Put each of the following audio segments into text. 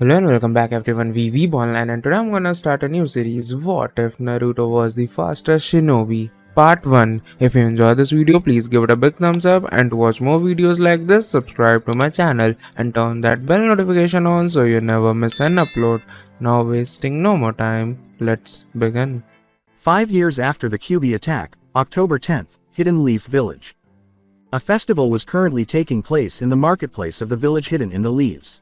Hello and welcome back everyone, Weeb Online, and today I'm gonna start a new series, What If Naruto Was the Fastest Shinobi? Part 1. If you enjoyed this video, please give it a big thumbs up, and to watch more videos like this, subscribe to my channel and turn that bell notification on so you never miss an upload. Now wasting no more time, let's begin. 5 years after the QB attack, October 10th, Hidden Leaf Village. A festival was currently taking place in the marketplace of the village hidden in the leaves.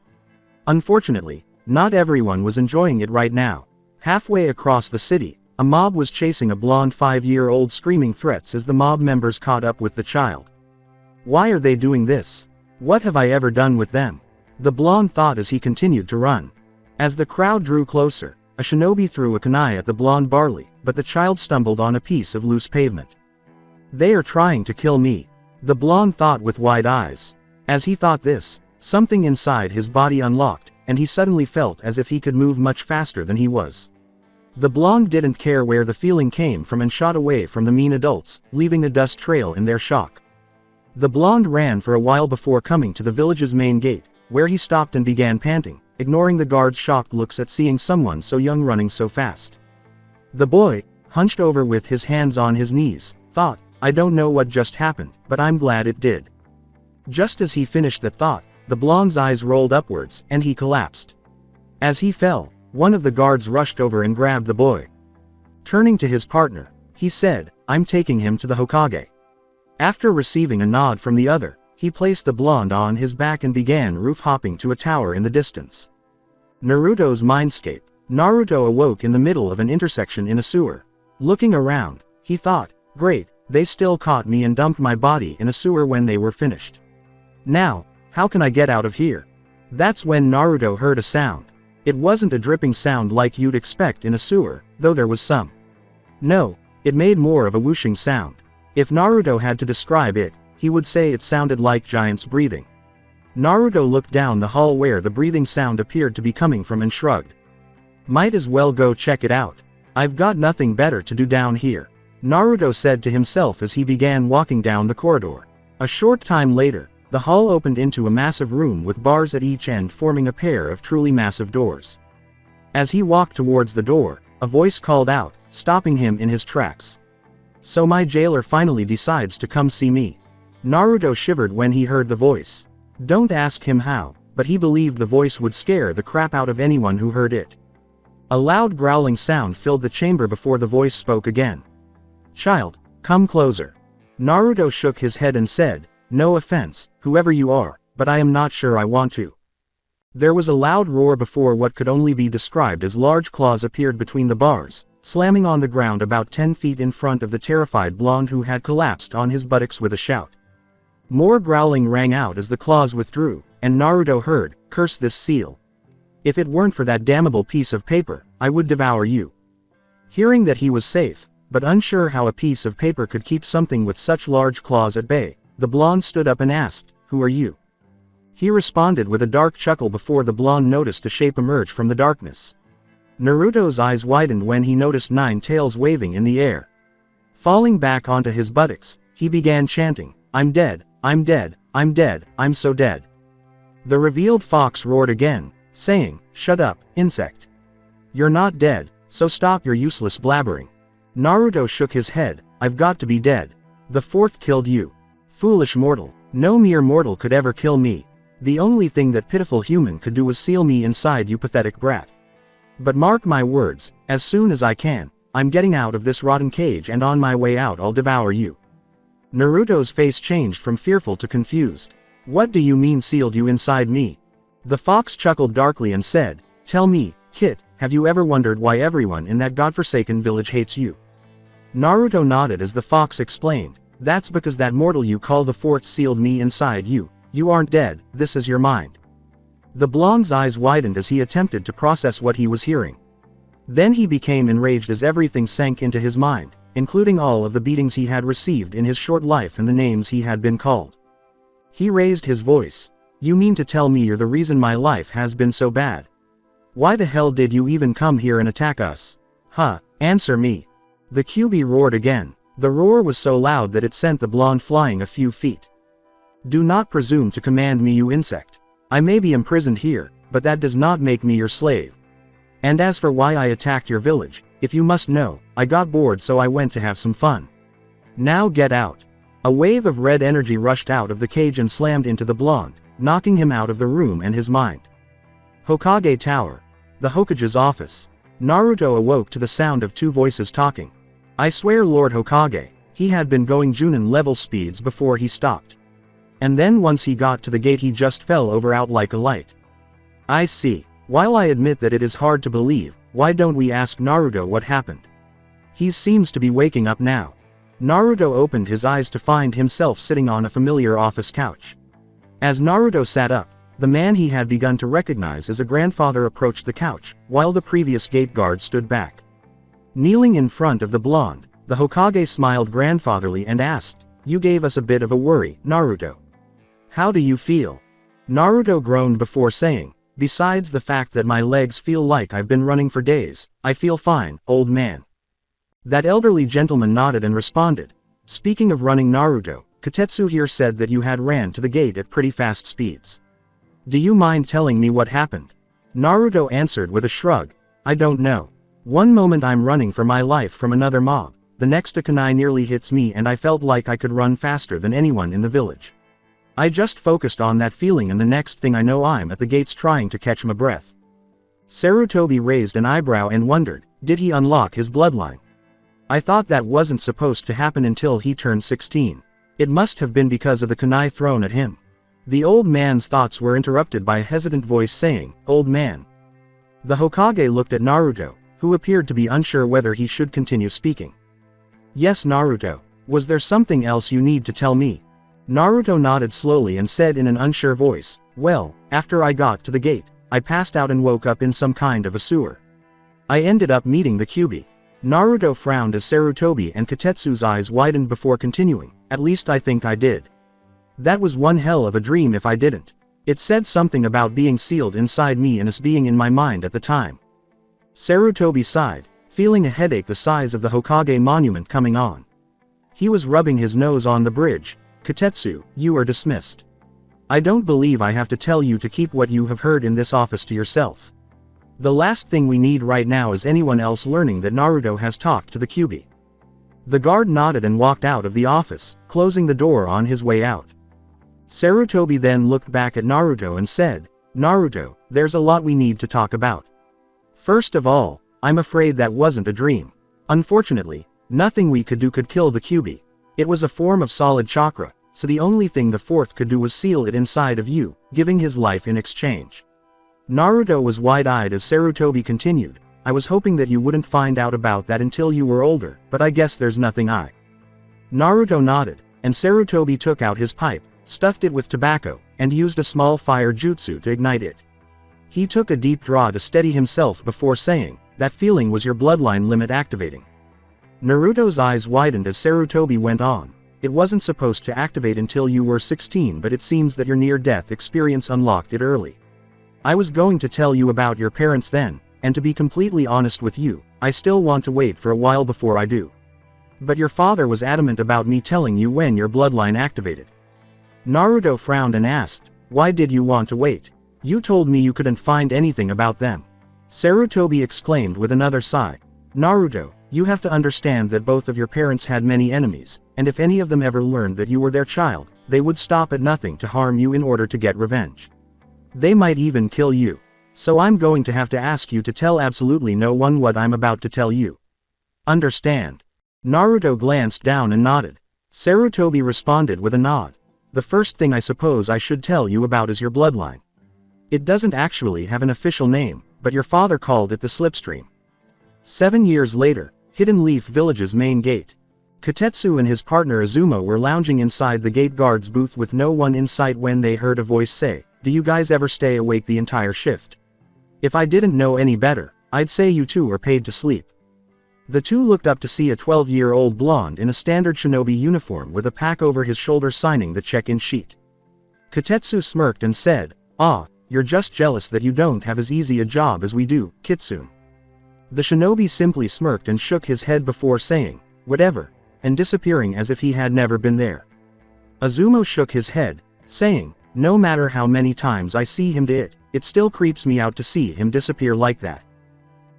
Unfortunately, not everyone was enjoying it right now. Halfway across the city, a mob was chasing a blonde 5-year-old screaming threats as the mob members caught up with the child. Why are they doing this? What have I ever done with them? The blonde thought as he continued to run. As the crowd drew closer, a shinobi threw a kunai at the blonde barley, but the child stumbled on a piece of loose pavement. They are trying to kill me, the blonde thought with wide eyes. As he thought this, something inside his body unlocked, and he suddenly felt as if he could move much faster than he was. The blonde didn't care where the feeling came from and shot away from the mean adults, leaving a dust trail in their shock. The blonde ran for a while before coming to the village's main gate, where he stopped and began panting, ignoring the guards' shocked looks at seeing someone so young running so fast. The boy, hunched over with his hands on his knees, thought, I don't know what just happened, but I'm glad it did. Just as he finished the thought, the blonde's eyes rolled upwards, and he collapsed. As he fell, one of the guards rushed over and grabbed the boy. Turning to his partner, he said, I'm taking him to the Hokage. After receiving a nod from the other, he placed the blonde on his back and began roof hopping to a tower in the distance. Naruto's mindscape. Naruto awoke in the middle of an intersection in a sewer. Looking around, he thought, great, they still caught me and dumped my body in a sewer when they were finished. Now, how can I get out of here? That's when Naruto heard a sound. It wasn't a dripping sound like you'd expect in a sewer, though there was some. No, it made more of a whooshing sound. If Naruto had to describe it, he would say it sounded like giants breathing. Naruto looked down the hall where the breathing sound appeared to be coming from and shrugged. Might as well go check it out. I've got nothing better to do down here, Naruto said to himself as he began walking down the corridor. A short time later, the hall opened into a massive room with bars at each end forming a pair of truly massive doors. As he walked towards the door, a voice called out, stopping him in his tracks. So my jailer finally decides to come see me. Naruto shivered when he heard the voice. Don't ask him how, but he believed the voice would scare the crap out of anyone who heard it. A loud growling sound filled the chamber before the voice spoke again. Child, come closer. Naruto shook his head and said, no offense, whoever you are, but I am not sure I want to. There was a loud roar before what could only be described as large claws appeared between the bars, slamming on the ground about 10 feet in front of the terrified blonde who had collapsed on his buttocks with a shout. More growling rang out as the claws withdrew, and Naruto heard, curse this seal. If it weren't for that damnable piece of paper, I would devour you. Hearing that he was safe, but unsure how a piece of paper could keep something with such large claws at bay, the blonde stood up and asked, who are you? He responded with a dark chuckle before the blonde noticed a shape emerge from the darkness. Naruto's eyes widened when he noticed 9 tails waving in the air. Falling back onto his buttocks, he began chanting, I'm dead, I'm dead, I'm dead, I'm so dead. The revealed fox roared again, saying, shut up, insect. You're not dead, so stop your useless blabbering. Naruto shook his head, I've got to be dead. The 4th killed you. Foolish mortal, no mere mortal could ever kill me. The only thing that pitiful human could do was seal me inside, you pathetic brat. But mark my words, as soon as I can, I'm getting out of this rotten cage, and on my way out I'll devour you. Naruto's face changed from fearful to confused. What do you mean sealed you inside me? The fox chuckled darkly and said, tell me, Kit, have you ever wondered why everyone in that godforsaken village hates you? Naruto nodded as the fox explained, that's because that mortal you call the 4th sealed me inside you. You aren't dead, this is your mind. The blonde's eyes widened as he attempted to process what he was hearing. Then he became enraged as everything sank into his mind, including all of the beatings he had received in his short life and the names he had been called. He raised his voice. You mean to tell me you're the reason my life has been so bad? Why the hell did you even come here and attack us? Huh, answer me. The QB roared again. The roar was so loud that it sent the blonde flying a few feet. Do not presume to command me, you insect. I may be imprisoned here, but that does not make me your slave. And as for why I attacked your village, if you must know, I got bored so I went to have some fun. Now get out." A wave of red energy rushed out of the cage and slammed into the blonde, knocking him out of the room and his mind. Hokage Tower. The Hokage's office. Naruto awoke to the sound of two voices talking. I swear Lord Hokage, he had been going Junin level speeds before he stopped. And then once he got to the gate he just fell over out like a light. I see. While I admit that it is hard to believe, why don't we ask Naruto what happened? He seems to be waking up now. Naruto opened his eyes to find himself sitting on a familiar office couch. As Naruto sat up, the man he had begun to recognize as a grandfather approached the couch, while the previous gate guard stood back. Kneeling in front of the blonde, the Hokage smiled grandfatherly and asked, "You gave us a bit of a worry, Naruto. How do you feel?" Naruto groaned before saying, "Besides the fact that my legs feel like I've been running for days, I feel fine, old man." That elderly gentleman nodded and responded, "Speaking of running Naruto, Kotetsu here said that you had ran to the gate at pretty fast speeds. Do you mind telling me what happened?" Naruto answered with a shrug, "I don't know. One moment I'm running for my life from another mob, the next a kunai nearly hits me and I felt like I could run faster than anyone in the village. I just focused on that feeling and the next thing I know I'm at the gates trying to catch my breath." Sarutobi raised an eyebrow and wondered, did he unlock his bloodline? I thought that wasn't supposed to happen until he turned 16. It must have been because of the kunai thrown at him. The old man's thoughts were interrupted by a hesitant voice saying, "Old man." The Hokage looked at Naruto, who appeared to be unsure whether he should continue speaking. "Yes, Naruto. Was there something else you need to tell me?" Naruto nodded slowly and said in an unsure voice, "Well, after I got to the gate, I passed out and woke up in some kind of a sewer. I ended up meeting the Kyuubi." Naruto frowned as Sarutobi and Kotetsu's eyes widened before continuing, "At least I think I did. That was one hell of a dream if I didn't. It said something about being sealed inside me and us being in my mind at the time." Sarutobi sighed, feeling a headache the size of the Hokage monument coming on. He was rubbing his nose on the bridge. "Kotetsu, you are dismissed. I don't believe I have to tell you to keep what you have heard in this office to yourself. The last thing we need right now is anyone else learning that Naruto has talked to the Kyuubi." The guard nodded and walked out of the office, closing the door on his way out. Sarutobi then looked back at Naruto and said, "Naruto, there's a lot we need to talk about. First of all, I'm afraid that wasn't a dream. Unfortunately, nothing we could do could kill the Kyuubi. It was a form of solid chakra, so the only thing the fourth could do was seal it inside of you, giving his life in exchange." Naruto was wide-eyed as Sarutobi continued, "I was hoping that you wouldn't find out about that until you were older, but I guess there's nothing I." Naruto nodded, and Sarutobi took out his pipe, stuffed it with tobacco, and used a small fire jutsu to ignite it. He took a deep draw to steady himself before saying, "That feeling was your bloodline limit activating." Naruto's eyes widened as Sarutobi went on, "It wasn't supposed to activate until you were 16, but it seems that your near-death experience unlocked it early. I was going to tell you about your parents then, and to be completely honest with you, I still want to wait for a while before I do. But your father was adamant about me telling you when your bloodline activated." Naruto frowned and asked, "Why did you want to wait? You told me you couldn't find anything about them." Sarutobi exclaimed with another sigh, "Naruto, you have to understand that both of your parents had many enemies, and if any of them ever learned that you were their child, they would stop at nothing to harm you in order to get revenge. They might even kill you. So I'm going to have to ask you to tell absolutely no one what I'm about to tell you. Understand?" Naruto glanced down and nodded. Sarutobi responded with a nod. "The first thing I suppose I should tell you about is your bloodline. It doesn't actually have an official name, but your father called it the slipstream." 7 years later, Hidden Leaf Village's main gate. Kotetsu and his partner Azuma were lounging inside the gate guard's booth with no one in sight when they heard a voice say, "Do you guys ever stay awake the entire shift? If I didn't know any better, I'd say you two are paid to sleep." The two looked up to see a 12-year-old blonde in a standard shinobi uniform with a pack over his shoulder signing the check-in sheet. Kotetsu smirked and said, "Ah, you're just jealous that you don't have as easy a job as we do, Kitsune." The shinobi simply smirked and shook his head before saying, "Whatever," and disappearing as if he had never been there. Azuma shook his head, saying, "No matter how many times I see him do it, it still creeps me out to see him disappear like that.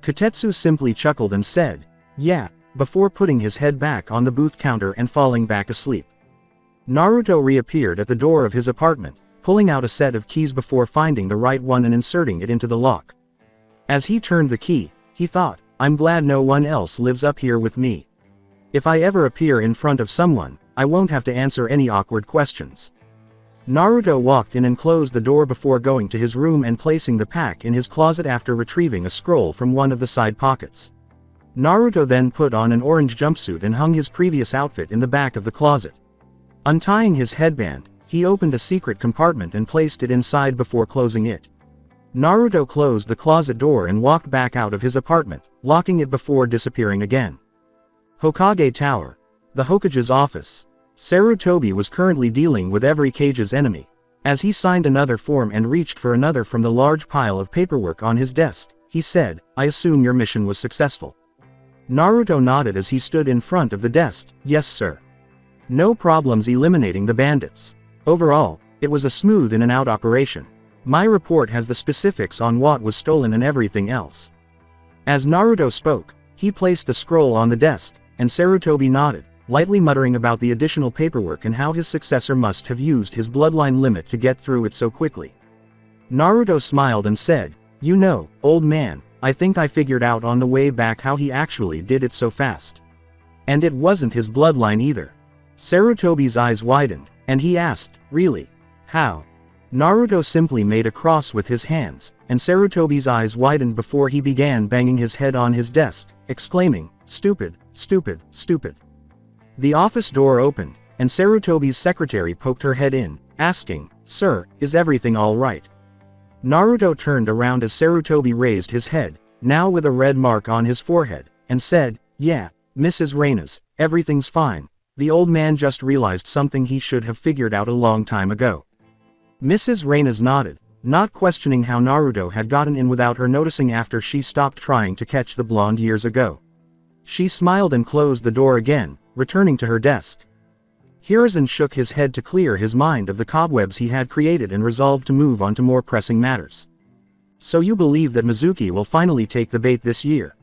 Kotetsu simply chuckled and said, yeah, before putting his head back on the booth counter and falling back asleep. Naruto reappeared at the door of his apartment, pulling out a set of keys before finding the right one and inserting it into the lock. As he turned the key, he thought, I'm glad no one else lives up here with me. If I ever appear in front of someone, I won't have to answer any awkward questions. Naruto walked in and closed the door before going to his room and placing the pack in his closet after retrieving a scroll from one of the side pockets. Naruto then put on an orange jumpsuit and hung his previous outfit in the back of the closet. Untying his headband, he opened a secret compartment and placed it inside before closing it. Naruto closed the closet door and walked back out of his apartment, locking it before disappearing again. Hokage Tower. The Hokage's office. Sarutobi was currently dealing with every Kage's enemy. As he signed another form and reached for another from the large pile of paperwork on his desk, he said, I assume your mission was successful. Naruto nodded as he stood in front of the desk, yes sir. No problems eliminating the bandits. Overall, it was a smooth in and out operation. My report has the specifics on what was stolen and everything else. As Naruto spoke, he placed the scroll on the desk, and Sarutobi nodded, lightly muttering about the additional paperwork and how his successor must have used his bloodline limit to get through it so quickly. Naruto smiled and said, you know, old man, I think I figured out on the way back how he actually did it so fast. And it wasn't his bloodline either. Sarutobi's eyes widened, and he asked, really? How? Naruto simply made a cross with his hands, and Sarutobi's eyes widened before he began banging his head on his desk, exclaiming, stupid, stupid, stupid. The office door opened, and Sarutobi's secretary poked her head in, asking, sir, is everything all right? Naruto turned around as Sarutobi raised his head, now with a red mark on his forehead, and said, yeah, Mrs. Reynas, everything's fine. The old man just realized something he should have figured out a long time ago. Mrs. Reynas nodded, not questioning how Naruto had gotten in without her noticing after she stopped trying to catch the blonde years ago. She smiled and closed the door again, returning to her desk. Hiruzen shook his head to clear his mind of the cobwebs he had created and resolved to move on to more pressing matters. So you believe that Mizuki will finally take the bait this year?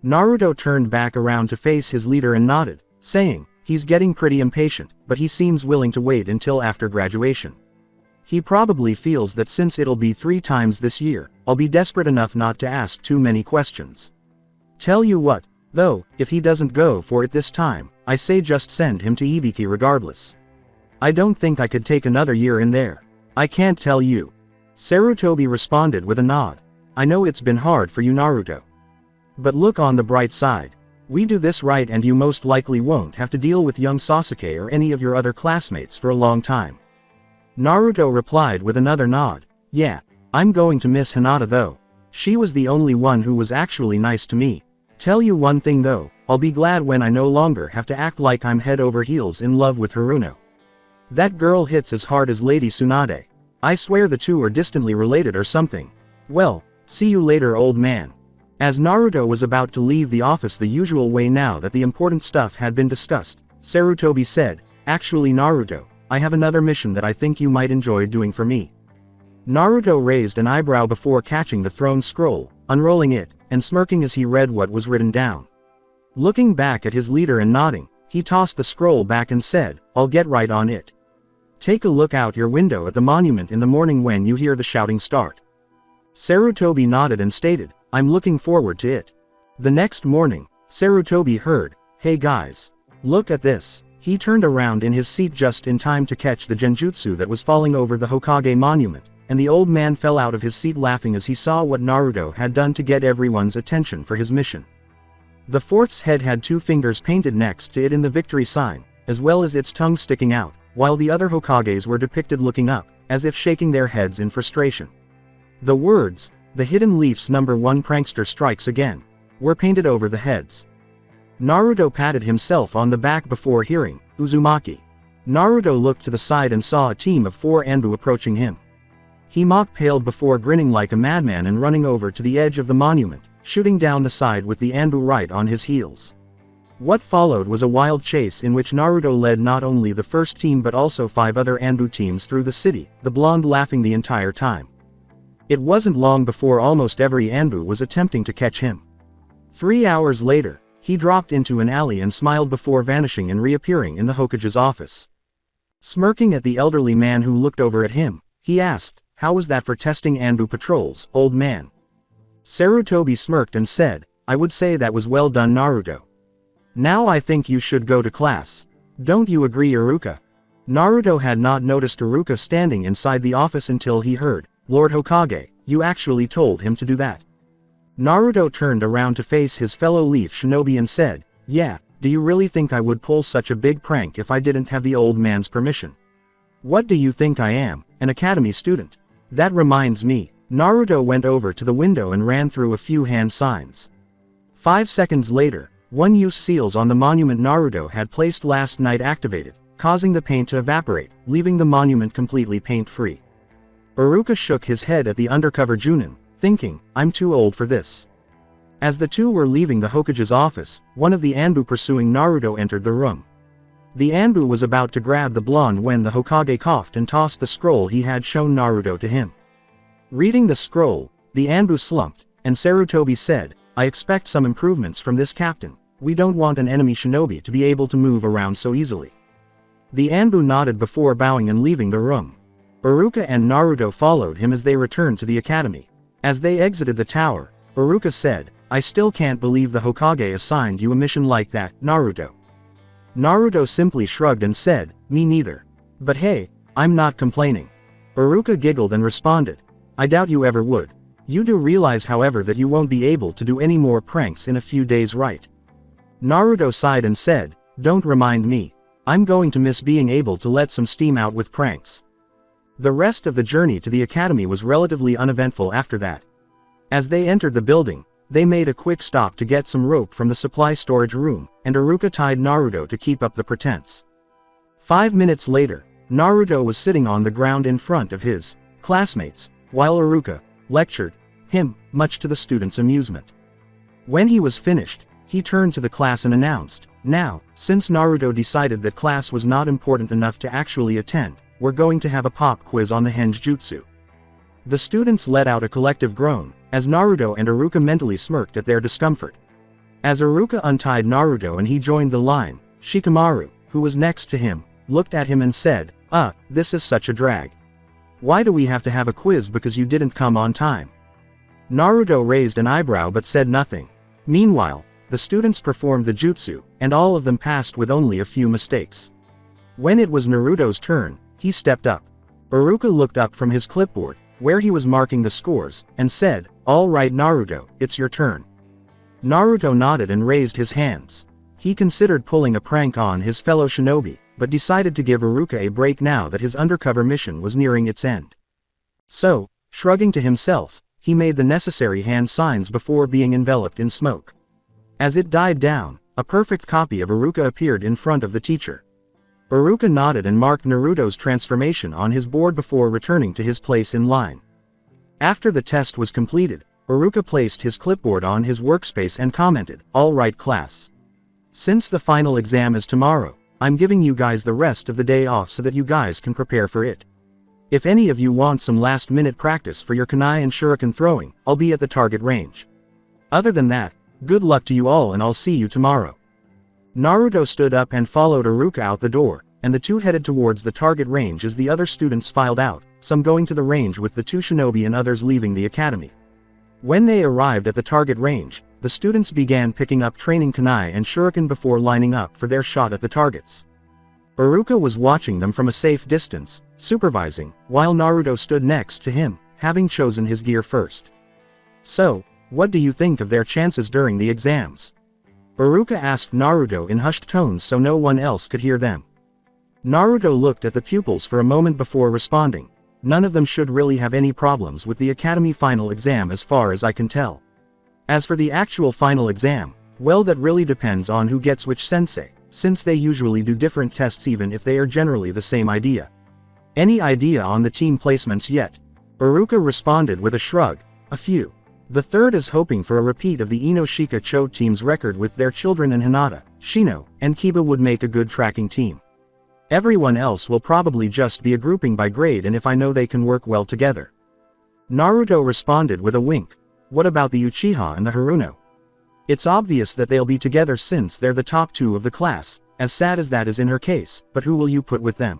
Naruto turned back around to face his leader and nodded, saying, he's getting pretty impatient, but he seems willing to wait until after graduation. He probably feels that since it'll be 3 times this year, I'll be desperate enough not to ask too many questions. Tell you what, though, if he doesn't go for it this time, I say just send him to Ibiki regardless. I don't think I could take another year in there. I can't tell you. Sarutobi responded with a nod. I know it's been hard for you, Naruto. But look on the bright side. We do this right and you most likely won't have to deal with young Sasuke or any of your other classmates for a long time. Naruto replied with another nod. Yeah, I'm going to miss Hinata though. She was the only one who was actually nice to me. Tell you one thing though, I'll be glad when I no longer have to act like I'm head over heels in love with Haruno. That girl hits as hard as Lady Tsunade. I swear the two are distantly related or something. Well, see you later, old man. As Naruto was about to leave the office the usual way now that the important stuff had been discussed, Sarutobi said, actually Naruto, I have another mission that I think you might enjoy doing for me. Naruto raised an eyebrow before catching the throne scroll, unrolling it, and smirking as he read what was written down. Looking back at his leader and nodding, he tossed the scroll back and said, I'll get right on it. Take a look out your window at the monument in the morning when you hear the shouting start. Sarutobi nodded and stated, I'm looking forward to it. The next morning, Sarutobi heard, hey guys. Look at this. He turned around in his seat just in time to catch the genjutsu that was falling over the Hokage monument, and the old man fell out of his seat laughing as he saw what Naruto had done to get everyone's attention for his mission. The fort's head had 2 fingers painted next to it in the victory sign, as well as its tongue sticking out, while the other Hokages were depicted looking up, as if shaking their heads in frustration. The words, the Hidden Leaf's #1 prankster strikes again, were painted over the heads. Naruto patted himself on the back before hearing, Uzumaki. Naruto looked to the side and saw a team of 4 Anbu approaching him. He mock-paled before grinning like a madman and running over to the edge of the monument, shooting down the side with the Anbu right on his heels. What followed was a wild chase in which Naruto led not only the first team but also 5 other Anbu teams through the city, the blonde laughing the entire time. It wasn't long before almost every Anbu was attempting to catch him. 3 hours later, he dropped into an alley and smiled before vanishing and reappearing in the Hokage's office. Smirking at the elderly man who looked over at him, he asked, "How was that for testing Anbu patrols, old man?" Sarutobi smirked and said, "I would say that was well done, Naruto. Now I think you should go to class. Don't you agree, Iruka?" Naruto had not noticed Iruka standing inside the office until he heard, "Lord Hokage, you actually told him to do that." Naruto turned around to face his fellow Leaf Shinobi and said, "Yeah, do you really think I would pull such a big prank if I didn't have the old man's permission? What do you think I am, an academy student? That reminds me." Naruto went over to the window and ran through a few hand signs. 5 seconds later, one-use seals on the monument Naruto had placed last night activated, causing the paint to evaporate, leaving the monument completely paint-free. Iruka shook his head at the undercover Junin, thinking, "I'm too old for this." As the two were leaving the Hokage's office, one of the Anbu pursuing Naruto entered the room. The Anbu was about to grab the blonde when the Hokage coughed and tossed the scroll he had shown Naruto to him. Reading the scroll, the Anbu slumped, and Sarutobi said, "I expect some improvements from this captain. We don't want an enemy shinobi to be able to move around so easily." The Anbu nodded before bowing and leaving the room. Iruka and Naruto followed him as they returned to the academy. As they exited the tower, Iruka said, "I still can't believe the Hokage assigned you a mission like that, Naruto." Naruto simply shrugged and said, "Me neither. But hey, I'm not complaining." Iruka giggled and responded, "I doubt you ever would. You do realize, however, that you won't be able to do any more pranks in a few days, right?" Naruto sighed and said, "Don't remind me. I'm going to miss being able to let some steam out with pranks." The rest of the journey to the academy was relatively uneventful after that. As they entered the building, they made a quick stop to get some rope from the supply storage room, and Iruka tied Naruto to keep up the pretense. 5 minutes later, Naruto was sitting on the ground in front of his classmates, while Iruka lectured him, much to the students' amusement. When he was finished, he turned to the class and announced, "Now, since Naruto decided that class was not important enough to actually attend, we're going to have a pop quiz on the Henjutsu." The students let out a collective groan, as Naruto and Iruka mentally smirked at their discomfort. As Iruka untied Naruto and he joined the line, Shikamaru, who was next to him, looked at him and said, This is such a drag. Why do we have to have a quiz because you didn't come on time?" Naruto raised an eyebrow but said nothing. Meanwhile, the students performed the jutsu, and all of them passed with only a few mistakes. When it was Naruto's turn, he stepped up. Iruka looked up from his clipboard, where he was marking the scores, and said, "All right, Naruto, it's your turn." Naruto nodded and raised his hands. He considered pulling a prank on his fellow shinobi, but decided to give Iruka a break now that his undercover mission was nearing its end. So, shrugging to himself, he made the necessary hand signs before being enveloped in smoke. As it died down, a perfect copy of Iruka appeared in front of the teacher. Iruka nodded and marked Naruto's transformation on his board before returning to his place in line. After the test was completed, Iruka placed his clipboard on his workspace and commented, "All right, class. Since the final exam is tomorrow, I'm giving you guys the rest of the day off so that you guys can prepare for it. If any of you want some last-minute practice for your kunai and shuriken throwing, I'll be at the target range. Other than that, good luck to you all and I'll see you tomorrow." Naruto stood up and followed Iruka out the door, and the two headed towards the target range as the other students filed out, some going to the range with the two shinobi and others leaving the academy. When they arrived at the target range, the students began picking up training kunai and shuriken before lining up for their shot at the targets. Iruka was watching them from a safe distance, supervising, while Naruto stood next to him, having chosen his gear first. "So, what do you think of their chances during the exams?" Iruka asked Naruto in hushed tones so no one else could hear them. Naruto looked at the pupils for a moment before responding, "None of them should really have any problems with the academy final exam as far as I can tell. As for the actual final exam, well, that really depends on who gets which sensei, since they usually do different tests even if they are generally the same idea." "Any idea on the team placements yet?" Iruka responded with a shrug, "A few. The third is hoping for a repeat of the Inoshika Cho team's record with their children, and Hinata, Shino, and Kiba would make a good tracking team. Everyone else will probably just be a grouping by grade and if I know they can work well together." Naruto responded with a wink. What about the Uchiha and the Haruno? It's obvious that they'll be together since they're the top two of the class, as sad as that is in her case, but who will you put with them?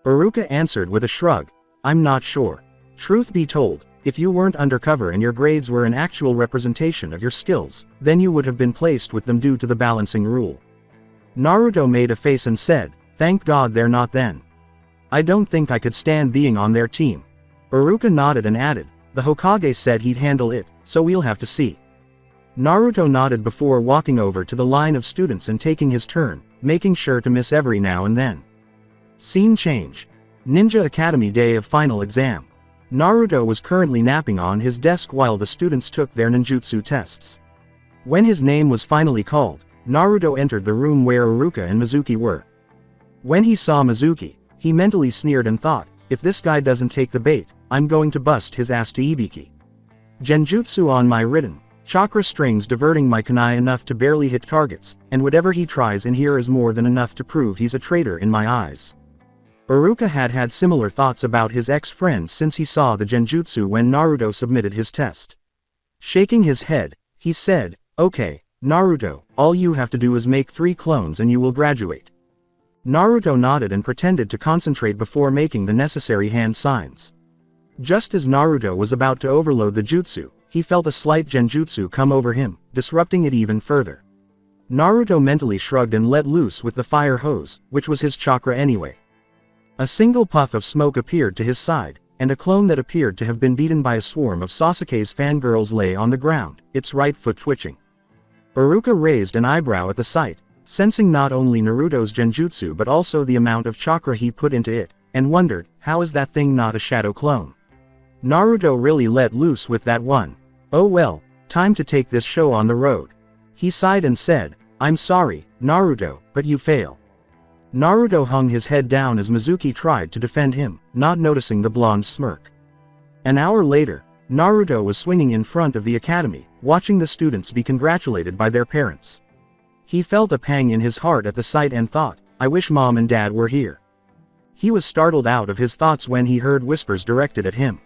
Iruka answered with a shrug. I'm not sure. Truth be told, if you weren't undercover and your grades were an actual representation of your skills, then you would have been placed with them due to the balancing rule. Naruto made a face and said, thank God they're not then. I don't think I could stand being on their team. Iruka nodded and added, the Hokage said he'd handle it, so we'll have to see. Naruto nodded before walking over to the line of students and taking his turn, making sure to miss every now and then. Scene change. Ninja Academy day of final exam. Naruto was currently napping on his desk while the students took their ninjutsu tests. When his name was finally called, Naruto entered the room where Iruka and Mizuki were. When he saw Mizuki, he mentally sneered and thought, if this guy doesn't take the bait, I'm going to bust his ass to Ibiki. Genjutsu on my written. Chakra strings diverting my kunai enough to barely hit targets, and whatever he tries in here is more than enough to prove he's a traitor in my eyes. Iruka had had similar thoughts about his ex-friend since he saw the genjutsu when Naruto submitted his test. Shaking his head, he said, okay, Naruto, all you have to do is make 3 clones and you will graduate. Naruto nodded and pretended to concentrate before making the necessary hand signs. Just as Naruto was about to overload the jutsu, he felt a slight genjutsu come over him, disrupting it even further. Naruto mentally shrugged and let loose with the fire hose, which was his chakra anyway. A single puff of smoke appeared to his side, and a clone that appeared to have been beaten by a swarm of Sasuke's fangirls lay on the ground, its right foot twitching. Iruka raised an eyebrow at the sight, sensing not only Naruto's genjutsu but also the amount of chakra he put into it, and wondered, how is that thing not a shadow clone? Naruto really let loose with that one. Oh well, time to take this show on the road. He sighed and said, I'm sorry, Naruto, but you fail. Naruto hung his head down as Mizuki tried to defend him, not noticing the blonde smirk. An hour later, Naruto was swinging in front of the academy, watching the students be congratulated by their parents. He felt a pang in his heart at the sight and thought, I wish mom and dad were here. He was startled out of his thoughts when he heard whispers directed at him.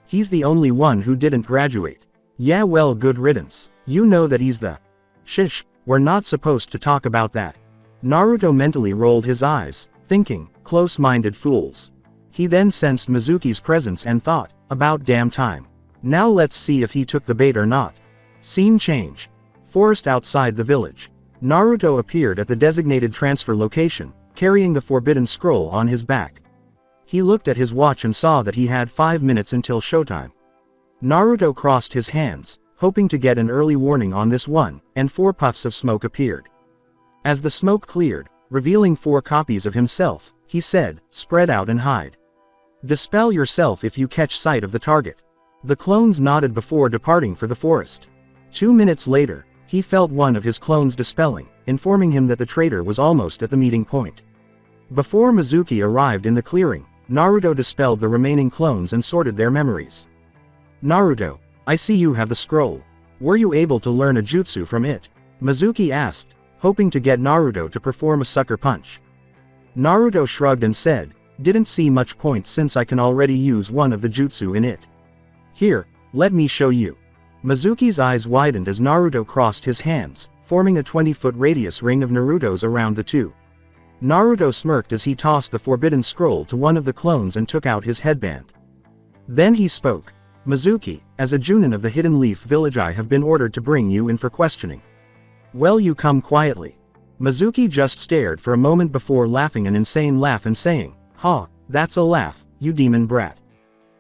He's the only one who didn't graduate. Yeah, well, good riddance. You know that he's the... Shish, we're not supposed to talk about that. Naruto mentally rolled his eyes, thinking, close-minded fools. He then sensed Mizuki's presence and thought, about damn time. Now let's see if he took the bait or not. Scene change. Forest outside the village. Naruto appeared at the designated transfer location, carrying the forbidden scroll on his back. He looked at his watch and saw that he had 5 minutes until showtime. Naruto crossed his hands, hoping to get an early warning on this one, and 4 puffs of smoke appeared. As the smoke cleared, revealing 4 copies of himself, he said, spread out and hide. Dispel yourself if you catch sight of the target. The clones nodded before departing for the forest. 2 minutes later, he felt one of his clones dispelling, informing him that the traitor was almost at the meeting point. Before Mizuki arrived in the clearing, Naruto dispelled the remaining clones and sorted their memories. Naruto, I see you have the scroll. Were you able to learn a jutsu from it? Mizuki asked, hoping to get Naruto to perform a sucker punch. Naruto shrugged and said, didn't see much point since I can already use one of the jutsu in it. Here, let me show you. Mizuki's eyes widened as Naruto crossed his hands, forming a 20-foot radius ring of Naruto's around the two. Naruto smirked as he tossed the forbidden scroll to one of the clones and took out his headband. Then he spoke. Mizuki, as a Junin of the Hidden Leaf Village, I have been ordered to bring you in for questioning. Well, you come quietly. Mizuki just stared for a moment before laughing an insane laugh and saying, ha, that's a laugh, you demon brat.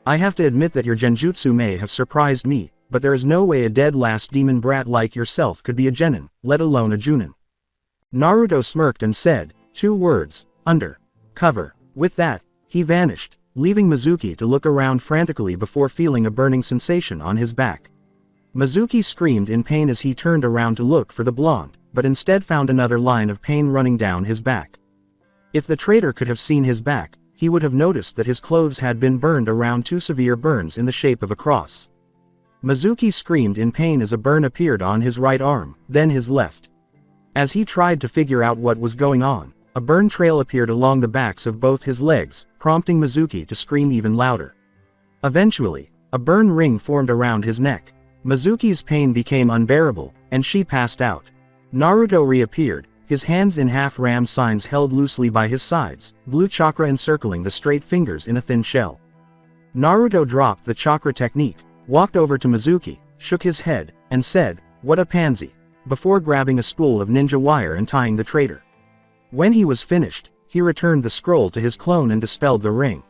I have to admit that your genjutsu may have surprised me, but there is no way a dead last demon brat like yourself could be a genin, let alone a Junin. Naruto smirked and said, 2 words, under. Cover. With that, he vanished, leaving Mizuki to look around frantically before feeling a burning sensation on his back. Mizuki screamed in pain as he turned around to look for the blonde, but instead found another line of pain running down his back. If the traitor could have seen his back, he would have noticed that his clothes had been burned around 2 severe burns in the shape of a cross. Mizuki screamed in pain as a burn appeared on his right arm, then his left. As he tried to figure out what was going on, a burn trail appeared along the backs of both his legs, prompting Mizuki to scream even louder. Eventually, A burn ring formed around his neck. Mizuki's pain became unbearable, and she passed out. Naruto reappeared, his hands in half-ram signs held loosely by his sides, blue chakra encircling the straight fingers in a thin shell. Naruto dropped the chakra technique, walked over to Mizuki, shook his head, and said, "What a pansy," before grabbing a spool of ninja wire and tying the traitor. When he was finished, he returned the scroll to his clone and dispelled the ring.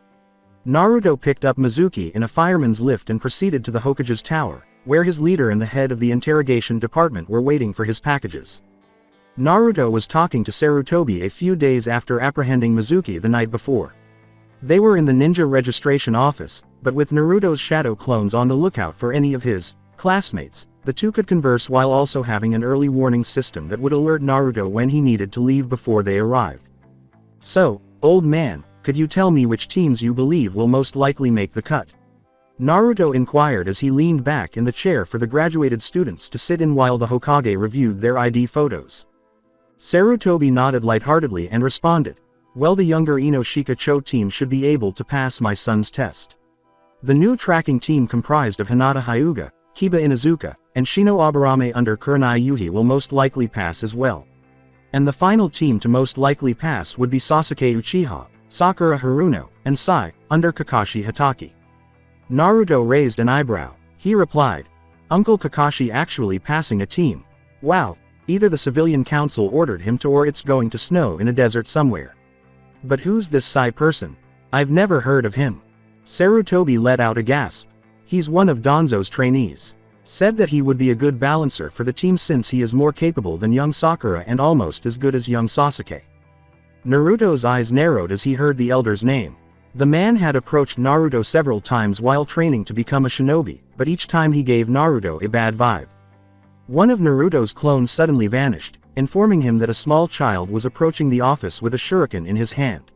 Naruto picked up Mizuki in a fireman's lift and proceeded to the Hokage's tower, where his leader and the head of the interrogation department were waiting for his packages. Naruto was talking to Sarutobi a few days after apprehending Mizuki the night before. They were in the ninja registration office, but with Naruto's shadow clones on the lookout for any of his classmates, the two could converse while also having an early warning system that would alert Naruto when he needed to leave before they arrived. "So, old man, could you tell me which teams you believe will most likely make the cut?" Naruto inquired as he leaned back in the chair for the graduated students to sit in while the Hokage reviewed their ID photos. Sarutobi nodded lightheartedly and responded, "Well, the younger Inoshika-cho team should be able to pass my son's test. The new tracking team comprised of Hinata Hyuga, Kiba Inuzuka, and Shino Aburame under Kurenai Yuhi will most likely pass as well. And the final team to most likely pass would be Sasuke Uchiha, Sakura Haruno, and Sai, under Kakashi Hatake." Naruto raised an eyebrow. He replied, "Uncle Kakashi actually passing a team. Wow, either the civilian council ordered him to or it's going to snow in a desert somewhere. But who's this Sai person? I've never heard of him." Sarutobi let out a gasp. "He's one of Danzo's trainees. Said that he would be a good balancer for the team since he is more capable than young Sakura and almost as good as young Sasuke." Naruto's eyes narrowed as he heard the elder's name. The man had approached Naruto several times while training to become a shinobi, but each time he gave Naruto a bad vibe. One of Naruto's clones suddenly vanished, informing him that a small child was approaching the office with a shuriken in his hand.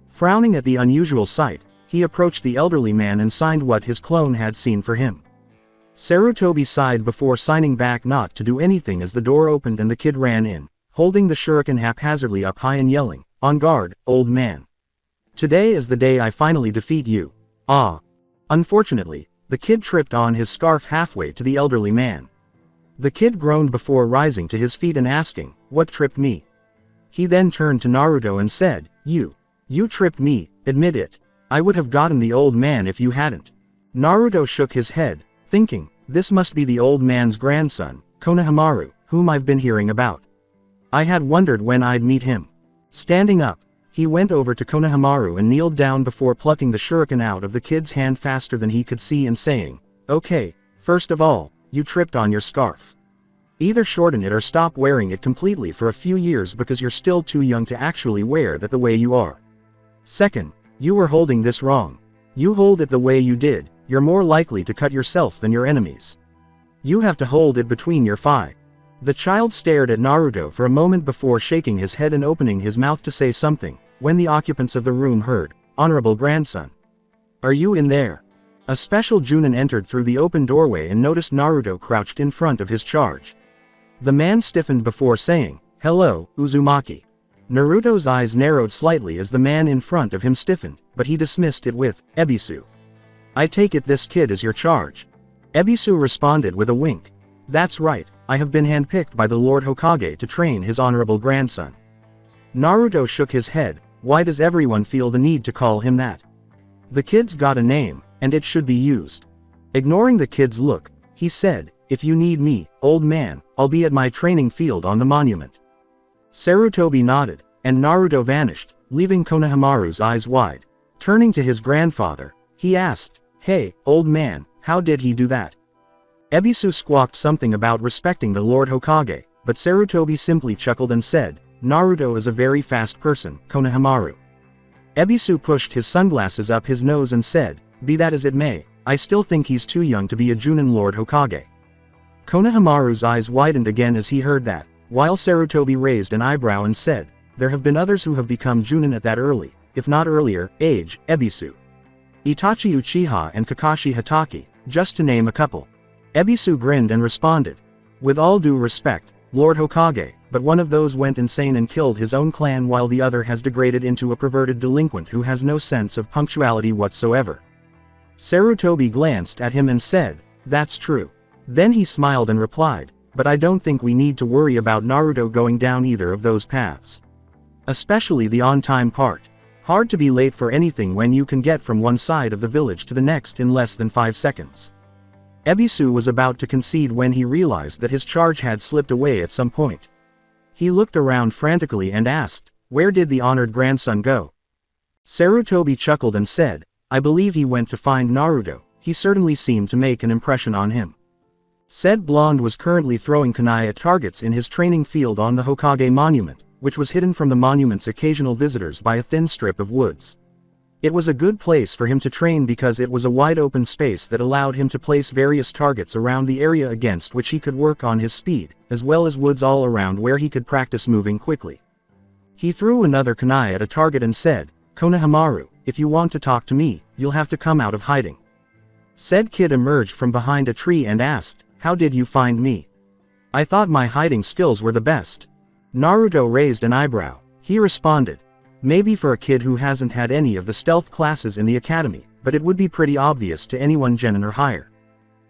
Frowning at the unusual sight, he approached the elderly man and signed what his clone had seen for him. Sarutobi sighed before signing back not to do anything as the door opened and the kid ran in, holding the shuriken haphazardly up high and yelling, "On guard, old man. Today is the day I finally defeat you. Ah." Unfortunately, the kid tripped on his scarf halfway to the elderly man. The kid groaned before rising to his feet and asking, "What tripped me?" He then turned to Naruto and said, You tripped me, admit it. I would have gotten the old man if you hadn't." Naruto shook his head, thinking, this must be the old man's grandson, Konohamaru, whom I've been hearing about. I had wondered when I'd meet him. Standing up, he went over to Konohamaru and kneeled down before plucking the shuriken out of the kid's hand faster than he could see and saying, "Okay, first of all, you tripped on your scarf. Either shorten it or stop wearing it completely for a few years because you're still too young to actually wear that the way you are. Second, you were holding this wrong. You hold it the way you did, you're more likely to cut yourself than your enemies. You have to hold it between your thigh." The child stared at Naruto for a moment before shaking his head and opening his mouth to say something, when the occupants of the room heard, "Honorable grandson. Are you in there?" A special Junin entered through the open doorway and noticed Naruto crouched in front of his charge. The man stiffened before saying, "Hello, Uzumaki." Naruto's eyes narrowed slightly as the man in front of him stiffened, but he dismissed it with, "Ebisu. I take it this kid is your charge." Ebisu responded with a wink. "That's right, I have been handpicked by the Lord Hokage to train his honorable grandson." Naruto shook his head. Why does everyone feel the need to call him that? The kid's got a name, and it should be used. Ignoring the kid's look, he said, "If you need me, old man, I'll be at my training field on the monument." Sarutobi nodded, and Naruto vanished, leaving Konohamaru's eyes wide. Turning to his grandfather, he asked, "Hey, old man, how did he do that?" Ebisu squawked something about respecting the Lord Hokage, but Sarutobi simply chuckled and said, "Naruto is a very fast person, Konohamaru." Ebisu pushed his sunglasses up his nose and said, "Be that as it may, I still think he's too young to be a Junin Lord Hokage." Konohamaru's eyes widened again as he heard that, while Sarutobi raised an eyebrow and said, "There have been others who have become Junin at that early, if not earlier, age, Ebisu. Itachi Uchiha and Kakashi Hatake, just to name a couple." Ebisu grinned and responded, "With all due respect, Lord Hokage, but one of those went insane and killed his own clan while the other has degraded into a perverted delinquent who has no sense of punctuality whatsoever." Sarutobi glanced at him and said, "That's true." Then he smiled and replied, "But I don't think we need to worry about Naruto going down either of those paths. Especially the on-time part. Hard to be late for anything when you can get from one side of the village to the next in less than 5 seconds." Ebisu was about to concede when he realized that his charge had slipped away at some point. He looked around frantically and asked, "Where did the honored grandson go?" Sarutobi chuckled and said, "I believe he went to find Naruto. He certainly seemed to make an impression on him." Said blonde was currently throwing kunai at targets in his training field on the Hokage monument, which was hidden from the monument's occasional visitors by a thin strip of woods. It was a good place for him to train because it was a wide open space that allowed him to place various targets around the area against which he could work on his speed, as well as woods all around where he could practice moving quickly. He threw another kunai at a target and said, "Konohamaru, if you want to talk to me, you'll have to come out of hiding." Said kid emerged from behind a tree and asked, "How did you find me? I thought my hiding skills were the best." Naruto raised an eyebrow. He responded, "Maybe for a kid who hasn't had any of the stealth classes in the academy, but it would be pretty obvious to anyone genin or higher.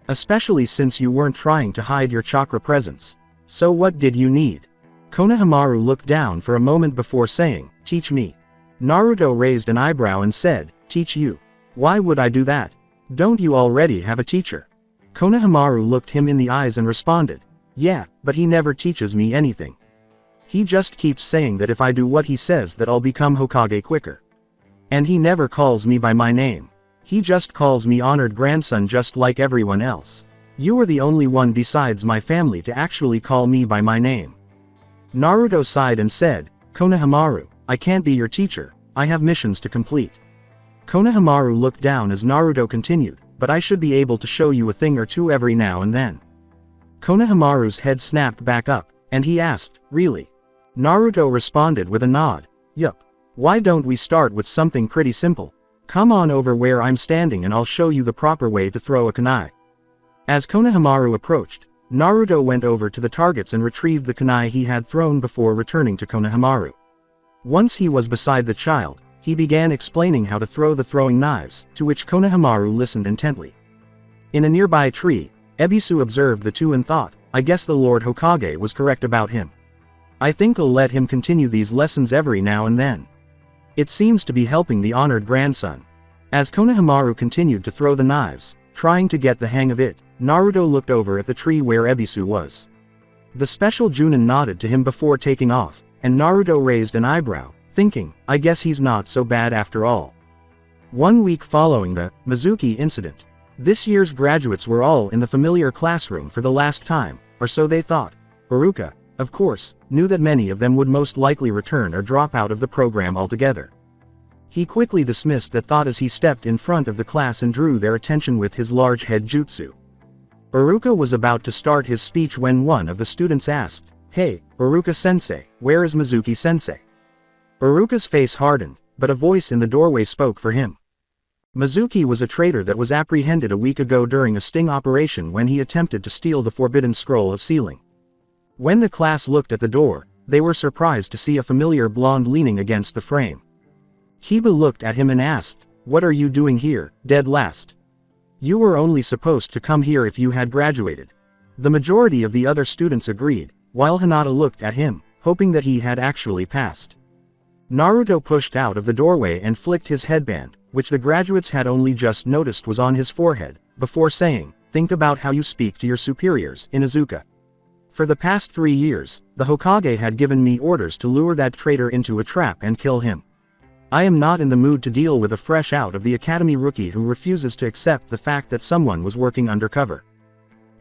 Especially since you weren't trying to hide your chakra presence. So what did you need?" Konohamaru looked down for a moment before saying, "Teach me." Naruto raised an eyebrow and said, "Teach you? Why would I do that? Don't you already have a teacher?" Konohamaru looked him in the eyes and responded, "Yeah, but he never teaches me anything. He just keeps saying that if I do what he says that I'll become Hokage quicker. And he never calls me by my name. He just calls me honored grandson just like everyone else. You are the only one besides my family to actually call me by my name." Naruto sighed and said, "Konohamaru, I can't be your teacher, I have missions to complete." Konohamaru looked down as Naruto continued, "But I should be able to show you a thing or two every now and then." Konohamaru's head snapped back up, and he asked, "Really?" Naruto responded with a nod, "Yup. Why don't we start with something pretty simple? Come on over where I'm standing and I'll show you the proper way to throw a kunai." As Konohamaru approached, Naruto went over to the targets and retrieved the kunai he had thrown before returning to Konohamaru. Once he was beside the child, he began explaining how to throw the throwing knives, to which Konohamaru listened intently. In a nearby tree, Ebisu observed the two and thought, "I guess the Lord Hokage was correct about him. I think I'll let him continue these lessons every now and then. It seems to be helping the honored grandson." As Konohamaru continued to throw the knives, trying to get the hang of it, Naruto looked over at the tree where Ebisu was. The special Junin nodded to him before taking off, and Naruto raised an eyebrow, thinking, "I guess he's not so bad after all." 1 week following the Mizuki incident, this year's graduates were all in the familiar classroom for the last time, or so they thought. Iruka, of course, knew that many of them would most likely return or drop out of the program altogether. He quickly dismissed that thought as he stepped in front of the class and drew their attention with his large head jutsu. Iruka was about to start his speech when one of the students asked, "Hey, Iruka-sensei, where is Mizuki-sensei?" Iruka's face hardened, but a voice in the doorway spoke for him. Mizuki was a traitor that was apprehended a week ago during a sting operation when he attempted to steal the forbidden scroll of sealing. When the class looked at the door, they were surprised to see a familiar blonde leaning against the frame. Hiba looked at him and asked, "What are you doing here, dead last? You were only supposed to come here if you had graduated." The majority of the other students agreed, while Hinata looked at him, hoping that he had actually passed. Naruto pushed out of the doorway and flicked his headband, which the graduates had only just noticed was on his forehead, before saying, "Think about how you speak to your superiors, Inuzuka. For the past 3 years, the Hokage had given me orders to lure that traitor into a trap and kill him. I am not in the mood to deal with a fresh out of the academy rookie who refuses to accept the fact that someone was working undercover."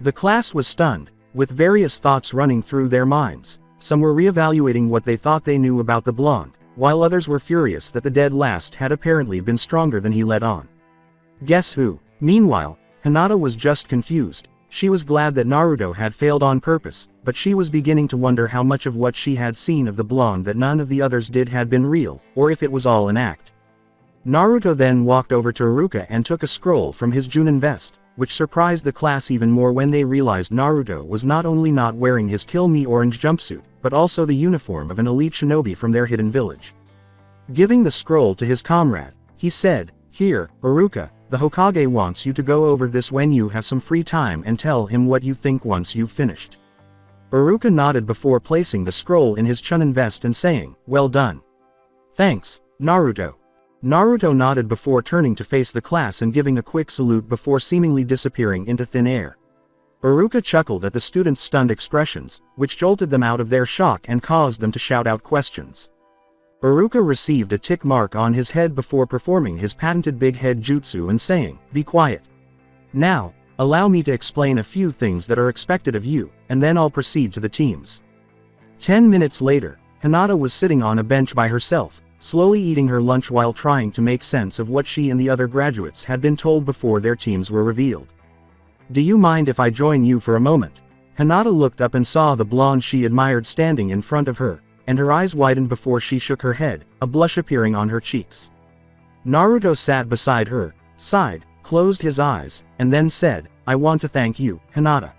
The class was stunned, with various thoughts running through their minds. Some were reevaluating what they thought they knew about the blonde, while others were furious that the dead last had apparently been stronger than he let on. Guess who? Meanwhile, Hinata was just confused. She was glad that Naruto had failed on purpose, but she was beginning to wonder how much of what she had seen of the blonde that none of the others did had been real, or if it was all an act. Naruto then walked over to Iruka and took a scroll from his Junin vest, which surprised the class even more when they realized Naruto was not only not wearing his Kill Me orange jumpsuit, but also the uniform of an elite shinobi from their hidden village. Giving the scroll to his comrade, he said, "Here, Iruka, the Hokage wants you to go over this when you have some free time and tell him what you think once you've finished. Iruka nodded before placing the scroll in his chunin vest and saying, "Well done." "Thanks, Naruto." Naruto nodded before turning to face the class and giving a quick salute before seemingly disappearing into thin air. Iruka chuckled at the students' stunned expressions, which jolted them out of their shock and caused them to shout out questions. Iruka received a tick mark on his head before performing his patented big head jutsu and saying, "Be quiet. Now, allow me to explain a few things that are expected of you, and then I'll proceed to the teams." 10 minutes later, Hinata was sitting on a bench by herself, slowly eating her lunch while trying to make sense of what she and the other graduates had been told before their teams were revealed. "Do you mind if I join you for a moment?" Hinata looked up and saw the blonde she admired standing in front of her, and her eyes widened before she shook her head, a blush appearing on her cheeks. Naruto sat beside her, sighed, closed his eyes, and then said, "I want to thank you, Hinata."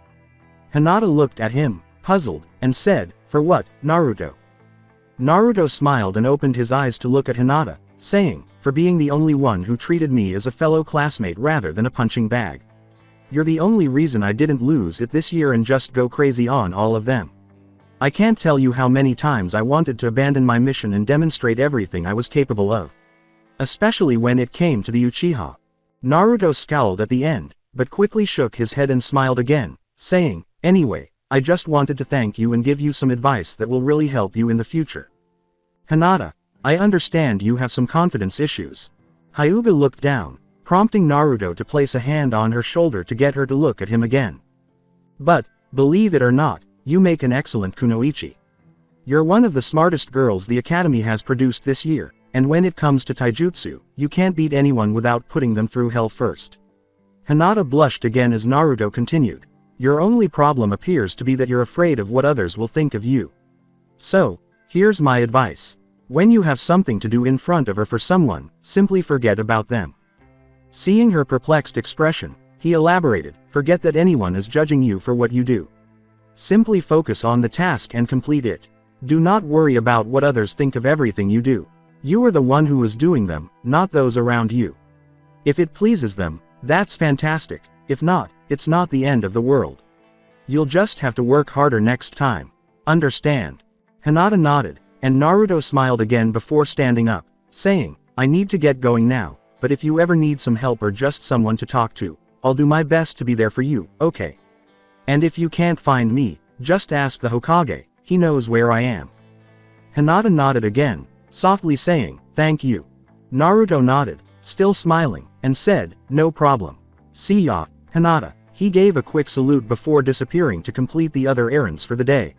Hinata looked at him, puzzled, and said, "For what, Naruto?" Naruto smiled and opened his eyes to look at Hinata, saying, "For being the only one who treated me as a fellow classmate rather than a punching bag. You're the only reason I didn't lose it this year and just go crazy on all of them. I can't tell you how many times I wanted to abandon my mission and demonstrate everything I was capable of. Especially when it came to the Uchiha." Naruto scowled at the end, but quickly shook his head and smiled again, saying, "Anyway, I just wanted to thank you and give you some advice that will really help you in the future. Hinata, I understand you have some confidence issues." Hyuga looked down, prompting Naruto to place a hand on her shoulder to get her to look at him again. "But, believe it or not, you make an excellent kunoichi. You're one of the smartest girls the academy has produced this year, and when it comes to taijutsu, you can't beat anyone without putting them through hell first." Hinata blushed again as Naruto continued, "Your only problem appears to be that you're afraid of what others will think of you. So, here's my advice. When you have something to do in front of or for someone, simply forget about them." Seeing her perplexed expression, he elaborated, "Forget that anyone is judging you for what you do. Simply focus on the task and complete it. Do not worry about what others think of everything you do. You are the one who is doing them, not those around you. If it pleases them, that's fantastic. If not, it's not the end of the world. You'll just have to work harder next time. Understand?" Hinata nodded, and Naruto smiled again before standing up, saying, "I need to get going now, but if you ever need some help or just someone to talk to, I'll do my best to be there for you, okay? And if you can't find me, just ask the Hokage, he knows where I am." Hinata nodded again, softly saying, "Thank you." Naruto nodded, still smiling, and said, "No problem. See ya, Hinata." He gave a quick salute before disappearing to complete the other errands for the day.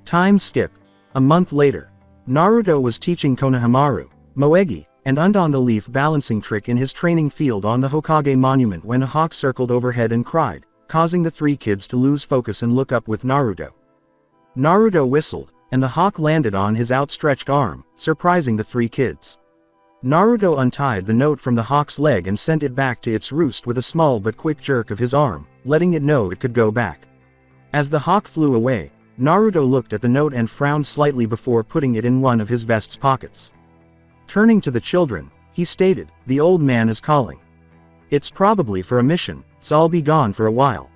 Time skip. A month later. Naruto was teaching Konohamaru, Moegi, and Undon the Leaf balancing trick in his training field on the Hokage monument when a hawk circled overhead and cried, causing the three kids to lose focus and look up with Naruto. Naruto whistled, and the hawk landed on his outstretched arm, surprising the three kids. Naruto untied the note from the hawk's leg and sent it back to its roost with a small but quick jerk of his arm, letting it know it could go back. As the hawk flew away, Naruto looked at the note and frowned slightly before putting it in one of his vest's pockets. Turning to the children, he stated, "The old man is calling. It's probably for a mission, so I'll be gone for a while.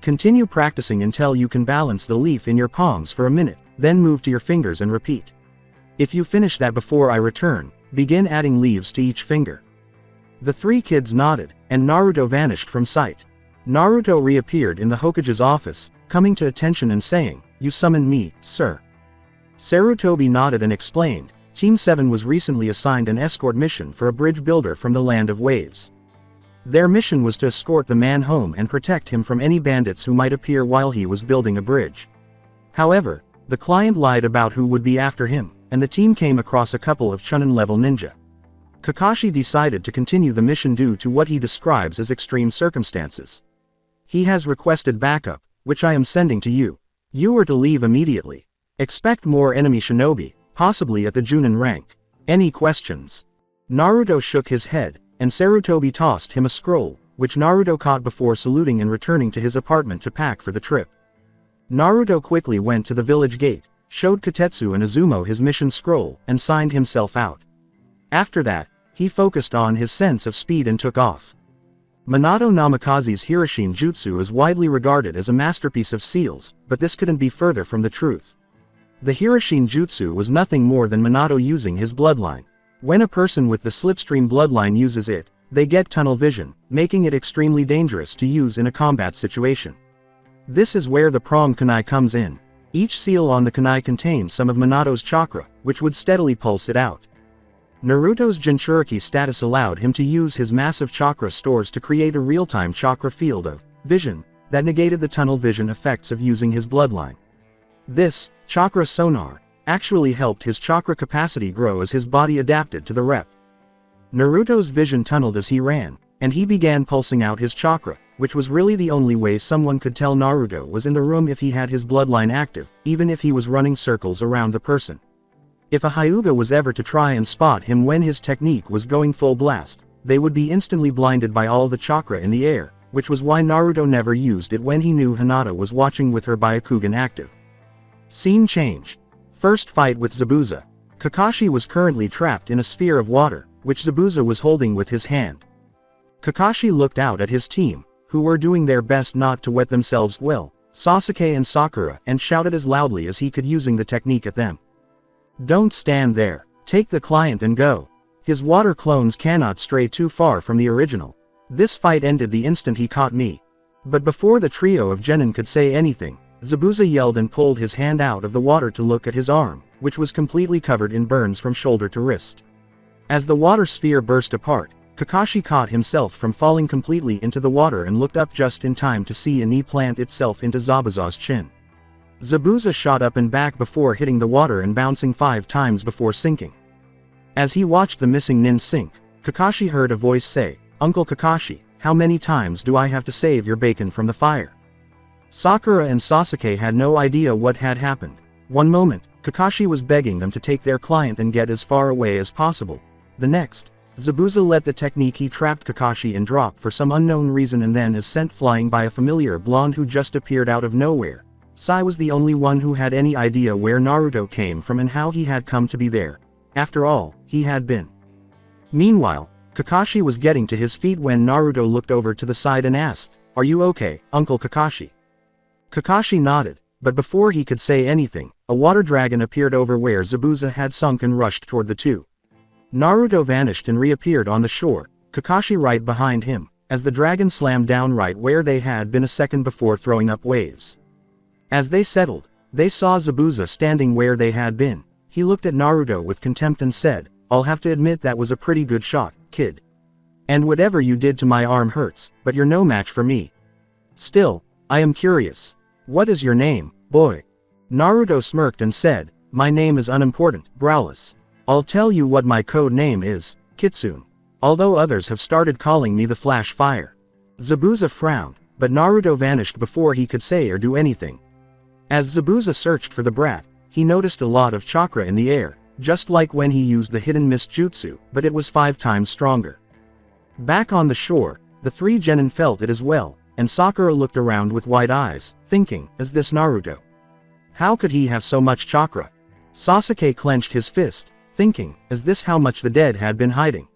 Continue practicing until you can balance the leaf in your palms for a minute, then move to your fingers and repeat. If you finish that before I return, begin adding leaves to each finger." The three kids nodded, and Naruto vanished from sight. Naruto reappeared in the Hokage's office, coming to attention and saying, "You summoned me, sir." Sarutobi nodded and explained, Team 7 was recently assigned an escort mission for a bridge builder from the Land of Waves. Their mission was to escort the man home and protect him from any bandits who might appear while he was building a bridge. However, the client lied about who would be after him, and the team came across a couple of Chunin-level ninja. Kakashi decided to continue the mission due to what he describes as extreme circumstances. He has requested backup, which I am sending to you. You are to leave immediately. Expect more enemy shinobi, possibly at the Junin rank. Any questions? Naruto shook his head, and Sarutobi tossed him a scroll, which Naruto caught before saluting and returning to his apartment to pack for the trip. Naruto quickly went to the village gate, showed Kotetsu and Izumo his mission scroll, and signed himself out. After that, he focused on his sense of speed and took off. Minato Namikaze's Hiroshin Jutsu is widely regarded as a masterpiece of seals, but this couldn't be further from the truth. The Hiroshin Jutsu was nothing more than Minato using his bloodline. When a person with the slipstream bloodline uses it, they get tunnel vision, making it extremely dangerous to use in a combat situation. This is where the prong kunai comes in. Each seal on the kunai contains some of Minato's chakra, which would steadily pulse it out. Naruto's Jinchuriki status allowed him to use his massive chakra stores to create a real-time chakra field of vision that negated the tunnel vision effects of using his bloodline. This chakra sonar actually helped his chakra capacity grow as his body adapted to the rep. Naruto's vision tunneled as he ran, and he began pulsing out his chakra, which was really the only way someone could tell Naruto was in the room if he had his bloodline active, even if he was running circles around the person. If a Hyuga was ever to try and spot him when his technique was going full blast, they would be instantly blinded by all the chakra in the air, which was why Naruto never used it when he knew Hinata was watching with her Byakugan active. Scene change. First fight with Zabuza. Kakashi was currently trapped in a sphere of water, which Zabuza was holding with his hand. Kakashi looked out at his team, who were doing their best not to wet themselves well, Sasuke and Sakura, and shouted as loudly as he could using the technique at them. "Don't stand there, take the client and go. His water clones cannot stray too far from the original. This fight ended the instant he caught me." But before the trio of genin could say anything, Zabuza yelled and pulled his hand out of the water to look at his arm, which was completely covered in burns from shoulder to wrist. As the water sphere burst apart, Kakashi caught himself from falling completely into the water and looked up just in time to see a knee plant itself into Zabuza's chin. Zabuza shot up and back before hitting the water and bouncing 5 times before sinking. As he watched the missing nin sink, Kakashi heard a voice say, "Uncle Kakashi, how many times do I have to save your bacon from the fire?" Sakura and Sasuke had no idea what had happened. One moment, Kakashi was begging them to take their client and get as far away as possible. The next, Zabuza let the technique he trapped Kakashi in drop for some unknown reason and then is sent flying by a familiar blonde who just appeared out of nowhere. Sai was the only one who had any idea where Naruto came from and how he had come to be there. After all, he had been. Meanwhile, Kakashi was getting to his feet when Naruto looked over to the side and asked, "Are you okay, Uncle Kakashi?" Kakashi nodded, but before he could say anything, a water dragon appeared over where Zabuza had sunk and rushed toward the two. Naruto vanished and reappeared on the shore, Kakashi right behind him, as the dragon slammed down right where they had been a second before throwing up waves. As they settled, they saw Zabuza standing where they had been. He looked at Naruto with contempt and said, "I'll have to admit that was a pretty good shot, kid. And whatever you did to my arm hurts, but you're no match for me. Still, I am curious. What is your name, boy?" Naruto smirked and said, "My name is unimportant, Browless. I'll tell you what my code name is, Kitsune. Although others have started calling me the Flash Fire." Zabuza frowned, but Naruto vanished before he could say or do anything. As Zabuza searched for the brat, he noticed a lot of chakra in the air, just like when he used the hidden mist jutsu, but it was 5 times stronger. Back on the shore, the 3 genin felt it as well, and Sakura looked around with wide eyes, thinking, "Is this Naruto? How could he have so much chakra?" Sasuke clenched his fist, thinking, "Is this how much the dead had been hiding?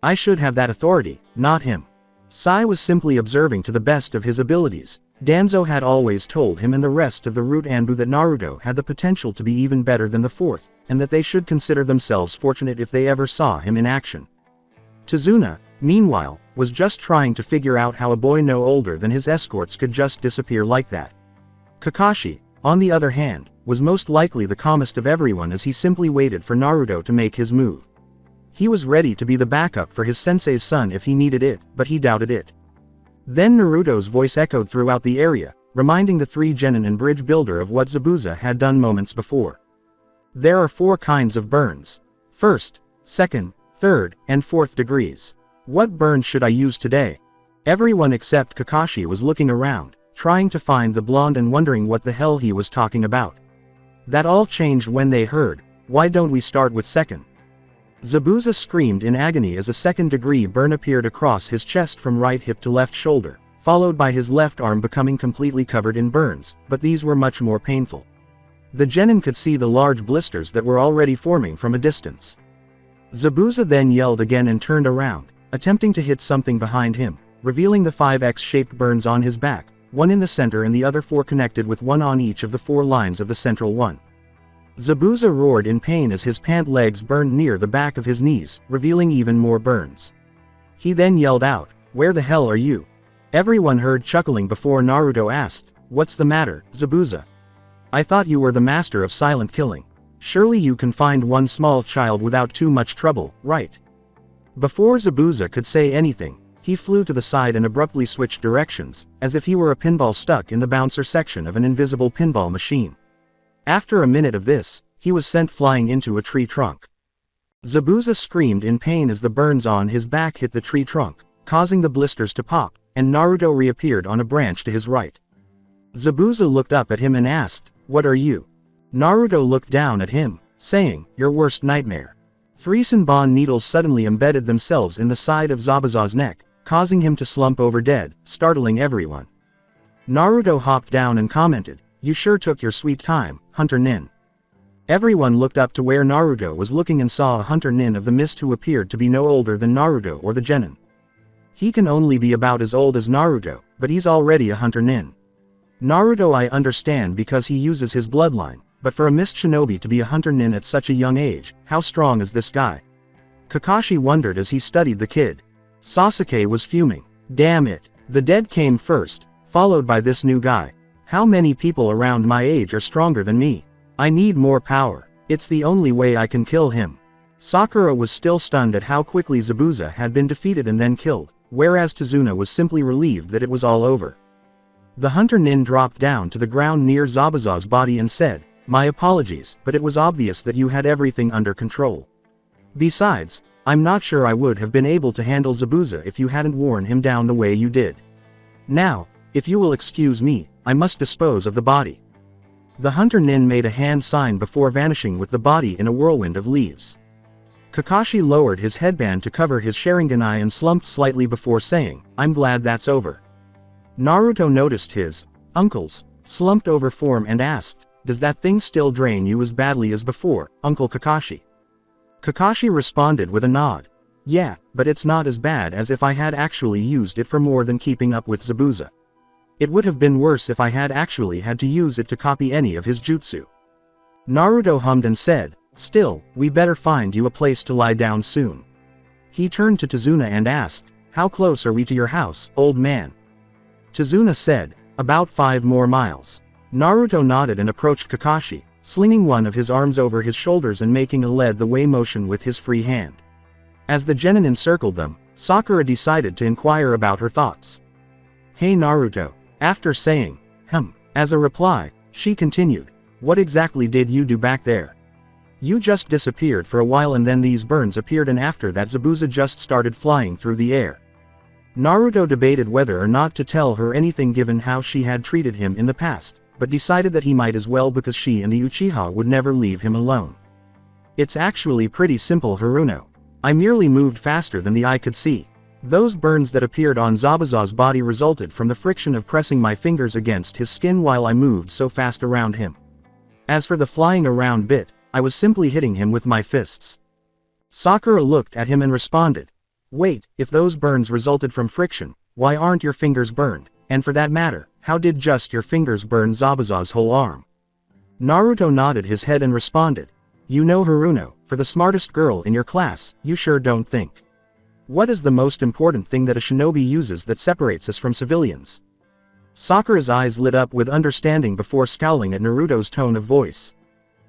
I should have that authority, not him." Sai was simply observing to the best of his abilities. Danzo had always told him and the rest of the Root Anbu that Naruto had the potential to be even better than the 4th, and that they should consider themselves fortunate if they ever saw him in action. Tazuna, meanwhile, was just trying to figure out how a boy no older than his escorts could just disappear like that. Kakashi, on the other hand, was most likely the calmest of everyone as he simply waited for Naruto to make his move. He was ready to be the backup for his sensei's son if he needed it, but he doubted it. Then Naruto's voice echoed throughout the area, reminding the 3 genin and bridge builder of what Zabuza had done moments before. There are 4 kinds of burns. 1st, 2nd, 3rd, and 4th degrees. What burn should I use today? Everyone except Kakashi was looking around, trying to find the blonde and wondering what the hell he was talking about. That all changed when they heard, "Why don't we start with 2nd? Zabuza screamed in agony as a 2nd-degree burn appeared across his chest from right hip to left shoulder, followed by his left arm becoming completely covered in burns, but these were much more painful. The genin could see the large blisters that were already forming from a distance. Zabuza then yelled again and turned around, attempting to hit something behind him, revealing the 5X-shaped burns on his back, one in the center and the other 4 connected with one on each of the 4 lines of the central one. Zabuza roared in pain as his pant legs burned near the back of his knees, revealing even more burns. He then yelled out, "Where the hell are you?" Everyone heard chuckling before Naruto asked, "What's the matter, Zabuza? I thought you were the master of silent killing. Surely you can find one small child without too much trouble, right?" Before Zabuza could say anything, he flew to the side and abruptly switched directions, as if he were a pinball stuck in the bouncer section of an invisible pinball machine. After a minute of this, he was sent flying into a tree trunk. Zabuza screamed in pain as the burns on his back hit the tree trunk, causing the blisters to pop, and Naruto reappeared on a branch to his right. Zabuza looked up at him and asked, "What are you?" Naruto looked down at him, saying, "Your worst nightmare." 3 Senbon needles suddenly embedded themselves in the side of Zabuza's neck, causing him to slump over dead, startling everyone. Naruto hopped down and commented, "You sure took your sweet time, Hunter Nin." Everyone looked up to where Naruto was looking and saw a Hunter Nin of the mist who appeared to be no older than Naruto or the genin. He can only be about as old as Naruto, but he's already a Hunter Nin. Naruto I understand because he uses his bloodline, but for a mist shinobi to be a Hunter Nin at such a young age, how strong is this guy? Kakashi wondered as he studied the kid. Sasuke was fuming. Damn it, the dead came first, followed by this new guy. How many people around my age are stronger than me? I need more power. It's the only way I can kill him. Sakura was still stunned at how quickly Zabuza had been defeated and then killed, whereas Tazuna was simply relieved that it was all over. The Hunter Nin dropped down to the ground near Zabuza's body and said, "My apologies, but it was obvious that you had everything under control. Besides, I'm not sure I would have been able to handle Zabuza if you hadn't worn him down the way you did. Now, if you will excuse me, I must dispose of the body." The Hunter Nin made a hand sign before vanishing with the body in a whirlwind of leaves. Kakashi lowered his headband to cover his Sharingan eye and slumped slightly before saying, "I'm glad that's over." Naruto noticed his uncle's slumped over form and asked, "Does that thing still drain you as badly as before, Uncle Kakashi?" Kakashi responded with a nod. "Yeah, but it's not as bad as if I had actually used it for more than keeping up with Zabuza. It would have been worse if I had actually had to use it to copy any of his jutsu." Naruto hummed and said, "Still, we better find you a place to lie down soon." He turned to Tazuna and asked, "How close are we to your house, old man?" Tazuna said, "About 5 more miles." Naruto nodded and approached Kakashi, slinging one of his arms over his shoulders and making a lead-the-way motion with his free hand. As the genin encircled them, Sakura decided to inquire about her thoughts. "Hey Naruto." After saying, as a reply, she continued, "What exactly did you do back there? You just disappeared for a while and then these burns appeared and after that Zabuza just started flying through the air." Naruto debated whether or not to tell her anything given how she had treated him in the past, but decided that he might as well because she and the Uchiha would never leave him alone. "It's actually pretty simple, Haruno. I merely moved faster than the eye could see. Those burns that appeared on Zabuza's body resulted from the friction of pressing my fingers against his skin while I moved so fast around him. As for the flying around bit, I was simply hitting him with my fists." Sakura looked at him and responded, "Wait, if those burns resulted from friction, why aren't your fingers burned, and for that matter, how did just your fingers burn Zabuza's whole arm?" Naruto nodded his head and responded, "You know Haruno, for the smartest girl in your class, you sure don't think. What is the most important thing that a shinobi uses that separates us from civilians?" Sakura's eyes lit up with understanding before scowling at Naruto's tone of voice.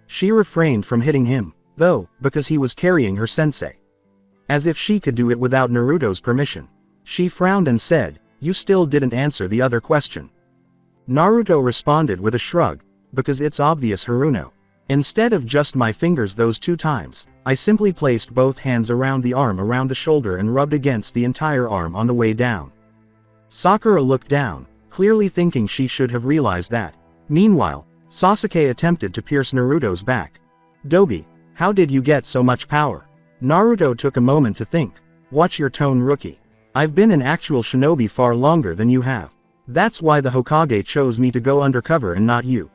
She refrained from hitting him, though, because he was carrying her sensei. As if she could do it without Naruto's permission. She frowned and said, "You still didn't answer the other question." Naruto responded with a shrug, "Because it's obvious, Haruno. Instead of just my fingers those 2 times, I simply placed both hands around the arm around the shoulder and rubbed against the entire arm on the way down." Sakura looked down, clearly thinking she should have realized that. Meanwhile, Sasuke attempted to pierce Naruto's back. "Dobi, how did you get so much power?" Naruto took a moment to think. "Watch your tone, rookie. I've been an actual shinobi far longer than you have. That's why the Hokage chose me to go undercover and not you."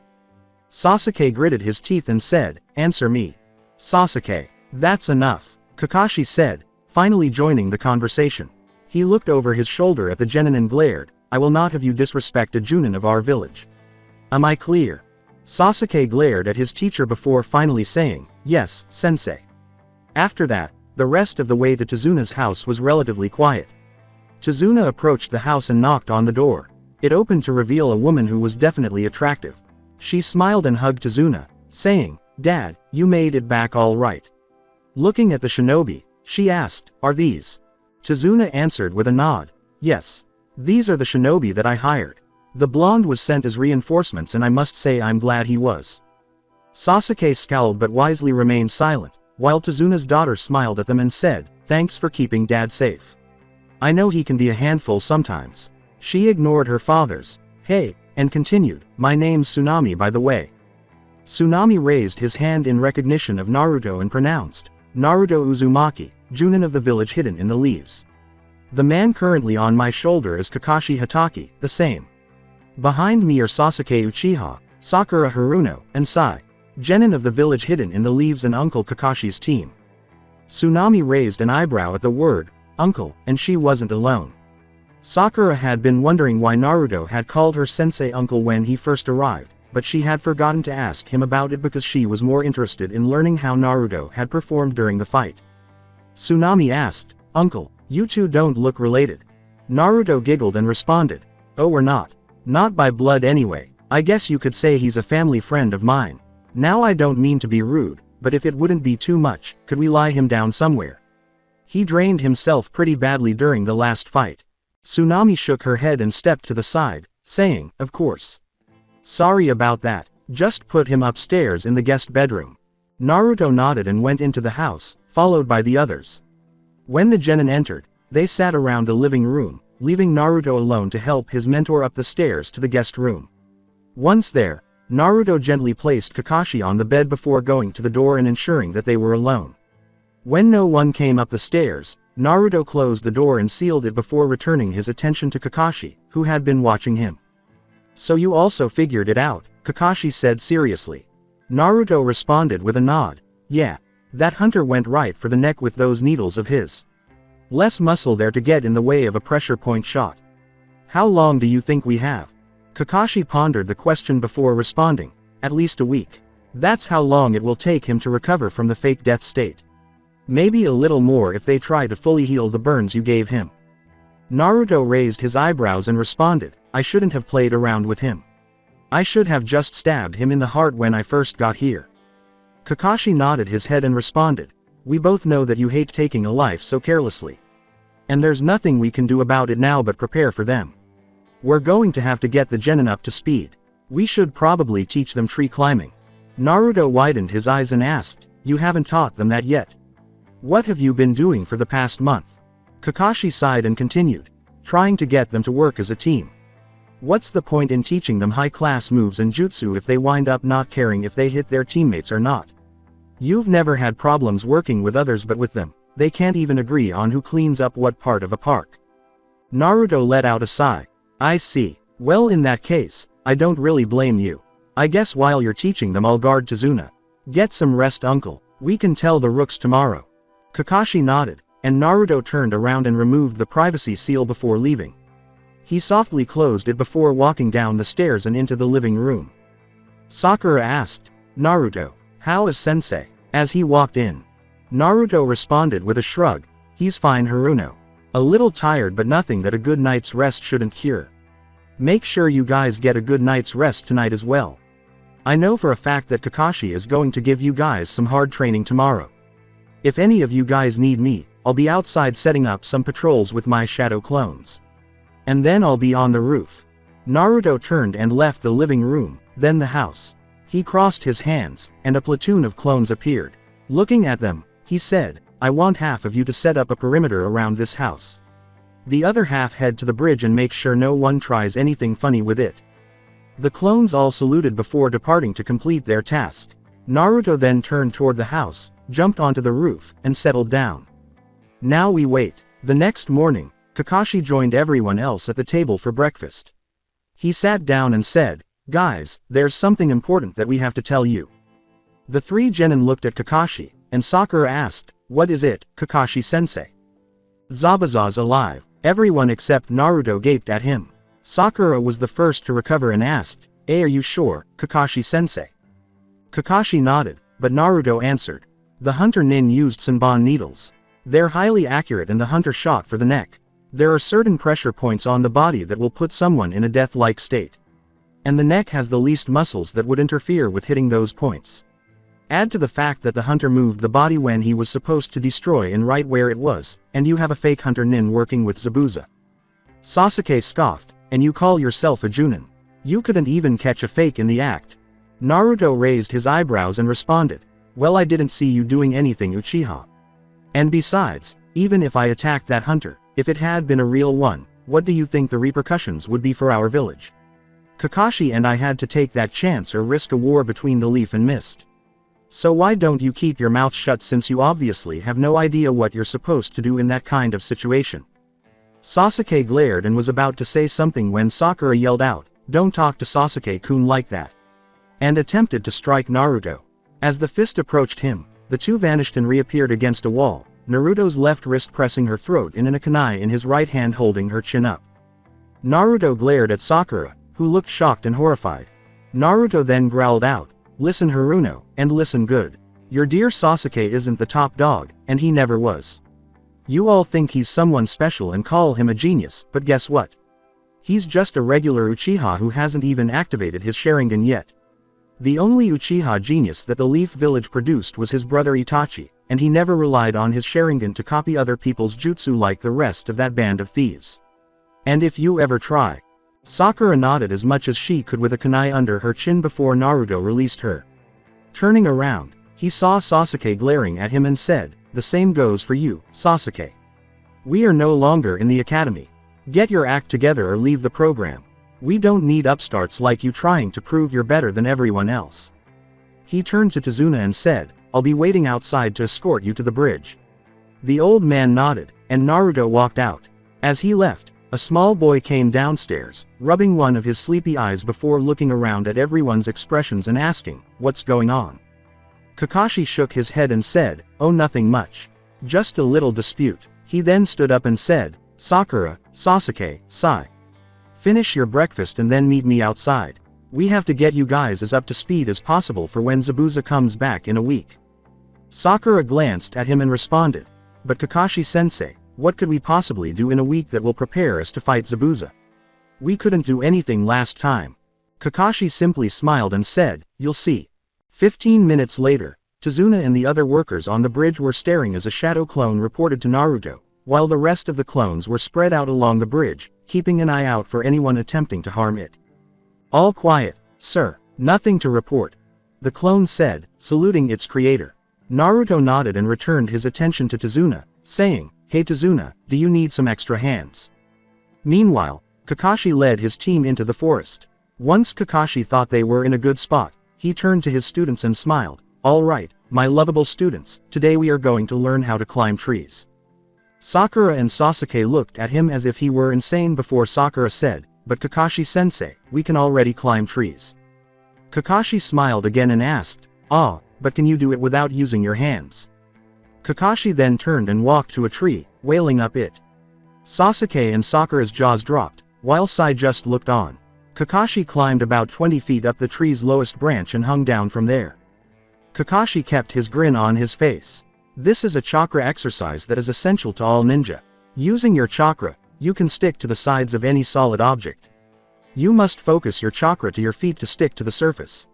Sasuke gritted his teeth and said, "Answer me." "Sasuke, that's enough. Kakashi said, finally joining the conversation. He looked over his shoulder at the genin and glared, I will not have you disrespect a Junin of our village. Am I clear? Sasuke glared at his teacher before finally saying, yes, sensei. After that, the rest of the way to Tezuna's house was relatively quiet. Tezuna approached the house and knocked on the door. It opened to reveal a woman who was definitely attractive. She smiled and hugged Tezuna, saying, Dad, you made it back all right. Looking at the shinobi, she asked, are these? Tezuna answered with a nod, yes. These are the shinobi that I hired. The blonde was sent as reinforcements and I must say I'm glad he was. Sasuke scowled but wisely remained silent, while Tezuna's daughter smiled at them and said, thanks for keeping Dad safe. I know he can be a handful sometimes. She ignored her father's, hey, and continued, my name's Tsunami by the way. Tsunami raised his hand in recognition of Naruto and pronounced, Naruto Uzumaki, Junin of the village hidden in the leaves. The man currently on my shoulder is Kakashi Hatake, the same. Behind me are Sasuke Uchiha, Sakura Haruno, and Sai, genin of the village hidden in the leaves and Uncle Kakashi's team. Tsunami raised an eyebrow at the word, uncle, and she wasn't alone. Sakura had been wondering why Naruto had called her sensei uncle when he first arrived, but she had forgotten to ask him about it because she was more interested in learning how Naruto had performed during the fight. Tsunami asked, Uncle, you two don't look related. Naruto giggled and responded, oh we're not. Not by blood anyway, I guess you could say he's a family friend of mine. Now I don't mean to be rude, but if it wouldn't be too much, could we lie him down somewhere? He drained himself pretty badly during the last fight. Tsunami shook her head and stepped to the side, saying, of course. Sorry about that, just put him upstairs in the guest bedroom. Naruto nodded and went into the house, followed by the others. When the genin entered, they sat around the living room, leaving Naruto alone to help his mentor up the stairs to the guest room. Once there, Naruto gently placed Kakashi on the bed before going to the door and ensuring that they were alone. When no one came up the stairs, Naruto closed the door and sealed it before returning his attention to Kakashi, who had been watching him. So you also figured it out, Kakashi said seriously. Naruto responded with a nod, yeah, that hunter went right for the neck with those needles of his. Less muscle there to get in the way of a pressure point shot. How long do you think we have? Kakashi pondered the question before responding, at least a week. That's how long it will take him to recover from the fake death state. Maybe a little more if they try to fully heal the burns you gave him. Naruto raised his eyebrows and responded, I shouldn't have played around with him. I should have just stabbed him in the heart when I first got here. Kakashi nodded his head and responded, we both know that you hate taking a life so carelessly. And there's nothing we can do about it now but prepare for them. We're going to have to get the genin up to speed. We should probably teach them tree climbing. Naruto widened his eyes and asked, you haven't taught them that yet. What have you been doing for the past month? Kakashi sighed and continued, trying to get them to work as a team. What's the point in teaching them high-class moves and jutsu if they wind up not caring if they hit their teammates or not? You've never had problems working with others, but with them, they can't even agree on who cleans up what part of a park. Naruto let out a sigh. I see. Well, in that case, I don't really blame you. I guess while you're teaching them I'll guard Tezuna. Get some rest, uncle. We can tell the rooks tomorrow. Kakashi nodded, and Naruto turned around and removed the privacy seal before leaving. He softly closed it before walking down the stairs and into the living room. Sakura asked, Naruto, how is sensei? As he walked in. Naruto responded with a shrug, he's fine Haruno. A little tired but nothing that a good night's rest shouldn't cure. Make sure you guys get a good night's rest tonight as well. I know for a fact that Kakashi is going to give you guys some hard training tomorrow. If any of you guys need me, I'll be outside setting up some patrols with my shadow clones. And then I'll be on the roof. Naruto turned and left the living room, then the house. He crossed his hands, and a platoon of clones appeared. Looking at them, he said, I want half of you to set up a perimeter around this house. The other half head to the bridge and make sure no one tries anything funny with it. The clones all saluted before departing to complete their task. Naruto then turned toward the house, jumped onto the roof, and settled down. Now we wait. The next morning, Kakashi joined everyone else at the table for breakfast. He sat down and said, guys, there's something important that we have to tell you. The three genin looked at Kakashi, and Sakura asked, What is it, Kakashi-sensei? Zabuza's alive. Everyone except Naruto gaped at him. Sakura was the first to recover and asked, are you sure, Kakashi-sensei? Kakashi nodded, but Naruto answered. The hunter nin used Senbon needles. They're highly accurate and the hunter shot for the neck. There are certain pressure points on the body that will put someone in a death-like state. And the neck has the least muscles that would interfere with hitting those points. Add to the fact that the hunter moved the body when he was supposed to destroy and right where it was, and you have a fake hunter nin working with Zabuza. Sasuke scoffed, and you call yourself a Junin. You couldn't even catch a fake in the act. Naruto raised his eyebrows and responded, well, I didn't see you doing anything, Uchiha. And besides, even if I attacked that hunter, if it had been a real one, what do you think the repercussions would be for our village? Kakashi and I had to take that chance or risk a war between the leaf and mist. So why don't you keep your mouth shut since you obviously have no idea what you're supposed to do in that kind of situation? Sasuke glared and was about to say something when Sakura yelled out, don't talk to Sasuke-kun like that. And attempted to strike Naruto. As the fist approached him, the two vanished and reappeared against a wall, Naruto's left wrist pressing her throat and a kunai in his right hand holding her chin up. Naruto glared at Sakura, who looked shocked and horrified. Naruto then growled out, listen Haruno, and listen good. Your dear Sasuke isn't the top dog, and he never was. You all think he's someone special and call him a genius, but guess what? He's just a regular Uchiha who hasn't even activated his Sharingan yet. The only Uchiha genius that the Leaf Village produced was his brother Itachi, and he never relied on his Sharingan to copy other people's jutsu like the rest of that band of thieves. And if you ever try. Sakura nodded as much as she could with a kunai under her chin before Naruto released her. Turning around, he saw Sasuke glaring at him and said, the same goes for you, Sasuke. We are no longer in the academy. Get your act together or leave the program. We don't need upstarts like you trying to prove you're better than everyone else. He turned to Tazuna and said, I'll be waiting outside to escort you to the bridge. The old man nodded, and Naruto walked out. As he left, a small boy came downstairs, rubbing one of his sleepy eyes before looking around at everyone's expressions and asking, what's going on? Kakashi shook his head and said, oh, nothing much. Just a little dispute. He then stood up and said, Sakura, Sasuke, Sai. Finish your breakfast and then meet me outside. We have to get you guys as up to speed as possible for when Zabuza comes back in a week. Sakura glanced at him and responded, but Kakashi-sensei, what could we possibly do in a week that will prepare us to fight Zabuza? We couldn't do anything last time. Kakashi simply smiled and said, you'll see. 15 minutes later, Tazuna and the other workers on the bridge were staring as a shadow clone reported to Naruto, while the rest of the clones were spread out along the bridge, keeping an eye out for anyone attempting to harm it. All quiet, sir. Nothing to report. The clone said, saluting its creator. Naruto nodded and returned his attention to Tazuna, saying, hey Tazuna, do you need some extra hands? Meanwhile, Kakashi led his team into the forest. Once Kakashi thought they were in a good spot, he turned to his students and smiled, all right, my lovable students, today we are going to learn how to climb trees. Sakura and Sasuke looked at him as if he were insane before Sakura said, but Kakashi-sensei, we can already climb trees. Kakashi smiled again and asked, ah, but can you do it without using your hands? Kakashi then turned and walked to a tree, wailing up it. Sasuke and Sakura's jaws dropped, while Sai just looked on. Kakashi climbed about 20 feet up the tree's lowest branch and hung down from there. Kakashi kept his grin on his face. This is a chakra exercise that is essential to all ninja. Using your chakra, you can stick to the sides of any solid object. You must focus your chakra to your feet to stick to the surface.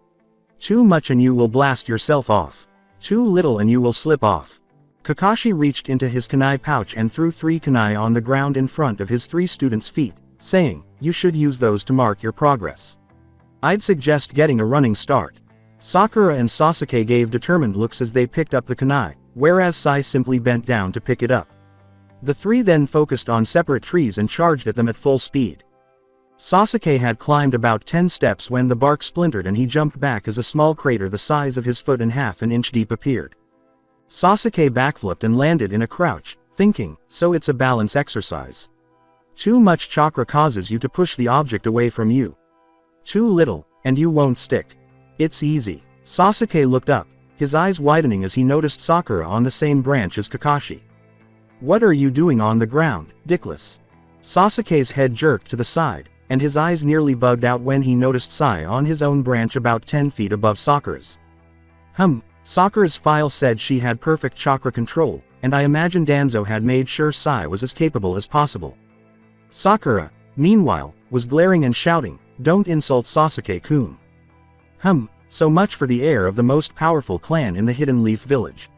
Too much and you will blast yourself off. Too little and you will slip off. Kakashi reached into his kunai pouch and threw 3 kunai on the ground in front of his 3 students' feet, saying, you should use those to mark your progress. I'd suggest getting a running start. Sakura and Sasuke gave determined looks as they picked up the kunai, whereas Sai simply bent down to pick it up. The 3 then focused on separate trees and charged at them at full speed. Sasuke had climbed about 10 steps when the bark splintered and he jumped back as a small crater the size of his foot and half an inch deep appeared. Sasuke backflipped and landed in a crouch, thinking, so it's a balance exercise. Too much chakra causes you to push the object away from you. Too little, and you won't stick. It's easy. Sasuke looked up, his eyes widening as he noticed Sakura on the same branch as Kakashi. "What are you doing on the ground, dickless?" Sasuke's head jerked to the side, and his eyes nearly bugged out when he noticed Sai on his own branch about 10 feet above Sakura's. Sakura's file said she had perfect chakra control, and I imagine Danzo had made sure Sai was as capable as possible. Sakura, meanwhile, was glaring and shouting, "Don't insult Sasuke-kun." So much for the heir of the most powerful clan in the Hidden Leaf Village.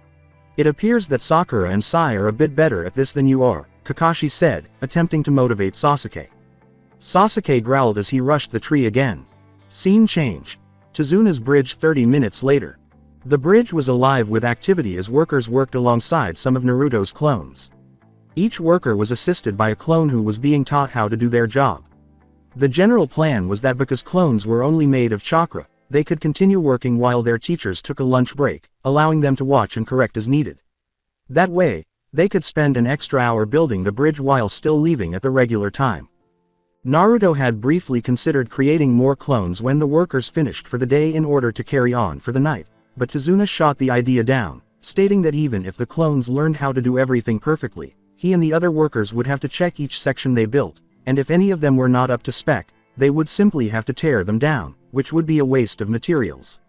"It appears that Sakura and Sai are a bit better at this than you are," Kakashi said, attempting to motivate Sasuke. Sasuke growled as he rushed the tree again. Scene change. Tizuna's bridge 30 minutes later. The bridge was alive with activity as workers worked alongside some of Naruto's clones. Each worker was assisted by a clone who was being taught how to do their job. The general plan was that because clones were only made of chakra, they could continue working while their teachers took a lunch break, allowing them to watch and correct as needed. That way, they could spend an extra hour building the bridge while still leaving at the regular time. Naruto had briefly considered creating more clones when the workers finished for the day in order to carry on for the night, but Tizuna shot the idea down, stating that even if the clones learned how to do everything perfectly, he and the other workers would have to check each section they built, and if any of them were not up to spec, they would simply have to tear them down, which would be a waste of materials.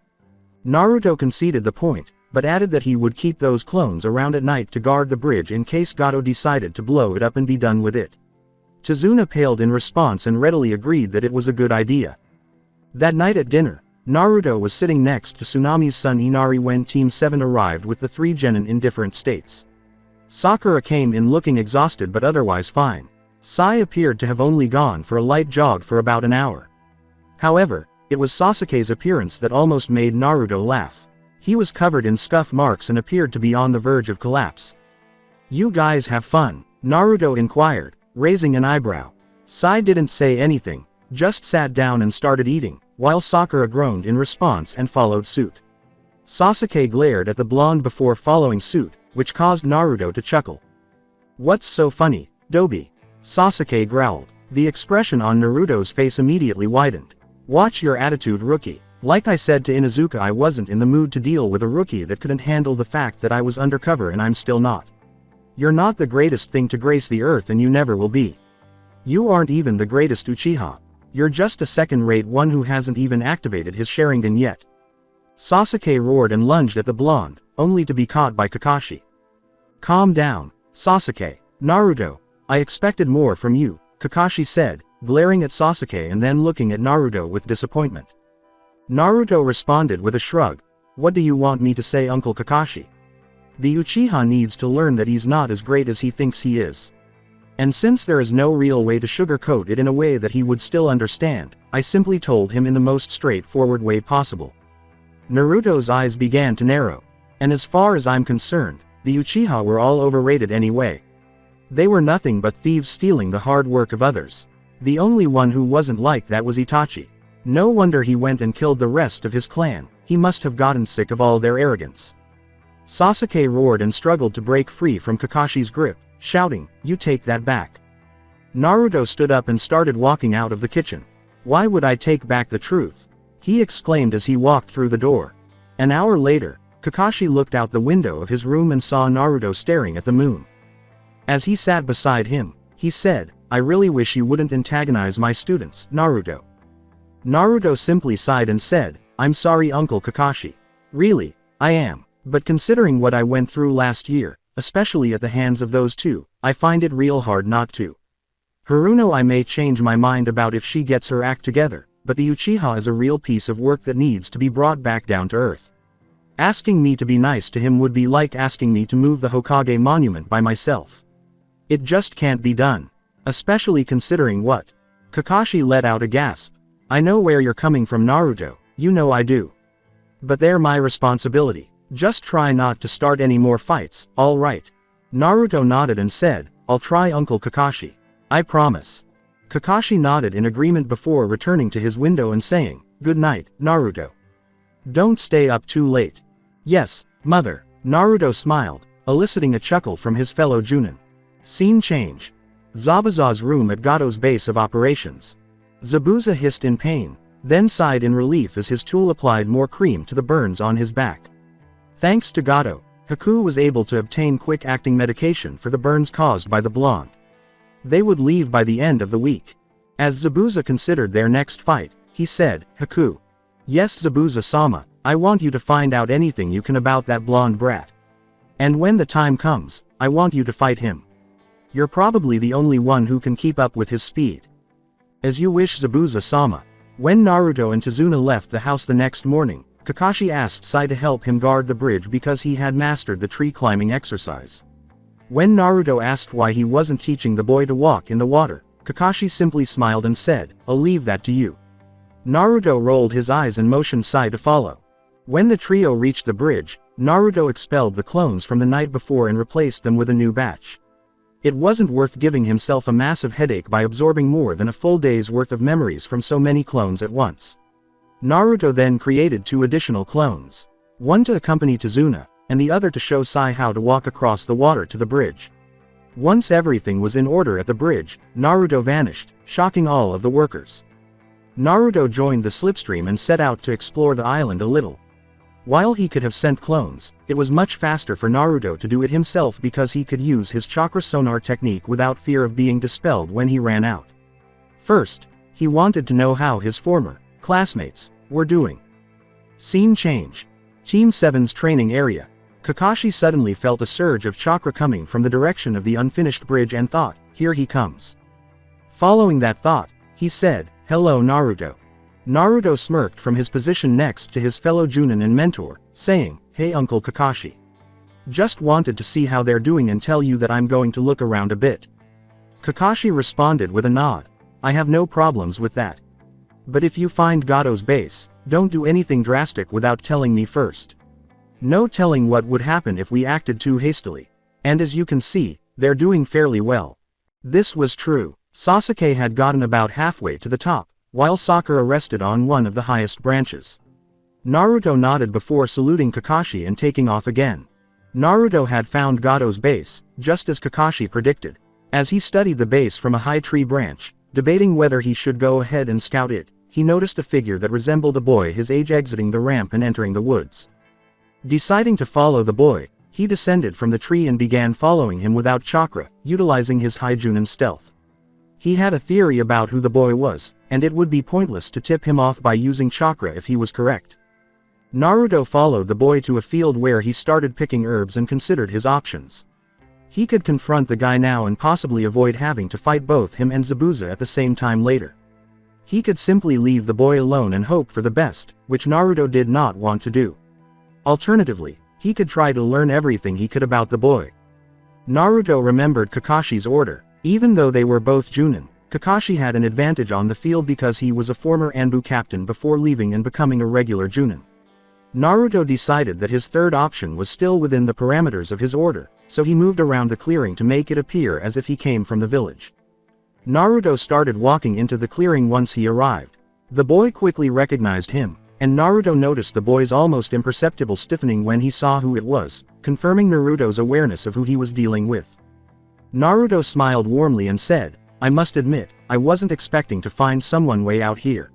Naruto conceded the point, but added that he would keep those clones around at night to guard the bridge in case Gato decided to blow it up and be done with it. Tizuna paled in response and readily agreed that it was a good idea. That night at dinner, Naruto was sitting next to Tsunami's son Inari when Team 7 arrived with the 3 genin in different states. Sakura came in looking exhausted but otherwise fine. Sai appeared to have only gone for a light jog for about an hour. However, it was Sasuke's appearance that almost made Naruto laugh. He was covered in scuff marks and appeared to be on the verge of collapse. "You guys have fun?" Naruto inquired, raising an eyebrow. Sai didn't say anything, just sat down and started eating, while Sakura groaned in response and followed suit. Sasuke glared at the blonde before following suit, which caused Naruto to chuckle. "What's so funny, Dobi?" Sasuke growled. The expression on Naruto's face immediately widened. "Watch your attitude, rookie. Like I said to Inuzuka, I wasn't in the mood to deal with a rookie that couldn't handle the fact that I was undercover and I'm still not. You're not the greatest thing to grace the earth and you never will be. You aren't even the greatest Uchiha. You're just a second-rate one who hasn't even activated his Sharingan yet." Sasuke roared and lunged at the blonde, only to be caught by Kakashi. "Calm down, Sasuke." "Naruto, I expected more from you," Kakashi said, glaring at Sasuke and then looking at Naruto with disappointment. Naruto responded with a shrug. "What do you want me to say, Uncle Kakashi? The Uchiha needs to learn that he's not as great as he thinks he is. And since there is no real way to sugarcoat it in a way that he would still understand, I simply told him in the most straightforward way possible." Naruto's eyes began to narrow. "And as far as I'm concerned, the Uchiha were all overrated anyway. They were nothing but thieves stealing the hard work of others. The only one who wasn't like that was Itachi. No wonder he went and killed the rest of his clan, he must have gotten sick of all their arrogance." Sasuke roared and struggled to break free from Kakashi's grip, shouting, "You take that back." Naruto stood up and started walking out of the kitchen. "Why would I take back the truth?" he exclaimed as he walked through the door. An hour later, Kakashi looked out the window of his room and saw Naruto staring at the moon. As he sat beside him, he said, "I really wish you wouldn't antagonize my students, Naruto." Naruto simply sighed and said, "I'm sorry, Uncle Kakashi. Really, I am. But considering what I went through last year, especially at the hands of those two, I find it real hard not to. Haruno, I may change my mind about if she gets her act together, but the Uchiha is a real piece of work that needs to be brought back down to earth. Asking me to be nice to him would be like asking me to move the Hokage monument by myself. It just can't be done. Especially considering what?" Kakashi let out a gasp. "I know where you're coming from, Naruto, you know I do. But they're my responsibility. Just try not to start any more fights, all right?" Naruto nodded and said, "I'll try, Uncle Kakashi. I promise." Kakashi nodded in agreement before returning to his window and saying, "Good night, Naruto. Don't stay up too late." "Yes, mother." Naruto smiled, eliciting a chuckle from his fellow Junin. Scene change. Zabuza's room at Gato's base of operations. Zabuza hissed in pain, then sighed in relief as his tool applied more cream to the burns on his back. Thanks to Gato, Haku was able to obtain quick-acting medication for the burns caused by the blonde. They would leave by the end of the week. As Zabuza considered their next fight, he said, Haku. Yes, Zabuza-sama, I want you to find out anything you can about that blonde brat. And when the time comes, I want you to fight him. You're probably the only one who can keep up with his speed. As you wish, Zabuza-sama. When Naruto and Tazuna left the house the next morning, Kakashi asked Sai to help him guard the bridge because he had mastered the tree climbing exercise. When Naruto asked why he wasn't teaching the boy to walk in the water, Kakashi simply smiled and said, I'll leave that to you. Naruto rolled his eyes and motioned Sai to follow. When the trio reached the bridge, Naruto expelled the clones from the night before and replaced them with a new batch. It wasn't worth giving himself a massive headache by absorbing more than a full day's worth of memories from so many clones at once. Naruto then created 2 additional clones. One to accompany Tazuna, and the other to show Sai how to walk across the water to the bridge. Once everything was in order at the bridge, Naruto vanished, shocking all of the workers. Naruto joined the slipstream and set out to explore the island a little. While he could have sent clones, it was much faster for Naruto to do it himself because he could use his chakra sonar technique without fear of being dispelled when he ran out. First, he wanted to know how his former classmates were doing. Scene change. Team 7's training area. Kakashi suddenly felt a surge of chakra coming from the direction of the unfinished bridge and thought, here he comes. Following that thought, he said, hello Naruto. Naruto smirked from his position next to his fellow Junin and mentor, saying, hey Uncle Kakashi. Just wanted to see how they're doing and tell you that I'm going to look around a bit. Kakashi responded with a nod. I have no problems with that. But if you find Gato's base, don't do anything drastic without telling me first. No telling what would happen if we acted too hastily. And as you can see, they're doing fairly well. This was true. Sasuke had gotten about halfway to the top, while Sakura rested on one of the highest branches. Naruto nodded before saluting Kakashi and taking off again. Naruto had found Gato's base, just as Kakashi predicted. As he studied the base from a high tree branch, debating whether he should go ahead and scout it, he noticed a figure that resembled a boy his age exiting the ramp and entering the woods. Deciding to follow the boy, he descended from the tree and began following him without chakra, utilizing his high Junin stealth. He had a theory about who the boy was, and it would be pointless to tip him off by using chakra if he was correct. Naruto followed the boy to a field where he started picking herbs and considered his options. He could confront the guy now and possibly avoid having to fight both him and Zabuza at the same time later. He could simply leave the boy alone and hope for the best, which Naruto did not want to do. Alternatively, he could try to learn everything he could about the boy. Naruto remembered Kakashi's order. Even though they were both Junin, Kakashi had an advantage on the field because he was a former Anbu captain before leaving and becoming a regular Junin. Naruto decided that his third option was still within the parameters of his order, so he moved around the clearing to make it appear as if he came from the village. Naruto started walking into the clearing once he arrived. The boy quickly recognized him, and Naruto noticed the boy's almost imperceptible stiffening when he saw who it was, confirming Naruto's awareness of who he was dealing with. Naruto smiled warmly and said, I must admit, I wasn't expecting to find someone way out here.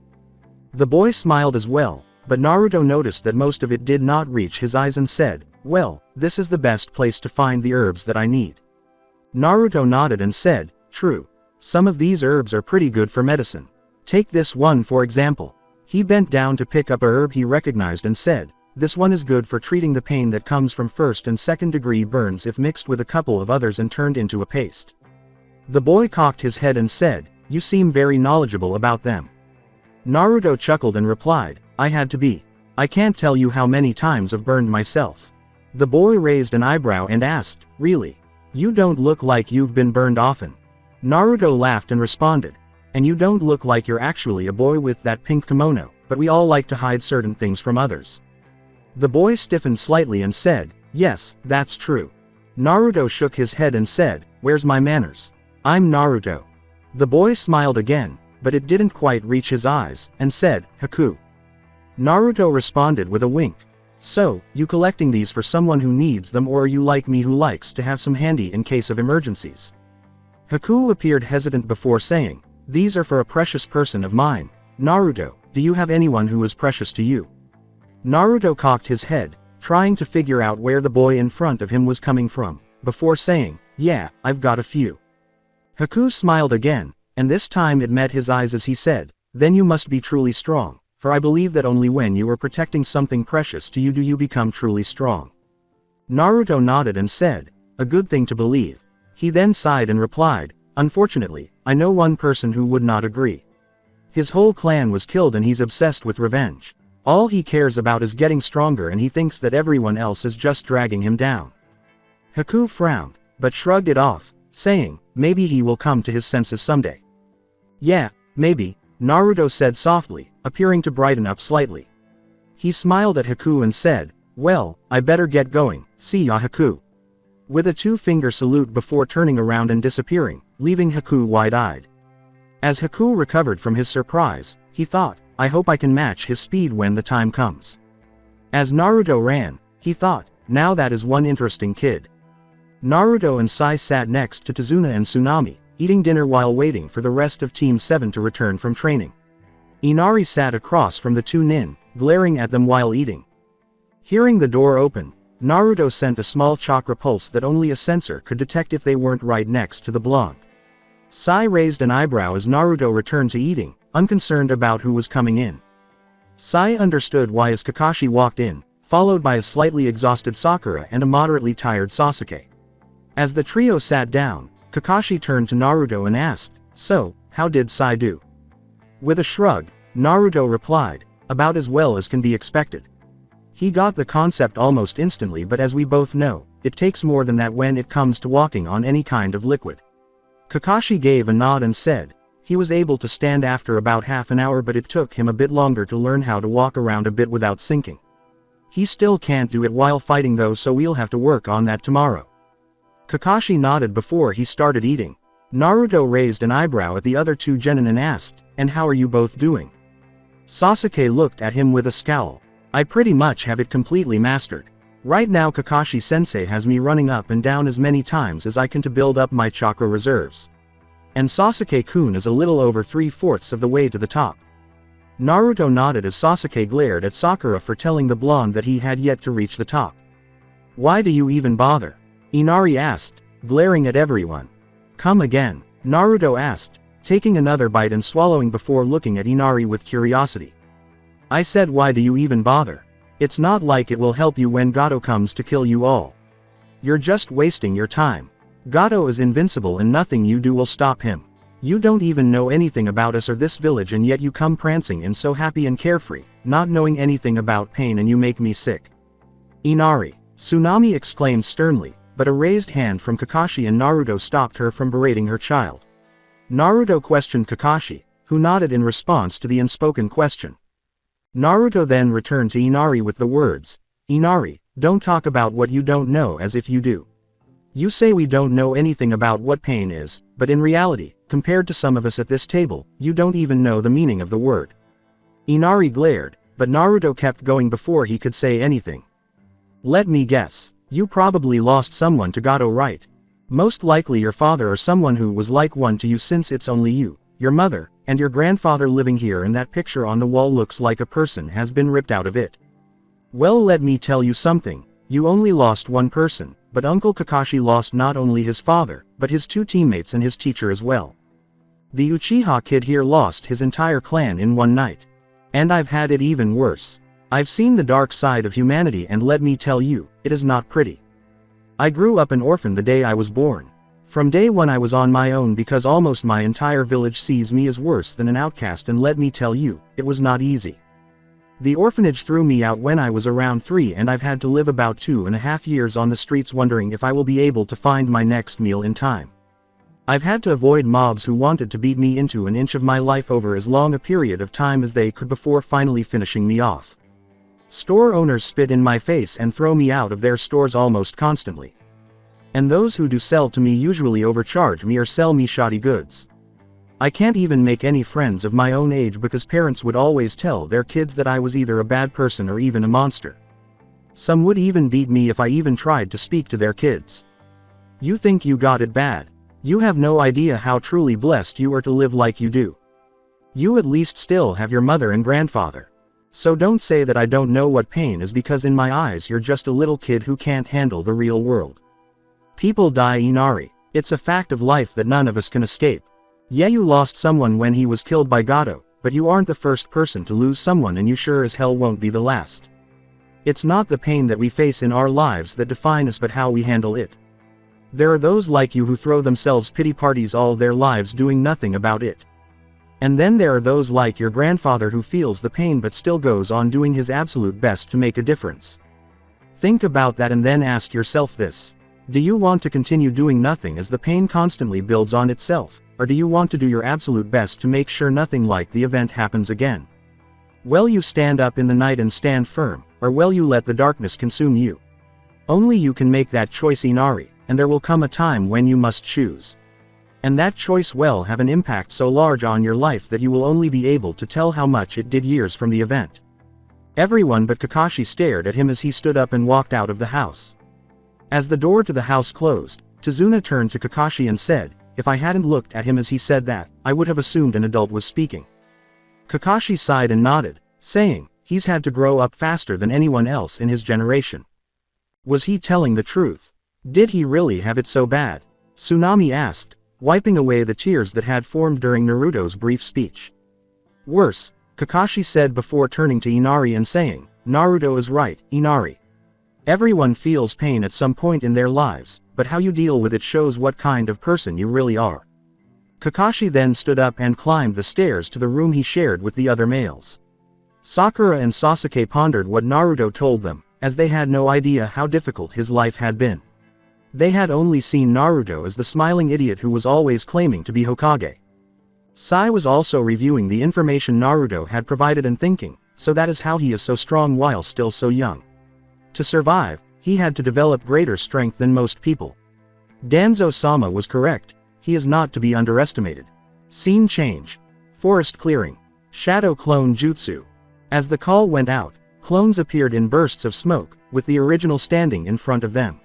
The boy smiled as well, but Naruto noticed that most of it did not reach his eyes and said, well, this is the best place to find the herbs that I need. Naruto nodded and said, true. Some of these herbs are pretty good for medicine. Take this one for example. He bent down to pick up a herb he recognized and said, this one is good for treating the pain that comes from first and second degree burns if mixed with a couple of others and turned into a paste. The boy cocked his head and said, you seem very knowledgeable about them. Naruto chuckled and replied, I had to be. I can't tell you how many times I've burned myself. The boy raised an eyebrow and asked, really? You don't look like you've been burned often. Naruto laughed and responded, and you don't look like you're actually a boy with that pink kimono, but we all like to hide certain things from others. The boy stiffened slightly and said, yes, that's true. Naruto shook his head and said, where's my manners? I'm Naruto. The boy smiled again, but it didn't quite reach his eyes, and said, Haku. Naruto responded with a wink. So, you collecting these for someone who needs them, or are you like me who likes to have some handy in case of emergencies? Haku appeared hesitant before saying, these are for a precious person of mine. Naruto, do you have anyone who is precious to you? Naruto cocked his head, trying to figure out where the boy in front of him was coming from, before saying, "Yeah, I've got a few." Haku smiled again, and this time it met his eyes as he said, "Then you must be truly strong, for I believe that only when you are protecting something precious to you do you become truly strong." Naruto nodded and said, "A good thing to believe." He then sighed and replied, "Unfortunately, I know one person who would not agree. His whole clan was killed and he's obsessed with revenge. All he cares about is getting stronger and he thinks that everyone else is just dragging him down." Haku frowned, but shrugged it off, saying, "Maybe he will come to his senses someday." "Yeah, maybe," Naruto said softly, appearing to brighten up slightly. He smiled at Haku and said, "Well, I better get going, see ya Haku." With a two-finger salute before turning around and disappearing, leaving Haku wide-eyed. As Haku recovered from his surprise, he thought, "I hope I can match his speed when the time comes." As Naruto ran, he thought, "Now that is one interesting kid." Naruto and Sai sat next to Tazuna and Tsunami, eating dinner while waiting for the rest of Team 7 to return from training. Inari sat across from the two nin, glaring at them while eating. Hearing the door open, Naruto sent a small chakra pulse that only a sensor could detect if they weren't right next to the blonde. Sai raised an eyebrow as Naruto returned to eating, unconcerned about who was coming in. Sai understood why as Kakashi walked in, followed by a slightly exhausted Sakura and a moderately tired Sasuke. As the trio sat down, Kakashi turned to Naruto and asked, "So, how did Sai do?" With a shrug, Naruto replied, "About as well as can be expected. He got the concept almost instantly, but as we both know, it takes more than that when it comes to walking on any kind of liquid." Kakashi gave a nod and said, "He was able to stand after about half an hour, but it took him a bit longer to learn how to walk around a bit without sinking. He still can't do it while fighting though, so we'll have to work on that tomorrow." Kakashi nodded before he started eating. Naruto raised an eyebrow at the other two genin and asked, "And how are you both doing?" Sasuke looked at him with a scowl. "I pretty much have it completely mastered. Right now Kakashi-sensei has me running up and down as many times as I can to build up my chakra reserves. And Sasuke-kun is a little over 3/4 of the way to the top." Naruto nodded as Sasuke glared at Sakura for telling the blonde that he had yet to reach the top. "Why do you even bother?" Inari asked, glaring at everyone. "Come again?" Naruto asked, taking another bite and swallowing before looking at Inari with curiosity. "I said why do you even bother? It's not like it will help you when Gato comes to kill you all. You're just wasting your time. Gato is invincible and nothing you do will stop him. You don't even know anything about us or this village and yet you come prancing in so happy and carefree, not knowing anything about pain, and you make me sick." "Inari," Tsunami exclaimed sternly, but a raised hand from Kakashi and Naruto stopped her from berating her child. Naruto questioned Kakashi, who nodded in response to the unspoken question. Naruto then returned to Inari with the words, "Inari, don't talk about what you don't know as if you do. You say we don't know anything about what pain is, but in reality, compared to some of us at this table, you don't even know the meaning of the word." Inari glared, but Naruto kept going before he could say anything. "Let me guess. You probably lost someone to Gato, right? Most likely your father or someone who was like one to you, since it's only you, your mother, and your grandfather living here, and that picture on the wall looks like a person has been ripped out of it. Well, let me tell you something, you only lost one person, but Uncle Kakashi lost not only his father, but his two teammates and his teacher as well. The Uchiha kid here lost his entire clan in one night. And I've had it even worse. I've seen the dark side of humanity, and let me tell you, it is not pretty. I grew up an orphan the day I was born. From day one I was on my own because almost my entire village sees me as worse than an outcast, and let me tell you, it was not easy. The orphanage threw me out when I was around 3, and I've had to live about 2.5 years on the streets wondering if I will be able to find my next meal in time. I've had to avoid mobs who wanted to beat me into an inch of my life over as long a period of time as they could before finally finishing me off. Store owners spit in my face and throw me out of their stores almost constantly. And those who do sell to me usually overcharge me or sell me shoddy goods. I can't even make any friends of my own age because parents would always tell their kids that I was either a bad person or even a monster. Some would even beat me if I even tried to speak to their kids. You think you got it bad? You have no idea how truly blessed you are to live like you do. You at least still have your mother and grandfather. So don't say that I don't know what pain is, because in my eyes you're just a little kid who can't handle the real world. People die, Inari. It's a fact of life that none of us can escape. Yeah, you lost someone when he was killed by Gato, but you aren't the first person to lose someone, and you sure as hell won't be the last. It's not the pain that we face in our lives that define us, but how we handle it. There are those like you who throw themselves pity parties all their lives doing nothing about it. And then there are those like your grandfather who feels the pain but still goes on doing his absolute best to make a difference. Think about that and then ask yourself this. Do you want to continue doing nothing as the pain constantly builds on itself, or do you want to do your absolute best to make sure nothing like the event happens again? Will you stand up in the night and stand firm, or will you let the darkness consume you? Only you can make that choice, Inari, and there will come a time when you must choose. And that choice will have an impact so large on your life that you will only be able to tell how much it did years from the event. Everyone but Kakashi stared at him as he stood up and walked out of the house. As the door to the house closed, Tazuna turned to Kakashi and said, "If I hadn't looked at him as he said that, I would have assumed an adult was speaking." Kakashi sighed and nodded, saying, "He's had to grow up faster than anyone else in his generation." Was he telling the truth? Did he really have it so bad? Tsunami asked, wiping away the tears that had formed during Naruto's brief speech. Worse, Kakashi said before turning to Inari and saying, "Naruto is right, Inari. Everyone feels pain at some point in their lives, but how you deal with it shows what kind of person you really are." Kakashi then stood up and climbed the stairs to the room he shared with the other males. Sakura and Sasuke pondered what Naruto told them, as they had no idea how difficult his life had been. They had only seen Naruto as the smiling idiot who was always claiming to be Hokage. Sai was also reviewing the information Naruto had provided and thinking, so that is how he is so strong while still so young. To survive, he had to develop greater strength than most people. Danzo-sama was correct, he is not to be underestimated. Scene change. Forest clearing. Shadow clone jutsu. As the call went out, clones appeared in bursts of smoke, with the original standing in front of them.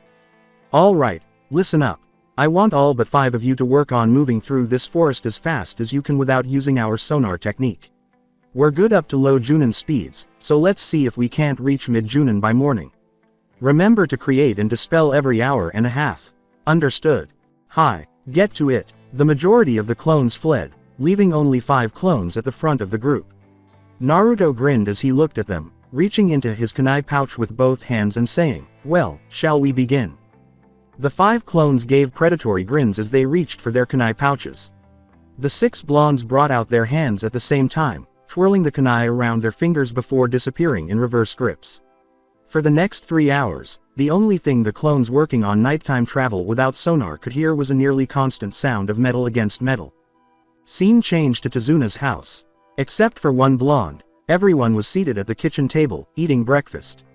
"All right, listen up. I want all but 5 of you to work on moving through this forest as fast as you can without using our sonar technique. We're good up to low Junin speeds, so let's see if we can't reach mid-Junin by morning. Remember to create and dispel every hour and a half. Understood? Hi, get to it." The majority of the clones fled, leaving only 5 clones at the front of the group. Naruto grinned as he looked at them, reaching into his kunai pouch with both hands and saying, "Well, shall we begin?" The 5 clones gave predatory grins as they reached for their kunai pouches. The 6 blondes brought out their hands at the same time, twirling the kunai around their fingers before disappearing in reverse grips. For the next 3 hours, the only thing the clones working on nighttime travel without sonar could hear was a nearly constant sound of metal against metal. Scene changed to Tazuna's house. Except for one blonde, everyone was seated at the kitchen table, eating breakfast.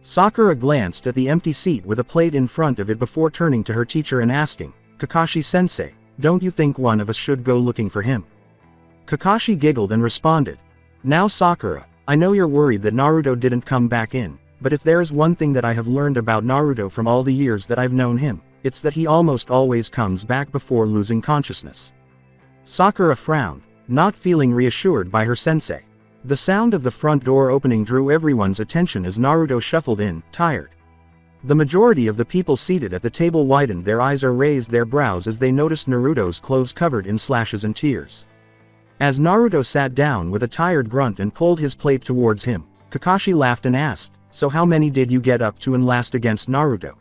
Sakura glanced at the empty seat with a plate in front of it before turning to her teacher and asking, "Kakashi-sensei, don't you think one of us should go looking for him?" Kakashi giggled and responded, "Now Sakura, I know you're worried that Naruto didn't come back in, but if there's one thing that I have learned about Naruto from all the years that I've known him, it's that he almost always comes back before losing consciousness." Sakura frowned, not feeling reassured by her sensei. The sound of the front door opening drew everyone's attention as Naruto shuffled in, tired. The majority of the people seated at the table widened their eyes or raised their brows as they noticed Naruto's clothes covered in slashes and tears. As Naruto sat down with a tired grunt and pulled his plate towards him, Kakashi laughed and asked, "So how many did you get up to in last against Naruto?"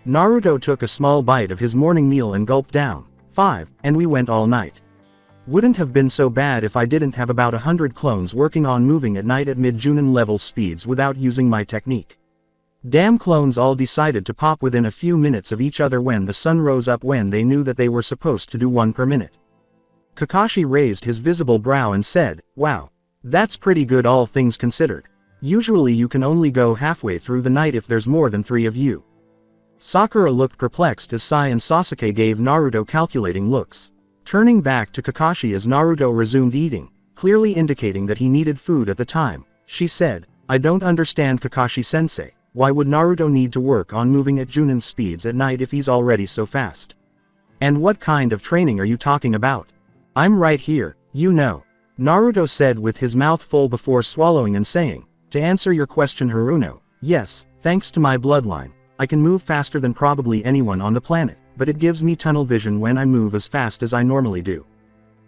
Naruto took a small bite of his morning meal and gulped down, 5, and we went all night. Wouldn't have been so bad if I didn't have about 100 clones working on moving at night at mid-Junin level speeds without using my technique. Damn, clones all decided to pop within a few minutes of each other when the sun rose up when they knew that they were supposed to do 1 per minute. Kakashi raised his visible brow and said, "Wow. That's pretty good all things considered. Usually you can only go halfway through the night if there's more than 3 of you." Sakura looked perplexed as Sai and Sasuke gave Naruto calculating looks. Turning back to Kakashi as Naruto resumed eating, clearly indicating that he needed food at the time, she said, "I don't understand, Kakashi-sensei, why would Naruto need to work on moving at Junin speeds at night if he's already so fast? And what kind of training are you talking about? I'm right here, you know." Naruto said with his mouth full before swallowing and saying, "To answer your question, Haruno, yes, thanks to my bloodline, I can move faster than probably anyone on the planet, but it gives me tunnel vision when I move as fast as I normally do.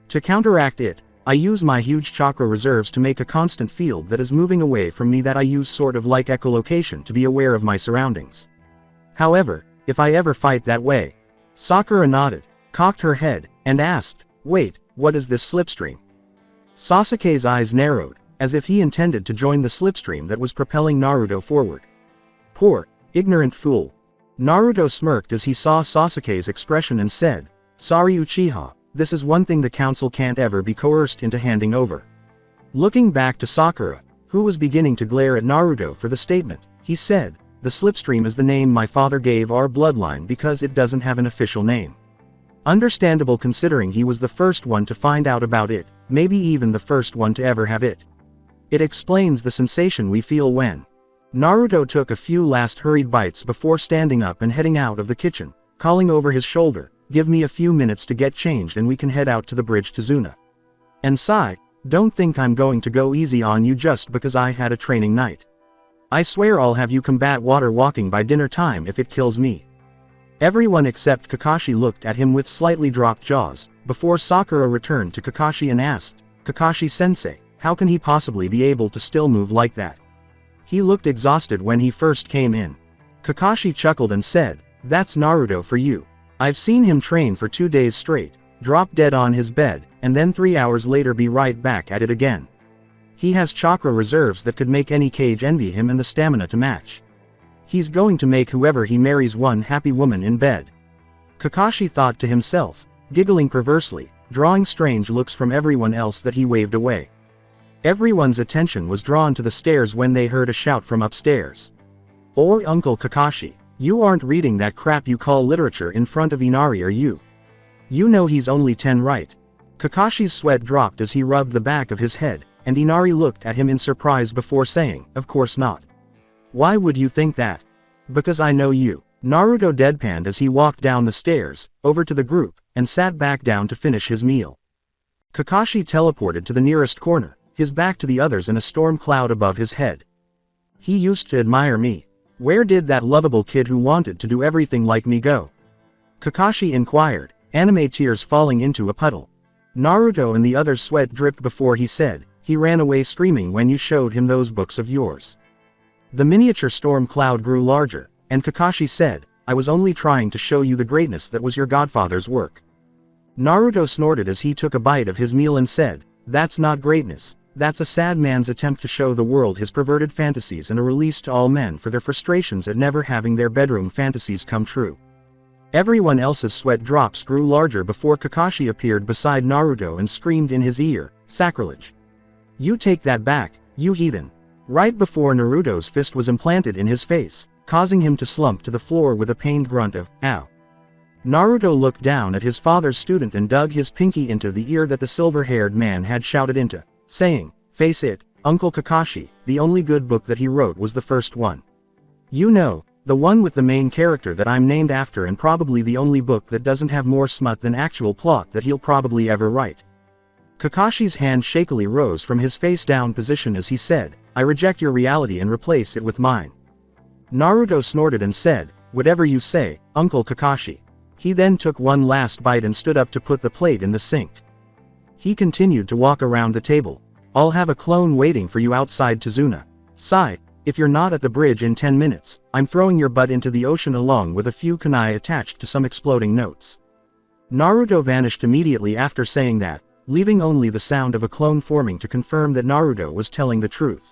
To counteract it, I use my huge chakra reserves to make a constant field that is moving away from me that I use sort of like echolocation to be aware of my surroundings. However, if I ever fight that way." Sakura nodded, cocked her head, and asked, "Wait, what is this slipstream?" Sasuke's eyes narrowed, as if he intended to join the slipstream that was propelling Naruto forward. Poor, ignorant fool. Naruto smirked as he saw Sasuke's expression and said, "Sorry Uchiha, this is one thing the council can't ever be coerced into handing over." Looking back to Sakura, who was beginning to glare at Naruto for the statement, he said, "The slipstream is the name my father gave our bloodline because it doesn't have an official name. Understandable considering he was the first one to find out about it, maybe even the first one to ever have it. It explains the sensation we feel when." Naruto took a few last hurried bites before standing up and heading out of the kitchen, calling over his shoulder, "Give me a few minutes to get changed and we can head out to the bridge to Zuna. And Sai, don't think I'm going to go easy on you just because I had a training night. I swear I'll have you combat water walking by dinner time if it kills me." Everyone except Kakashi looked at him with slightly dropped jaws, before Sakura returned to Kakashi and asked, "Kakashi-sensei, how can he possibly be able to still move like that? He looked exhausted when he first came in." Kakashi chuckled and said, "That's Naruto for you. I've seen him train for 2 days straight, drop dead on his bed, and then 3 hours later be right back at it again. He has chakra reserves that could make any Kage envy him and the stamina to match. He's going to make whoever he marries one happy woman in bed." Kakashi thought to himself, giggling perversely, drawing strange looks from everyone else that he waved away. Everyone's attention was drawn to the stairs when they heard a shout from upstairs. "Oi Uncle Kakashi, you aren't reading that crap you call literature in front of Inari, are you? You know he's only 10, right?" Kakashi's sweat dropped as he rubbed the back of his head, and Inari looked at him in surprise before saying, "Of course not. Why would you think that?" "Because I know you." Naruto deadpanned as he walked down the stairs, over to the group, and sat back down to finish his meal. Kakashi teleported to the nearest corner, his back to the others and a storm cloud above his head. "He used to admire me. Where did that lovable kid who wanted to do everything like me go?" Kakashi inquired, anime tears falling into a puddle. Naruto and the others' sweat dripped before he said, "He ran away screaming when you showed him those books of yours." The miniature storm cloud grew larger, and Kakashi said, "I was only trying to show you the greatness that was your godfather's work." Naruto snorted as he took a bite of his meal and said, "That's not greatness, that's a sad man's attempt to show the world his perverted fantasies and a release to all men for their frustrations at never having their bedroom fantasies come true." Everyone else's sweat drops grew larger before Kakashi appeared beside Naruto and screamed in his ear, "Sacrilege! You take that back, you heathen!" Right before Naruto's fist was implanted in his face, causing him to slump to the floor with a pained grunt of, "Ow." Naruto looked down at his father's student and dug his pinky into the ear that the silver-haired man had shouted into, saying, "Face it, Uncle Kakashi, the only good book that he wrote was the first one. You know, the one with the main character that I'm named after and probably the only book that doesn't have more smut than actual plot that he'll probably ever write." Kakashi's hand shakily rose from his face-down position as he said, "I reject your reality and replace it with mine." Naruto snorted and said, "Whatever you say, Uncle Kakashi." He then took one last bite and stood up to put the plate in the sink. He continued to walk around the table. "I'll have a clone waiting for you outside Tazuna. Sai, if you're not at the bridge in 10 minutes, I'm throwing your butt into the ocean along with a few kunai attached to some exploding notes." Naruto vanished immediately after saying that, leaving only the sound of a clone forming to confirm that Naruto was telling the truth.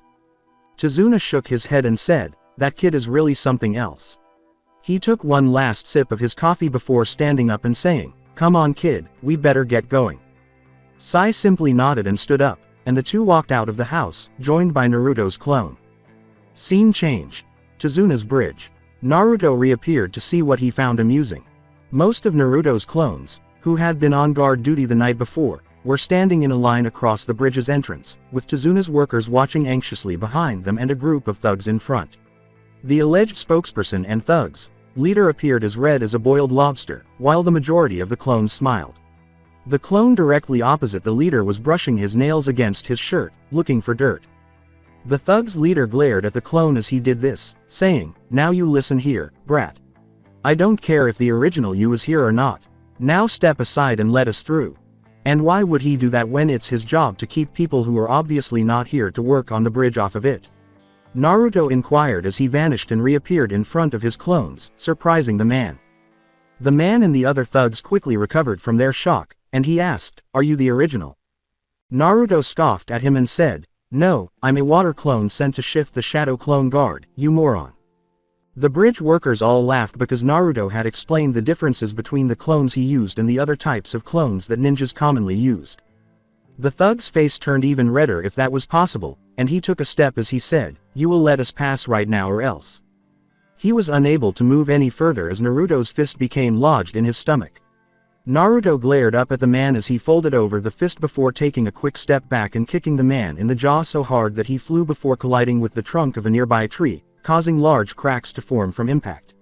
Tazuna shook his head and said, "That kid is really something else." He took one last sip of his coffee before standing up and saying, "Come on kid, we better get going." Sai simply nodded and stood up, and the two walked out of the house, joined by Naruto's clone. Scene change. Tazuna's bridge. Naruto reappeared to see what he found amusing. Most of Naruto's clones, who had been on guard duty the night before, were standing in a line across the bridge's entrance, with Tazuna's workers watching anxiously behind them and a group of thugs in front. The alleged spokesperson and thugs' leader appeared as red as a boiled lobster, while the majority of the clones smiled. The clone directly opposite the leader was brushing his nails against his shirt, looking for dirt. The thug's leader glared at the clone as he did this, saying, "Now you listen here, brat. I don't care if the original you is here or not. Now step aside and let us through." And why would he do that when it's his job to keep people who are obviously not here to work on the bridge off of it? Naruto inquired as he vanished and reappeared in front of his clones, surprising the man. The man and the other thugs quickly recovered from their shock, and he asked, "Are you the original?" Naruto scoffed at him and said, "No, I'm a water clone sent to shift the shadow clone guard, you moron." The bridge workers all laughed because Naruto had explained the differences between the clones he used and the other types of clones that ninjas commonly used. The thug's face turned even redder if that was possible, and he took a step as he said, "You will let us pass right now or else." He was unable to move any further as Naruto's fist became lodged in his stomach. Naruto glared up at the man as he folded over the fist before taking a quick step back and kicking the man in the jaw so hard that he flew before colliding with the trunk of a nearby tree, causing large cracks to form from impact.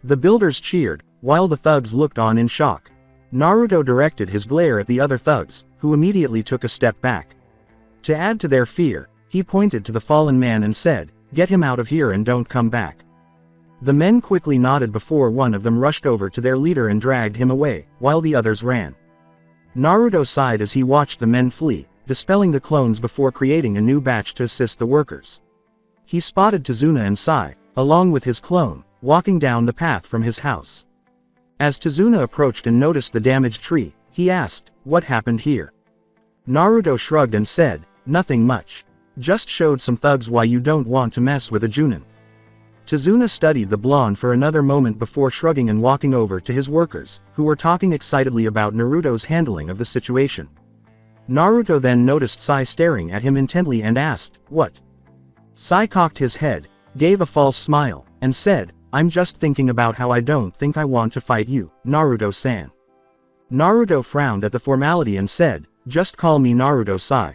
The builders cheered, while the thugs looked on in shock. Naruto directed his glare at the other thugs, who immediately took a step back. To add to their fear, he pointed to the fallen man and said, "Get him out of here and don't come back." The men quickly nodded before one of them rushed over to their leader and dragged him away, while the others ran. Naruto sighed as he watched the men flee, dispelling the clones before creating a new batch to assist the workers. He spotted Tazuna and Sai, along with his clone, walking down the path from his house. As Tazuna approached and noticed the damaged tree, he asked, "What happened here?" Naruto shrugged and said, "Nothing much. Just showed some thugs why you don't want to mess with a Junin." Tazuna studied the blonde for another moment before shrugging and walking over to his workers, who were talking excitedly about Naruto's handling of the situation. Naruto then noticed Sai staring at him intently and asked, "What?" Sai cocked his head, gave a false smile, and said, "I'm just thinking about how I don't think I want to fight you, Naruto-san." Naruto frowned at the formality and said, "Just call me Naruto-sai.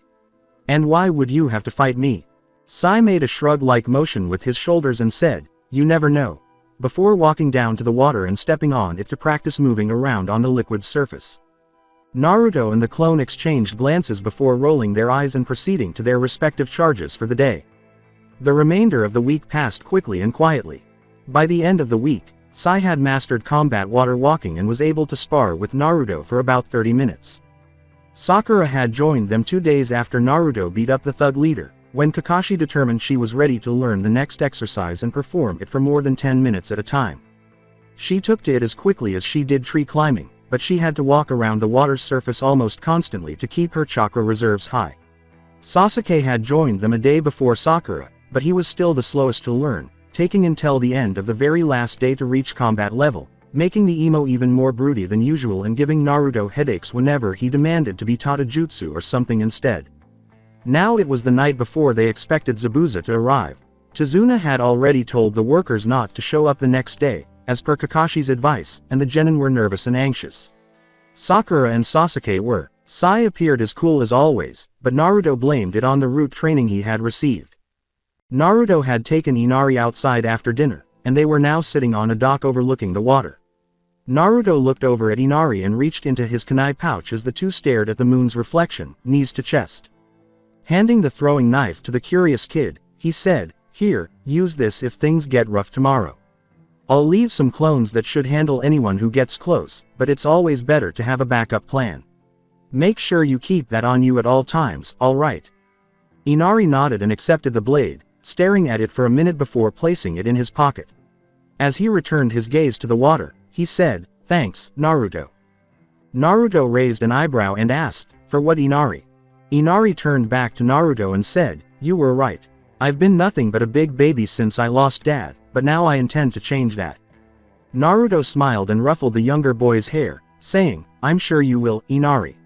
And why would you have to fight me?" Sai made a shrug-like motion with his shoulders and said, "You never know," before walking down to the water and stepping on it to practice moving around on the liquid surface. Naruto and the clone exchanged glances before rolling their eyes and proceeding to their respective charges for the day. The remainder of the week passed quickly and quietly. By the end of the week, Sai had mastered combat water walking and was able to spar with Naruto for about 30 minutes. Sakura had joined them 2 days after Naruto beat up the thug leader, when Kakashi determined she was ready to learn the next exercise and perform it for more than 10 minutes at a time. She took to it as quickly as she did tree climbing, but she had to walk around the water's surface almost constantly to keep her chakra reserves high. Sasuke had joined them a day before Sakura, but he was still the slowest to learn, taking until the end of the very last day to reach combat level, making the emo even more broody than usual and giving Naruto headaches whenever he demanded to be taught a jutsu or something instead. Now it was the night before they expected Zabuza to arrive. Tazuna had already told the workers not to show up the next day, as per Kakashi's advice, and the genin were nervous and anxious. Sakura and Sasuke were. Sai appeared as cool as always, but Naruto blamed it on the root training he had received. Naruto had taken Inari outside after dinner, and they were now sitting on a dock overlooking the water. Naruto looked over at Inari and reached into his kunai pouch as the two stared at the moon's reflection, knees to chest. Handing the throwing knife to the curious kid, he said, "Here, use this if things get rough tomorrow. I'll leave some clones that should handle anyone who gets close, but it's always better to have a backup plan. Make sure you keep that on you at all times, alright?" Inari nodded and accepted the blade, staring at it for a minute before placing it in his pocket. As he returned his gaze to the water, he said, "Thanks, Naruto." Naruto raised an eyebrow and asked, "For what, Inari?" Inari turned back to Naruto and said, "You were right. I've been nothing but a big baby since I lost dad, but now I intend to change that." Naruto smiled and ruffled the younger boy's hair, saying, "I'm sure you will, Inari."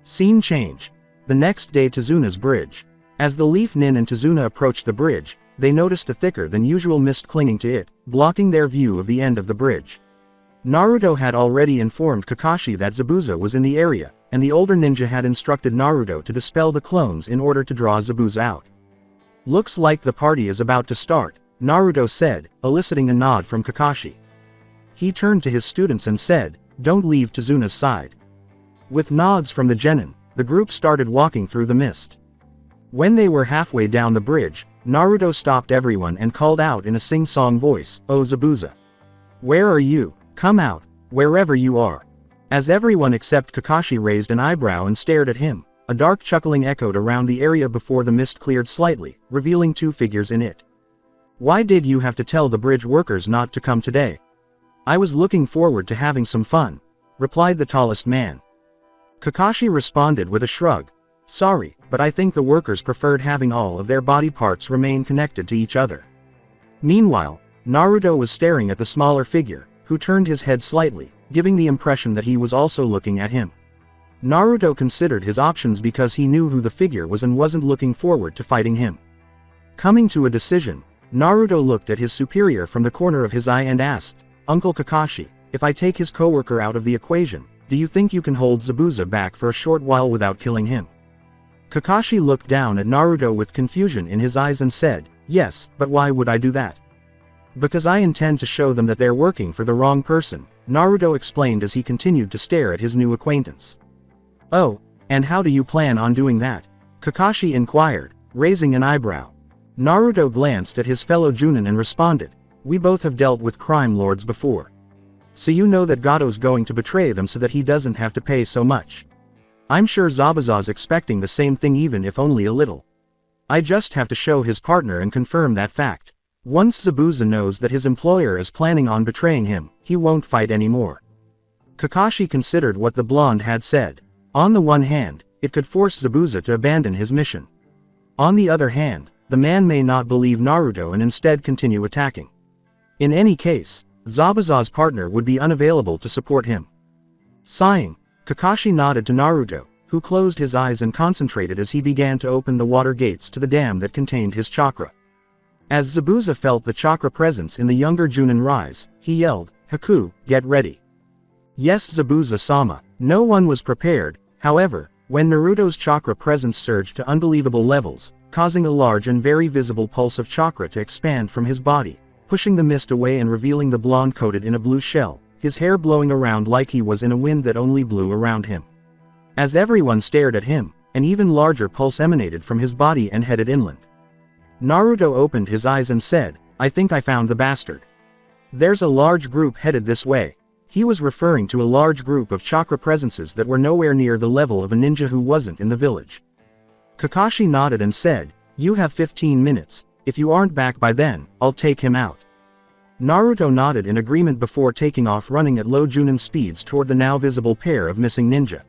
Scene change. The next day, Tazuna's bridge. As the Leaf Nin and Tazuna approached the bridge, they noticed a thicker than usual mist clinging to it, blocking their view of the end of the bridge. Naruto had already informed Kakashi that Zabuza was in the area, and the older ninja had instructed Naruto to dispel the clones in order to draw Zabuza out. "Looks like the party is about to start," Naruto said, eliciting a nod from Kakashi. He turned to his students and said, "Don't leave Tazuna's side." With nods from the genin, the group started walking through the mist. When they were halfway down the bridge, Naruto stopped everyone and called out in a sing-song voice, "Oh Zabuza! Where are you? Come out, wherever you are." As everyone except Kakashi raised an eyebrow and stared at him, a dark chuckling echoed around the area before the mist cleared slightly, revealing two figures in it. "Why did you have to tell the bridge workers not to come today?" "I was looking forward to having some fun," replied the tallest man. Kakashi responded with a shrug. "Sorry, but I think the workers preferred having all of their body parts remain connected to each other." Meanwhile, Naruto was staring at the smaller figure, who turned his head slightly, giving the impression that he was also looking at him. Naruto considered his options because he knew who the figure was and wasn't looking forward to fighting him. Coming to a decision, Naruto looked at his superior from the corner of his eye and asked, "Uncle Kakashi, if I take his coworker out of the equation, do you think you can hold Zabuza back for a short while without killing him?" Kakashi looked down at Naruto with confusion in his eyes and said, "Yes, but why would I do that?" "Because I intend to show them that they're working for the wrong person," Naruto explained as he continued to stare at his new acquaintance. "Oh, and how do you plan on doing that?" Kakashi inquired, raising an eyebrow. Naruto glanced at his fellow Junin and responded, "We both have dealt with crime lords before. So you know that Gato's going to betray them so that he doesn't have to pay so much. I'm sure Zabuza's expecting the same thing even if only a little. I just have to show his partner and confirm that fact. Once Zabuza knows that his employer is planning on betraying him, he won't fight anymore." Kakashi considered what the blonde had said. On the one hand, it could force Zabuza to abandon his mission. On the other hand, the man may not believe Naruto and instead continue attacking. In any case, Zabuza's partner would be unavailable to support him. Sighing, Kakashi nodded to Naruto, who closed his eyes and concentrated as he began to open the water gates to the dam that contained his chakra. As Zabuza felt the chakra presence in the younger Junin rise, he yelled, "Haku, get ready." Yes, Zabuza-sama. No one was prepared, however, when Naruto's chakra presence surged to unbelievable levels, causing a large and very visible pulse of chakra to expand from his body, pushing the mist away and revealing the blonde coated in a blue shell, his hair blowing around like he was in a wind that only blew around him. As everyone stared at him, an even larger pulse emanated from his body and headed inland. Naruto opened his eyes and said, "I think I found the bastard. There's a large group headed this way." He was referring to a large group of chakra presences that were nowhere near the level of a ninja who wasn't in the village. Kakashi nodded and said, "You have 15 minutes, if you aren't back by then, I'll take him out." Naruto nodded in agreement before taking off running at low Junin speeds toward the now visible pair of missing ninja.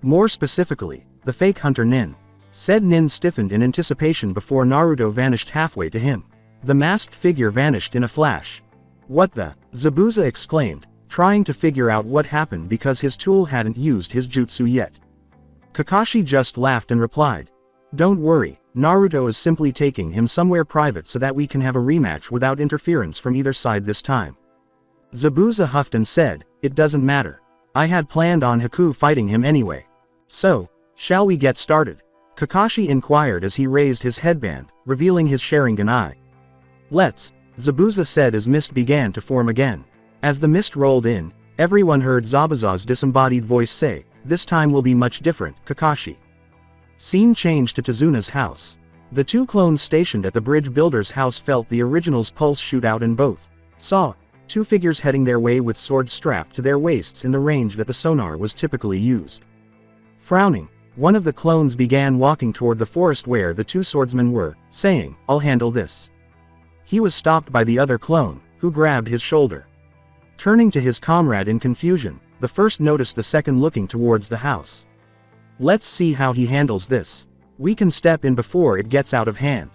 More specifically, the fake hunter Nin. Said Nin stiffened in anticipation before Naruto vanished halfway to him. The masked figure vanished in a flash. "What the?" Zabuza exclaimed, trying to figure out what happened because his tool hadn't used his jutsu yet. Kakashi just laughed and replied, "Don't worry, Naruto is simply taking him somewhere private so that we can have a rematch without interference from either side this time." Zabuza huffed and said, "It doesn't matter. I had planned on Haku fighting him anyway. So, shall we get started?" Kakashi inquired as he raised his headband, revealing his Sharingan eye. "Let's," Zabuza said as mist began to form again. As the mist rolled in, everyone heard Zabuza's disembodied voice say, "This time will be much different, Kakashi." Scene changed to Tazuna's house. The two clones stationed at the bridge builder's house felt the original's pulse shoot out and both saw two figures heading their way with swords strapped to their waists in the range that the sonar was typically used. Frowning, one of the clones began walking toward the forest where the two swordsmen were, saying, "I'll handle this." He was stopped by the other clone, who grabbed his shoulder. Turning to his comrade in confusion, the first noticed the second looking towards the house. "Let's see how he handles this. We can step in before it gets out of hand."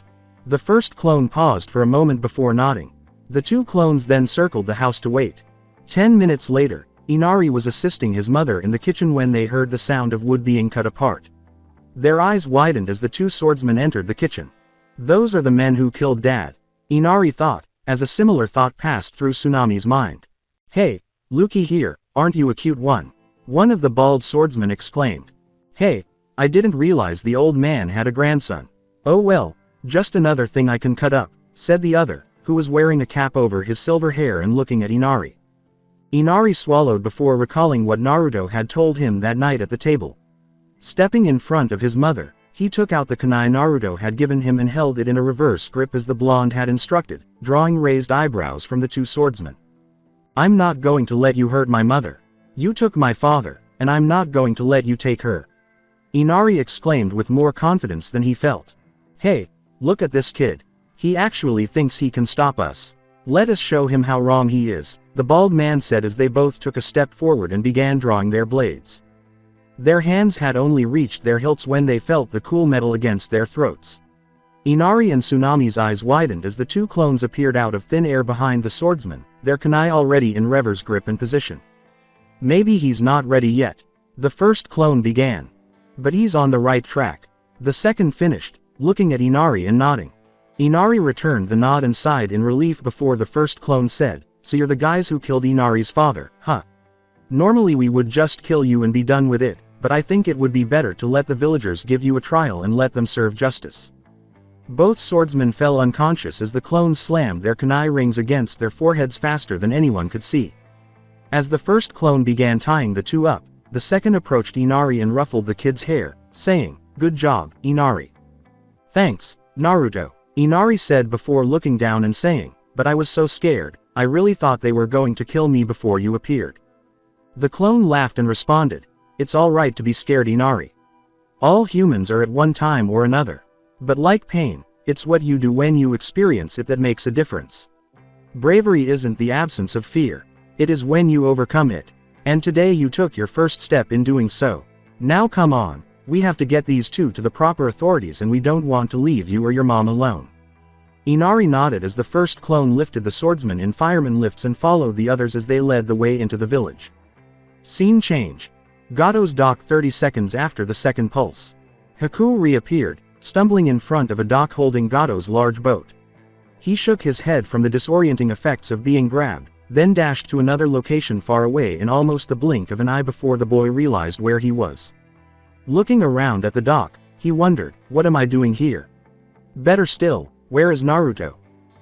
The first clone paused for a moment before nodding. The two clones then circled the house to wait. 10 minutes later, Inari was assisting his mother in the kitchen when they heard the sound of wood being cut apart. Their eyes widened as the two swordsmen entered the kitchen. "Those are the men who killed Dad," Inari thought, as a similar thought passed through Tsunami's mind. "Hey, looky here, aren't you a cute one?" one of the bald swordsmen exclaimed. "Hey, I didn't realize the old man had a grandson." "Oh well, just another thing I can cut up," said the other, who was wearing a cap over his silver hair and looking at Inari. Inari swallowed before recalling what Naruto had told him that night at the table. Stepping in front of his mother, he took out the kunai Naruto had given him and held it in a reverse grip as the blonde had instructed, drawing raised eyebrows from the two swordsmen. "I'm not going to let you hurt my mother. You took my father, and I'm not going to let you take her," Inari exclaimed with more confidence than he felt. "Hey, look at this kid. He actually thinks he can stop us. Let us show him how wrong he is," the bald man said as they both took a step forward and began drawing their blades. Their hands had only reached their hilts when they felt the cool metal against their throats. Inari and Tsunami's eyes widened as the two clones appeared out of thin air behind the swordsman, their kunai already in reverse grip and position. "Maybe he's not ready yet," the first clone began. "But he's on the right track," the second finished, looking at Inari and nodding. Inari returned the nod and sighed in relief before the first clone said, "So you're the guys who killed Inari's father, huh? Normally we would just kill you and be done with it, but I think it would be better to let the villagers give you a trial and let them serve justice." Both swordsmen fell unconscious as the clones slammed their kunai rings against their foreheads faster than anyone could see. As the first clone began tying the two up, the second approached Inari and ruffled the kid's hair, saying, "Good job, Inari." "Thanks, Naruto," Inari said before looking down and saying, "But I was so scared, I really thought they were going to kill me before you appeared." The clone laughed and responded, "It's all right to be scared, Inari. All humans are at one time or another. But like pain, it's what you do when you experience it that makes a difference. Bravery isn't the absence of fear. It is when you overcome it. And today you took your first step in doing so. Now come on, we have to get these two to the proper authorities and we don't want to leave you or your mom alone." Inari nodded as the first clone lifted the swordsman in fireman lifts and followed the others as they led the way into the village. Scene change. Gato's dock 30 seconds after the second pulse. Haku reappeared, stumbling in front of a dock holding Gato's large boat. He shook his head from the disorienting effects of being grabbed, then dashed to another location far away in almost the blink of an eye before the boy realized where he was. Looking around at the dock, he wondered, "What am I doing here? Better still, where is Naruto?"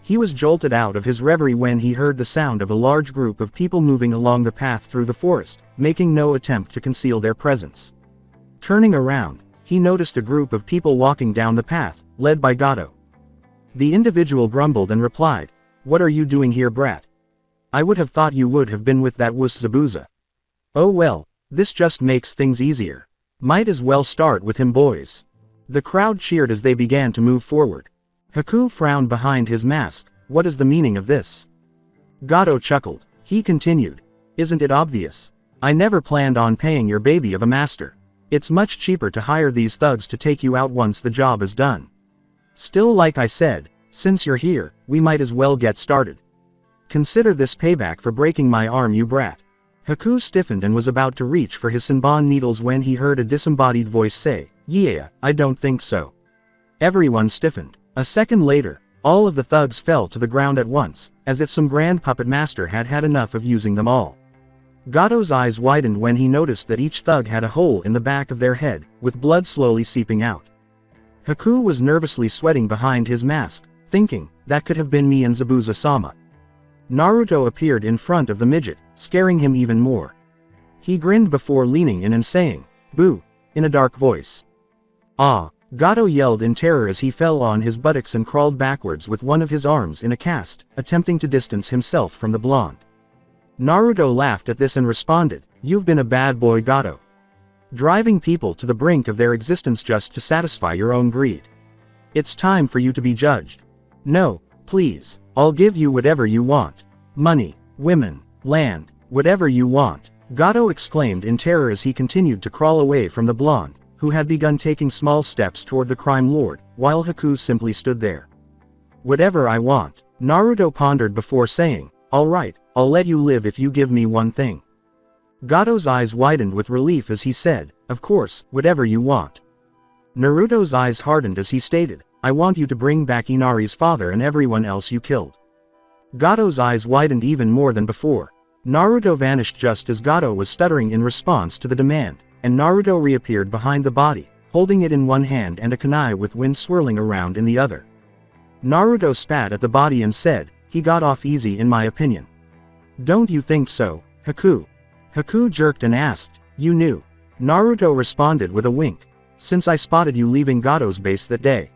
He was jolted out of his reverie when he heard the sound of a large group of people moving along the path through the forest, making no attempt to conceal their presence. Turning around, he noticed a group of people walking down the path, led by Gato. The individual grumbled and replied, "What are you doing here, brat? I would have thought you would have been with that wuss Zabuza." "Oh well, this just makes things easier. Might as well start with him, boys." The crowd cheered as they began to move forward. Haku frowned behind his mask. "What is the meaning of this?" Gato chuckled. He continued, "Isn't it obvious? I never planned on paying your baby of a master. It's much cheaper to hire these thugs to take you out once the job is done. Still, like I said, since you're here, we might as well get started. Consider this payback for breaking my arm, you brat." Haku stiffened and was about to reach for his Senbon needles when he heard a disembodied voice say, "Yeah, I don't think so." Everyone stiffened. A second later, all of the thugs fell to the ground at once, as if some grand puppet master had had enough of using them all. Gato's eyes widened when he noticed that each thug had a hole in the back of their head, with blood slowly seeping out. Haku was nervously sweating behind his mask, thinking, "That could have been me and Zabuza-sama." Naruto appeared in front of the midget, scaring him even more. He grinned before leaning in and saying, "Boo," in a dark voice. "Ah," Gato yelled in terror as he fell on his buttocks and crawled backwards with one of his arms in a cast, attempting to distance himself from the blonde. Naruto laughed at this and responded, "You've been a bad boy, Gato. Driving people to the brink of their existence just to satisfy your own greed. It's time for you to be judged. No, please, I'll give you whatever you want. Money, women, land, whatever you want," Gato exclaimed in terror as he continued to crawl away from the blonde, who had begun taking small steps toward the crime lord, while Haku simply stood there. "Whatever I want," Naruto pondered before saying, "All right, I'll let you live if you give me one thing." Gato's eyes widened with relief as he said, "Of course, whatever you want." Naruto's eyes hardened as he stated, "I want you to bring back Inari's father and everyone else you killed." Gato's eyes widened even more than before. Naruto vanished just as Gato was stuttering in response to the demand, and Naruto reappeared behind the body, holding it in one hand and a kunai with wind swirling around in the other. Naruto spat at the body and said, "He got off easy in my opinion." "Don't you think so, Haku. Haku jerked and asked, "You knew?" Naruto responded with a wink. "Since I spotted you leaving Gato's base that day.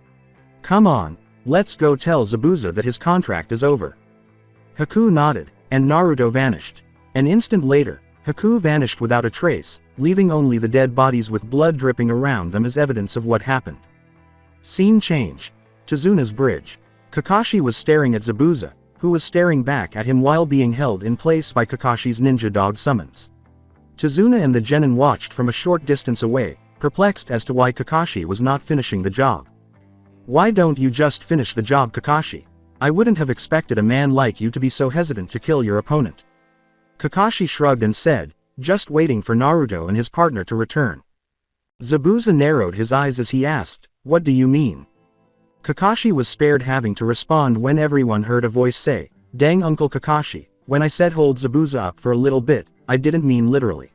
Come on, let's go tell Zabuza that his contract is over." Haku nodded, and Naruto vanished. An instant later, Haku vanished without a trace, leaving only the dead bodies with blood dripping around them as evidence of what happened. Scene change. Tsuna's bridge. Kakashi was staring at Zabuza, who was staring back at him while being held in place by Kakashi's ninja dog summons. Tsuna and the genin watched from a short distance away, perplexed as to why Kakashi was not finishing the job. "Why don't you just finish the job, Kakashi? I wouldn't have expected a man like you to be so hesitant to kill your opponent." Kakashi shrugged and said, "Just waiting for Naruto and his partner to return." Zabuza narrowed his eyes as he asked, "What do you mean?" Kakashi was spared having to respond when everyone heard a voice say, "Dang Uncle Kakashi, when I said hold Zabuza up for a little bit, I didn't mean literally."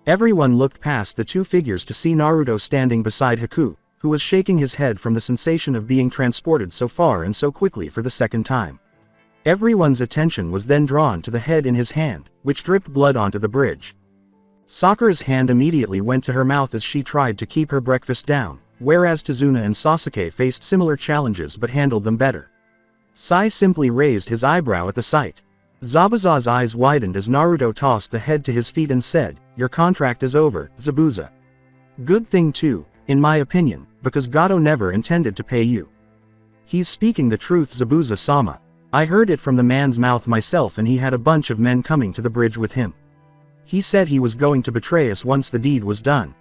Everyone looked past the two figures to see Naruto standing beside Haku, who was shaking his head from the sensation of being transported so far and so quickly for the second time. Everyone's attention was then drawn to the head in his hand, which dripped blood onto the bridge. Sakura's hand immediately went to her mouth as she tried to keep her breakfast down, whereas Tsuna and Sasuke faced similar challenges but handled them better. Sai simply raised his eyebrow at the sight. Zabuza's eyes widened as Naruto tossed the head to his feet and said, "Your contract is over, Zabuza. Good thing too, in my opinion, because Gato never intended to pay you." "He's speaking the truth, Zabuza-sama. I heard it from the man's mouth myself, and he had a bunch of men coming to the bridge with him. He said he was going to betray us once the deed was done."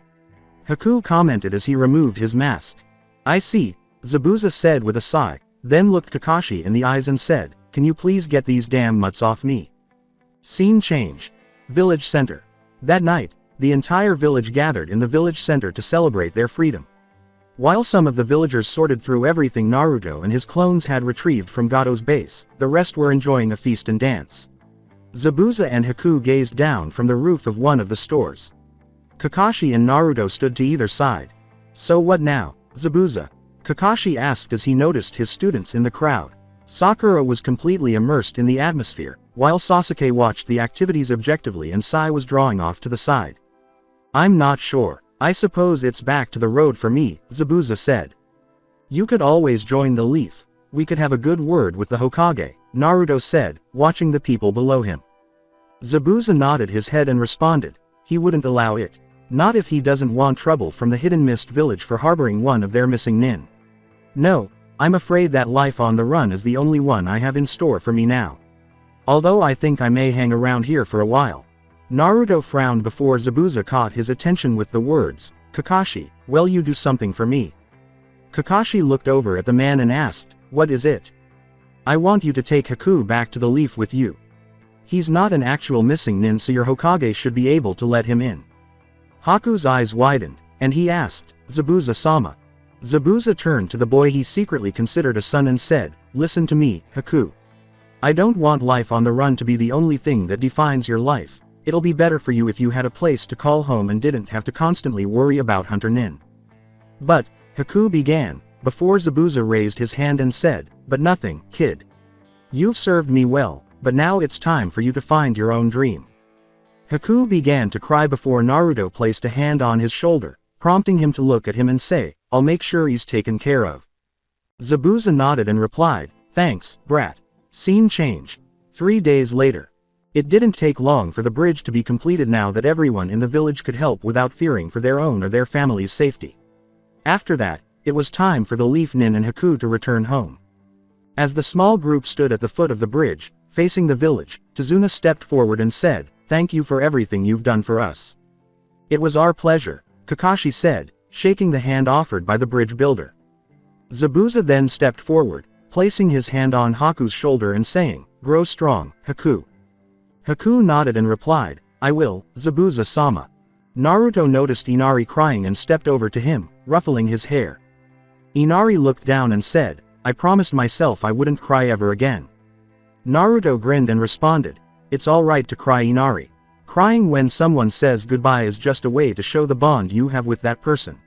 Haku commented as he removed his mask. "I see," Zabuza said with a sigh, then looked Kakashi in the eyes and said, "Can you please get these damn mutts off me?" Scene change. Village center. That night, the entire village gathered in the village center to celebrate their freedom. While some of the villagers sorted through everything Naruto and his clones had retrieved from Gato's base, the rest were enjoying a feast and dance. Zabuza and Haku gazed down from the roof of one of the stores. Kakashi and Naruto stood to either side. "So what now, Zabuza?" Kakashi asked as he noticed his students in the crowd. Sakura was completely immersed in the atmosphere, while Sasuke watched the activities objectively and Sai was drawing off to the side. "I'm not sure. I suppose it's back to the road for me," Zabuza said. "You could always join the Leaf. We could have a good word with the Hokage," Naruto said, watching the people below him. Zabuza nodded his head and responded, "He wouldn't allow it. Not if he doesn't want trouble from the Hidden Mist village for harboring one of their missing nin. No, I'm afraid that life on the run is the only one I have in store for me now. Although I think I may hang around here for a while." Naruto frowned before Zabuza caught his attention with the words, "Kakashi, will you do something for me?" Kakashi looked over at the man and asked, "What is it?" "I want you to take Haku back to the Leaf with you. He's not an actual missing nin, so your Hokage should be able to let him in." Haku's eyes widened, and he asked, "Zabuza-sama?" Zabuza turned to the boy he secretly considered a son and said, "Listen to me, Haku. I don't want life on the run to be the only thing that defines your life. It'll be better for you if you had a place to call home and didn't have to constantly worry about Hunter Nin." "But," Haku began, before Zabuza raised his hand and said, "But nothing, kid. You've served me well, but now it's time for you to find your own dream." Haku began to cry before Naruto placed a hand on his shoulder, prompting him to look at him and say, "I'll make sure he's taken care of." Zabuza nodded and replied, "Thanks, brat." Scene change. 3 days later. It didn't take long for the bridge to be completed now that everyone in the village could help without fearing for their own or their family's safety. After that, it was time for the Leaf Nin and Haku to return home. As the small group stood at the foot of the bridge, facing the village, Tsuna stepped forward and said, "Thank you for everything you've done for us." "It was our pleasure," Kakashi said, shaking the hand offered by the bridge builder. Zabuza then stepped forward, placing his hand on Haku's shoulder and saying, "Grow strong, Haku." Haku nodded and replied, "I will, Zabuza-sama." Naruto noticed Inari crying and stepped over to him, ruffling his hair. Inari looked down and said, "I promised myself I wouldn't cry ever again." Naruto grinned and responded, "It's alright to cry, Inari. Crying when someone says goodbye is just a way to show the bond you have with that person.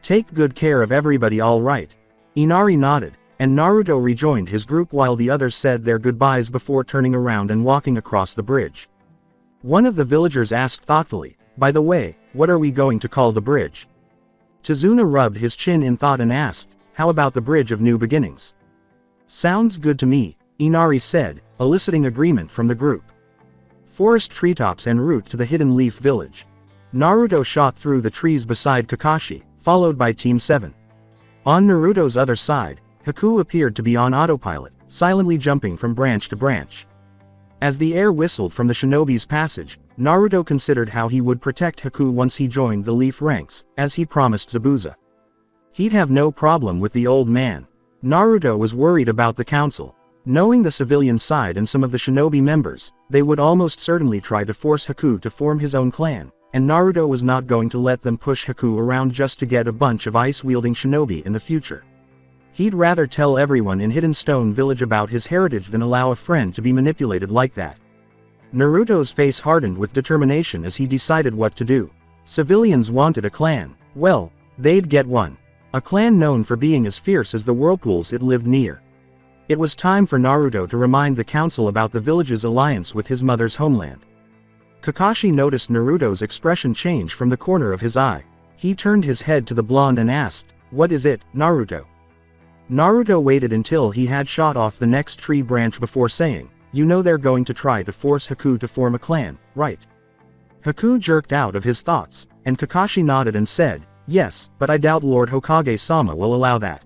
Take good care of everybody, alright?" Inari nodded, and Naruto rejoined his group while the others said their goodbyes before turning around and walking across the bridge. One of the villagers asked thoughtfully, by the way, what are we going to call the bridge? Tazuna rubbed his chin in thought and asked, how about the Bridge of New Beginnings? Sounds good to me, Inari said, eliciting agreement from the group. Forest treetops en route to the Hidden Leaf Village. Naruto shot through the trees beside Kakashi, followed by Team 7. On Naruto's other side, Haku appeared to be on autopilot, silently jumping from branch to branch. As the air whistled from the shinobi's passage, Naruto considered how he would protect Haku once he joined the Leaf ranks, as he promised Zabuza. He'd have no problem with the old man. Naruto was worried about the council. Knowing the civilian side and some of the shinobi members, they would almost certainly try to force Haku to form his own clan, and Naruto was not going to let them push Haku around just to get a bunch of ice-wielding shinobi in the future. He'd rather tell everyone in Hidden Stone Village about his heritage than allow a friend to be manipulated like that. Naruto's face hardened with determination as he decided what to do. Civilians wanted a clan. Well, they'd get one. A clan known for being as fierce as the whirlpools it lived near. It was time for Naruto to remind the council about the village's alliance with his mother's homeland. Kakashi noticed Naruto's expression change from the corner of his eye. He turned his head to the blonde and asked, "What is it, Naruto?" Naruto waited until he had shot off the next tree branch before saying, "You know they're going to try to force Haku to form a clan, right?" Haku jerked out of his thoughts, and Kakashi nodded and said, "Yes, but I doubt Lord Hokage-sama will allow that."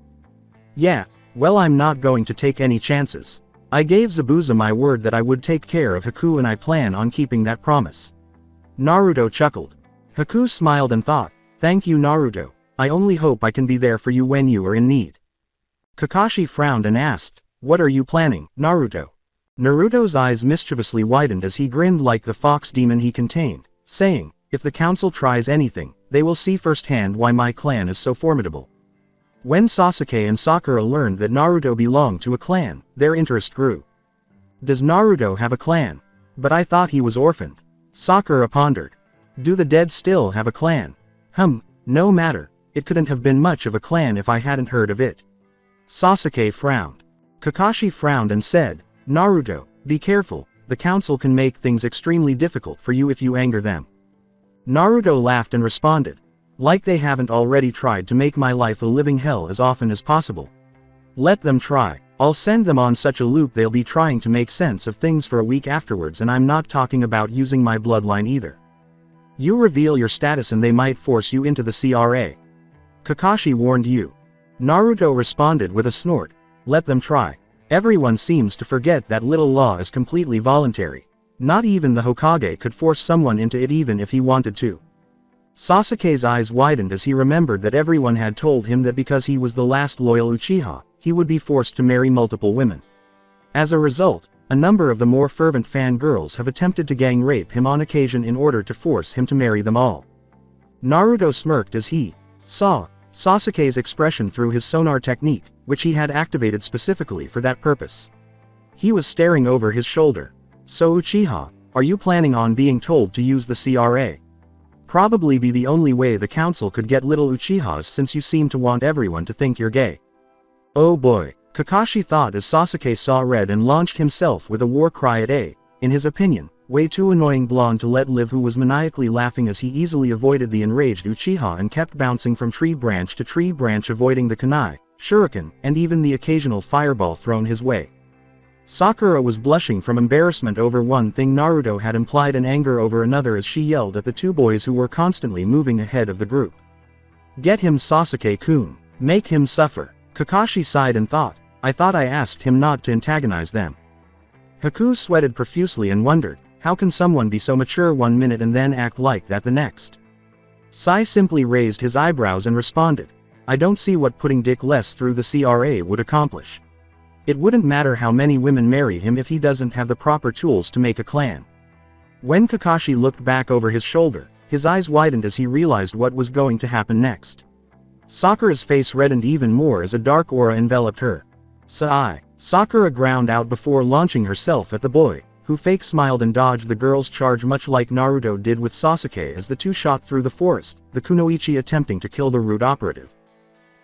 "Yeah, well, I'm not going to take any chances. I gave Zabuza my word that I would take care of Haku and I plan on keeping that promise." Naruto chuckled. Haku smiled and thought, "Thank you, Naruto. I only hope I can be there for you when you are in need." Kakashi frowned and asked, "What are you planning, Naruto?" Naruto's eyes mischievously widened as he grinned like the fox demon he contained, saying, "If the council tries anything, they will see firsthand why my clan is so formidable." When Sasuke and Sakura learned that Naruto belonged to a clan, their interest grew. "Does Naruto have a clan? But I thought he was orphaned." Sakura pondered. "Do the dead still have a clan?" No matter, it couldn't have been much of a clan if I hadn't heard of it." Sasuke frowned. Kakashi frowned and said, "Naruto, be careful, the council can make things extremely difficult for you if you anger them." Naruto laughed and responded, "Like they haven't already tried to make my life a living hell as often as possible. Let them try. I'll send them on such a loop they'll be trying to make sense of things for a week afterwards, and I'm not talking about using my bloodline either. You reveal your status and they might force you into the CRA. Kakashi warned you." Naruto responded with a snort, "Let them try. Everyone seems to forget that little law is completely voluntary. Not even the Hokage could force someone into it even if he wanted to." Sasuke's eyes widened as he remembered that everyone had told him that because he was the last loyal Uchiha, he would be forced to marry multiple women. As a result, a number of the more fervent fangirls have attempted to gang rape him on occasion in order to force him to marry them all. Naruto smirked as he saw Sasuke's expression through his sonar technique, which he had activated specifically for that purpose. He was staring over his shoulder. "So Uchiha, are you planning on being told to use the CRA? Probably be the only way the council could get little Uchihas since you seem to want everyone to think you're gay." "Oh boy," Kakashi thought as Sasuke saw red and launched himself with a war cry at a, in his opinion, way too annoying blonde to let live, who was maniacally laughing as he easily avoided the enraged Uchiha and kept bouncing from tree branch to tree branch, avoiding the kunai, shuriken, and even the occasional fireball thrown his way. Sakura was blushing from embarrassment over one thing Naruto had implied and anger over another as she yelled at the two boys who were constantly moving ahead of the group. "Get him, Sasuke-kun. Make him suffer." Kakashi sighed and thought, "I thought I asked him not to antagonize them." Haku sweated profusely and wondered, how can someone be so mature one minute and then act like that the next? Sai simply raised his eyebrows and responded, "I don't see what putting Dick less through the CRA would accomplish. It wouldn't matter how many women marry him if he doesn't have the proper tools to make a clan." When Kakashi looked back over his shoulder, his eyes widened as he realized what was going to happen next. Sakura's face reddened even more as a dark aura enveloped her. Sakura ground out before launching herself at the boy, who fake smiled and dodged the girl's charge much like Naruto did with Sasuke as the two shot through the forest, the kunoichi attempting to kill the root operative.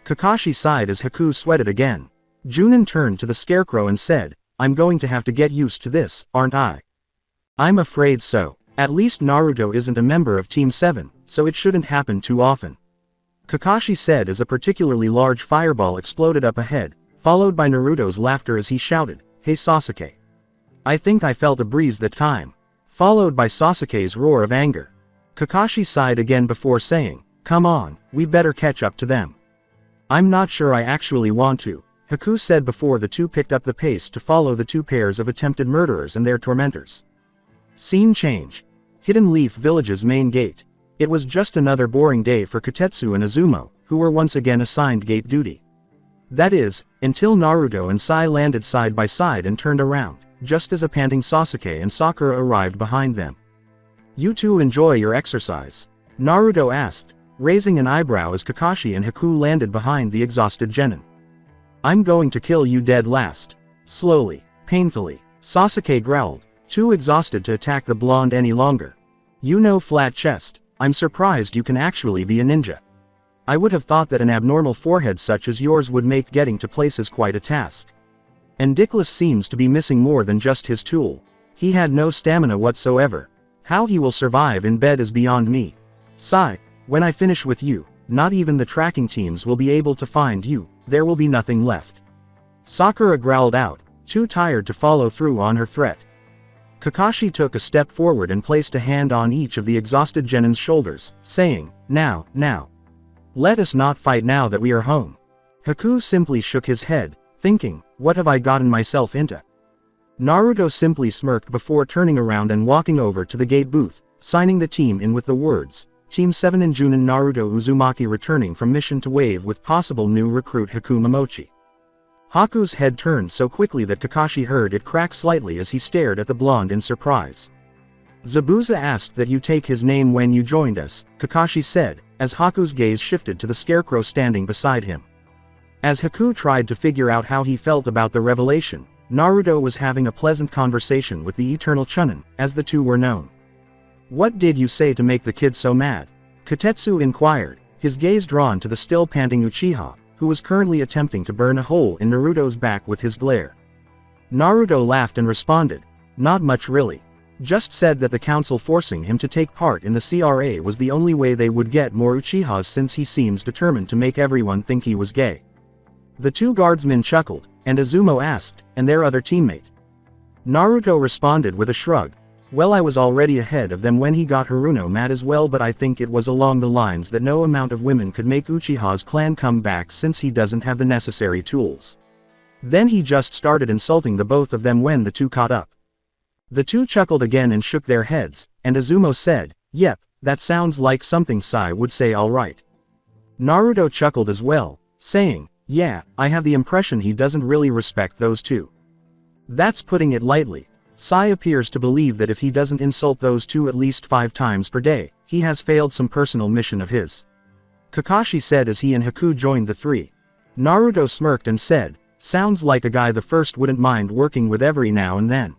Kakashi sighed as Haku sweated again. Junin turned to the scarecrow and said, "I'm going to have to get used to this, aren't I?" "I'm afraid so." At least Naruto isn't a member of Team 7, so it shouldn't happen too often. Kakashi said as a particularly large fireball exploded up ahead, followed by Naruto's laughter as he shouted, "Hey Sasuke. I think I felt a breeze that time." Followed by Sasuke's roar of anger. Kakashi sighed again before saying, "Come on, we better catch up to them." "I'm not sure I actually want to," Haku said before the two picked up the pace to follow the two pairs of attempted murderers and their tormentors. Scene change. Hidden Leaf Village's main gate. It was just another boring day for Kotetsu and Izumo, who were once again assigned gate duty. That is, until Naruto and Sai landed side by side and turned around, just as a panting Sasuke and Sakura arrived behind them. "You two enjoy your exercise?" Naruto asked, raising an eyebrow as Kakashi and Haku landed behind the exhausted genin. "I'm going to kill you dead last." Slowly, painfully, Sasuke growled, too exhausted to attack the blonde any longer. "You know, flat chest, I'm surprised you can actually be a ninja. I would have thought that an abnormal forehead such as yours would make getting to places quite a task. And Dickless seems to be missing more than just his tool. He had no stamina whatsoever. How he will survive in bed is beyond me. Sai, when I finish with you, not even the tracking teams will be able to find you, there will be nothing left." Sakura growled out, too tired to follow through on her threat. Kakashi took a step forward and placed a hand on each of the exhausted genin's shoulders, saying, Now. Let us not fight now that we are home." Haku simply shook his head, thinking, what have I gotten myself into? Naruto simply smirked before turning around and walking over to the gate booth, signing the team in with the words, Team 7 and Junin Naruto Uzumaki returning from mission to Wave with possible new recruit Haku Momochi. Haku's head turned so quickly that Kakashi heard it crack slightly as he stared at the blonde in surprise. "Zabuza asked that you take his name when you joined us," Kakashi said, as Haku's gaze shifted to the scarecrow standing beside him. As Haku tried to figure out how he felt about the revelation, Naruto was having a pleasant conversation with the Eternal Chunin, as the two were known. "What did you say to make the kid so mad?" Kotetsu inquired, his gaze drawn to the still panting Uchiha, who was currently attempting to burn a hole in Naruto's back with his glare. Naruto laughed and responded, "Not much really. Just said that the council forcing him to take part in the CRA was the only way they would get more Uchihas since he seems determined to make everyone think he was gay." The two guardsmen chuckled, and Izumo asked, "And their other teammate?" Naruto responded with a shrug, "Well, I was already ahead of them when he got Haruno mad as well, but I think it was along the lines that no amount of women could make Uchiha's clan come back since he doesn't have the necessary tools. Then he just started insulting the both of them when the two caught up." The two chuckled again and shook their heads, and Izumo said, "Yep, that sounds like something Sai would say, all right." Naruto chuckled as well, saying, "Yeah, I have the impression he doesn't really respect those two. That's putting it lightly. Sai appears to believe that if he doesn't insult those two at least 5 times per day, he has failed some personal mission of his." Kakashi said as he and Haku joined the three. Naruto smirked and said, "Sounds like a guy the first wouldn't mind working with every now and then."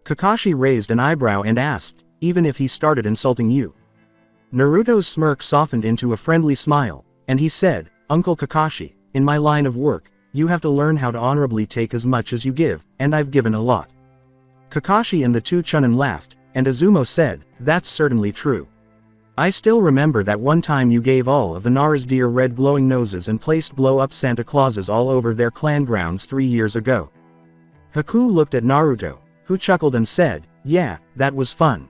Kakashi raised an eyebrow and asked, "Even if he started insulting you?" Naruto's smirk softened into a friendly smile, and he said, "Uncle Kakashi, in my line of work, you have to learn how to honorably take as much as you give, and I've given a lot." Kakashi and the two Chunin laughed, and Izumo said, "That's certainly true. I still remember that one time you gave all of the Nara's deer red glowing noses and placed blow-up Santa Clauses all over their clan grounds 3 years ago." Haku looked at Naruto, who chuckled and said, "Yeah, that was fun.